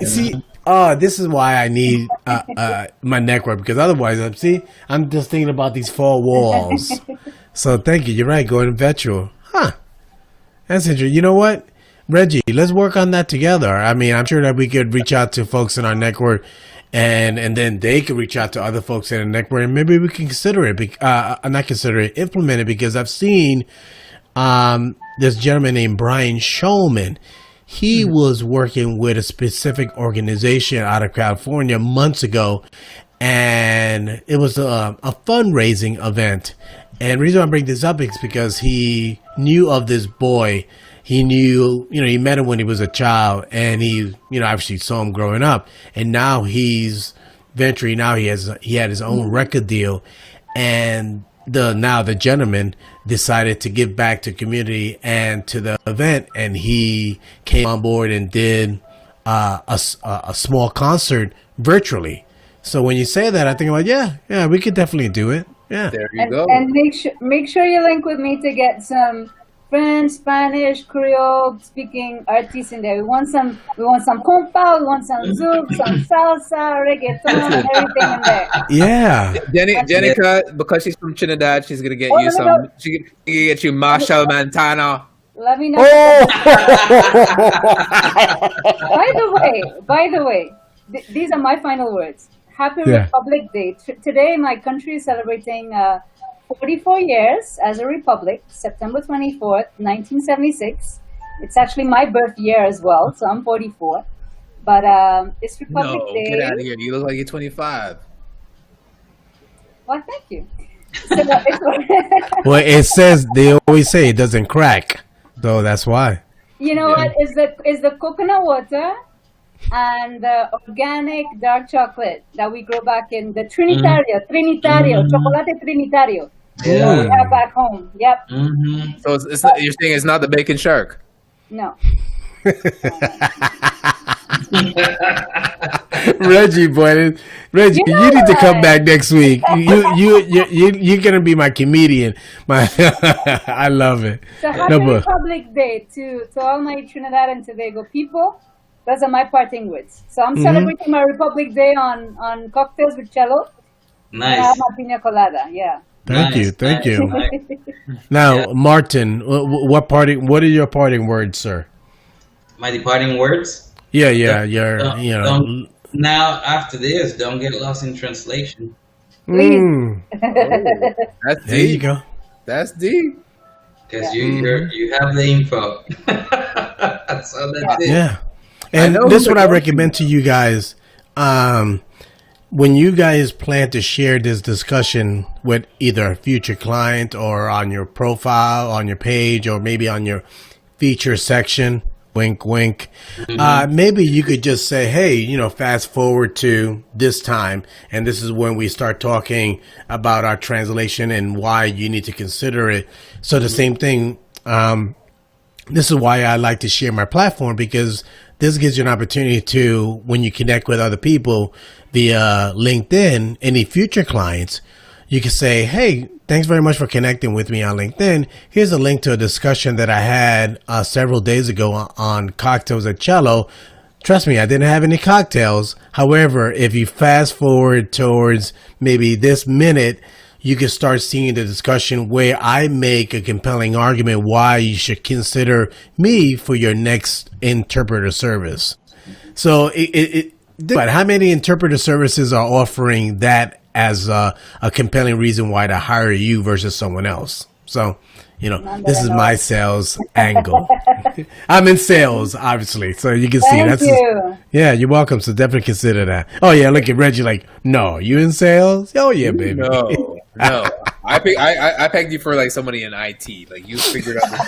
See, this is why I need my network, because otherwise, I'm just thinking about these four walls. So thank you. You're right. Going virtual. Huh. That's interesting. You know what? Reggie, let's work on that together. I mean, I'm sure that we could reach out to folks in our network, and then they could reach out to other folks in the network, and maybe we can implement it, because I've seen this gentleman named Brian Shulman. He was working with a specific organization out of California months ago, and it was a fundraising event. And the reason I bring this up is because he knew of this boy. He knew, he met him when he was a child, and he, obviously saw him growing up, and now he's venturing. Now he had his own record deal, and the gentleman decided to give back to the community and to the event, and he came on board and did a small concert virtually. So when you say that, I think like, yeah, we could definitely do it. Yeah, there you go. And make sure you link with me to get some French, Spanish, Creole speaking artists in there. We want some compa, we want some zouk, some salsa, reggaeton, everything in there. Yeah. Gennike, because she's from Trinidad, she's gonna get you some. She's gonna get you Marshall Montana. Let me know. Oh! By the way, these are my final words. Happy Republic Day. Today, my country is celebrating 44 years as a republic, September 24th, 1976. It's actually my birth year as well, so I'm 44. But it's Republic Day. Get out of here. You look like you're 25. Well, thank you. Well, they always say it doesn't crack, so that's why. You know what? Is the coconut water and the organic dark chocolate that we grow back in the Trinitario, chocolate Trinitario. Yeah. We have back home. Yep. Mm-hmm. So it's not, you're saying it's not the bacon shark? No. Reggie, boy, Reggie, you need to come back next week. You're gonna be my comedian. I love it. So happy Republic Day to all my Trinidad and Tobago people. Those are my parting words. So I'm celebrating my Republic Day on cocktails with Chello. Nice. My pina colada. Yeah. Thank you. Now, Martin, what are your parting words, sir? My departing words? Yeah. Now, after this, don't get lost in translation. That's there you go. That's deep. Because you have the info. So that's it. Yeah. And this is what I recommend to you guys. When you guys plan to share this discussion with either a future client or on your profile, on your page, or maybe on your feature section, wink, wink, maybe you could just say, hey, fast forward to this time, and this is when we start talking about our translation and why you need to consider it. So the same thing, this is why I like to share my platform, because this gives you an opportunity to, when you connect with other people via LinkedIn, any future clients, you can say, hey, thanks very much for connecting with me on LinkedIn. Here's a link to a discussion that I had several days ago on cocktails at Chello. Trust me, I didn't have any cocktails. However, if you fast forward towards maybe this minute, you can start seeing the discussion where I make a compelling argument why you should consider me for your next interpreter service. So but how many interpreter services are offering that as a compelling reason why to hire you versus someone else? So, None that this I is know my of. sales angle. I'm in sales, obviously, so you can see Thank that's you. yeah. You're welcome. So definitely consider that. Oh yeah, look at Reggie. Like, no, you in sales? Oh yeah, baby. No. I pegged you for like somebody in IT. Like you figured out the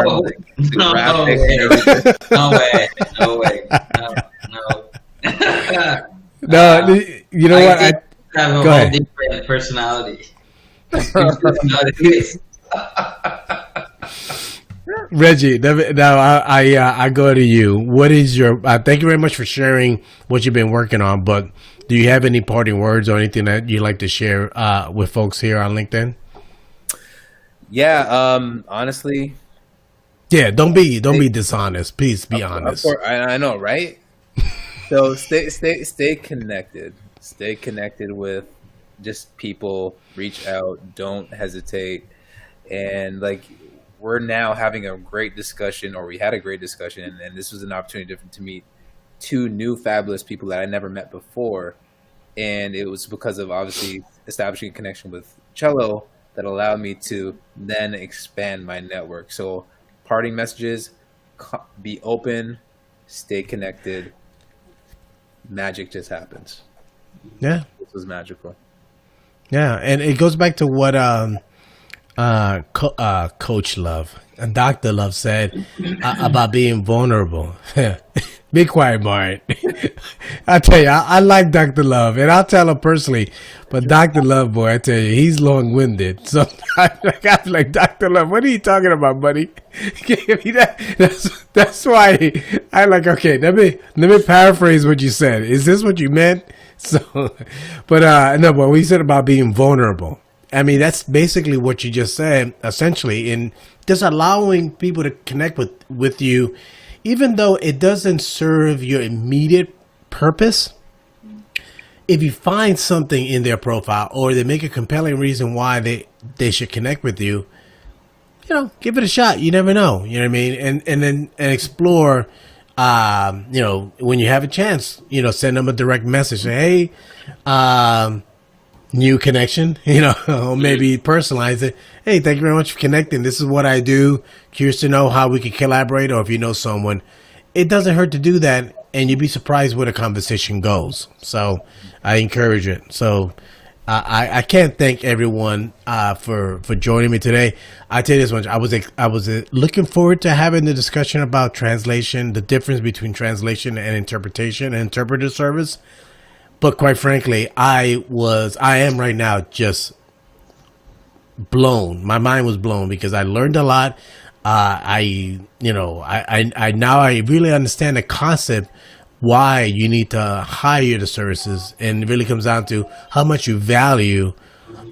whole No, the no graphics way. and everything. No way. No. No, you know what? I have a Go whole ahead. different personality. Personalities. Reggie, now I go to you. What is your? Thank you very much for sharing what you've been working on. But do you have any parting words or anything that you'd like to share with folks here on LinkedIn? Yeah, honestly, Yeah, don't be dishonest. Please be honest. of course, I know, right? So stay connected. Stay connected with just people. Reach out. Don't hesitate. And like we're now having a great discussion, or we had a great discussion, and this was an opportunity to meet two new fabulous people that I never met before. And it was because of obviously establishing a connection with Chello that allowed me to then expand my network. So parting messages, be open, stay connected. Magic just happens. Yeah, This was magical. yeah, and it goes back to what Coach Love and Dr. Love said about being vulnerable. Be quiet, Martin. I tell you, I like Dr. Love, and I'll tell him personally. But Dr. Love, boy, I tell you, he's long-winded. So I'm like, Dr. Love, what are you talking about, buddy? That's why I'm like, okay, let me paraphrase what you said. Is this what you meant? So, but no, but what you said about being vulnerable. I mean, that's basically what you just said, essentially, in just allowing people to connect with you, even though it doesn't serve your immediate purpose. If you find something in their profile or they make a compelling reason why they should connect with you, give it a shot. You never know. You know what I mean? And then explore, when you have a chance, send them a direct message. Say, hey, new connection, or maybe personalize it. Hey, thank you very much for connecting. This is what I do. Curious to know how we can collaborate, or if you know someone. It doesn't hurt to do that, and you'd be surprised where the conversation goes. So I encourage it. So I can't thank everyone for joining me today. I tell you this much: I was looking forward to having the discussion about translation, the difference between translation and interpretation and interpreter service. But quite frankly, I am right now just blown. My mind was blown because I learned a lot. I now really understand the concept why you need to hire the services, and it really comes down to how much you value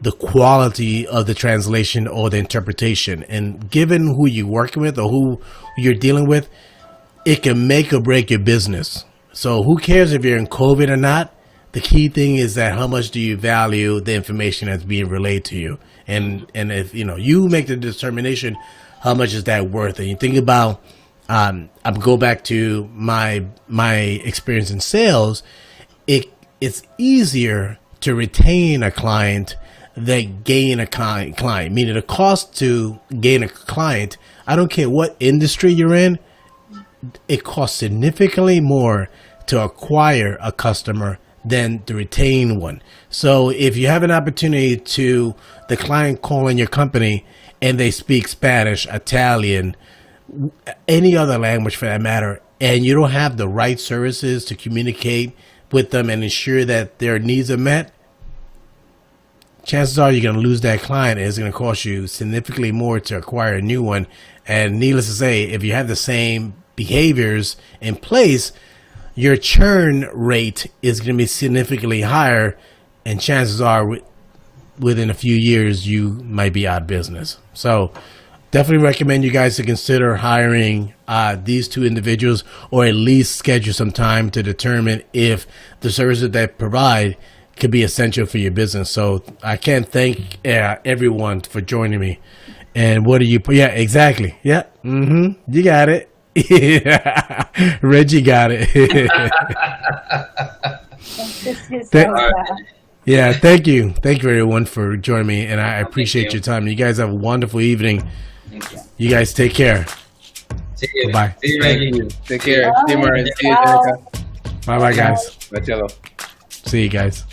the quality of the translation or the interpretation. And given who you're working with or who you're dealing with, it can make or break your business. So who cares if you're in COVID or not? The key thing is that how much do you value the information that's being relayed to you, and if you make the determination, how much is that worth? And you think about, I go back to my experience in sales. It's easier to retain a client than gain a client. Meaning the cost to gain a client, I don't care what industry you're in, it costs significantly more to acquire a customer than to retain one. So if you have an opportunity to the client calling your company and they speak Spanish, Italian, any other language for that matter, and you don't have the right services to communicate with them and ensure that their needs are met, chances are you're going to lose that client, and it's going to cost you significantly more to acquire a new one. And needless to say, if you have the same behaviors in place, your churn rate is going to be significantly higher, and chances are within a few years you might be out of business. So definitely recommend you guys to consider hiring these two individuals, or at least schedule some time to determine if the services they provide could be essential for your business. So I can't thank everyone for joining me. And what do you? Yeah, exactly. Yeah. You got it. Reggie got it. Yeah, thank you. Thank you, everyone, for joining me, and I appreciate you. your time. You guys have a wonderful evening. Thank you. You guys take care. See you. Bye. See you, Thank Reggie. you. Take care. See you, Bye. Martin. See you, Ciao. Jenica. Bye-bye, guys. Bye, Chello. See you guys.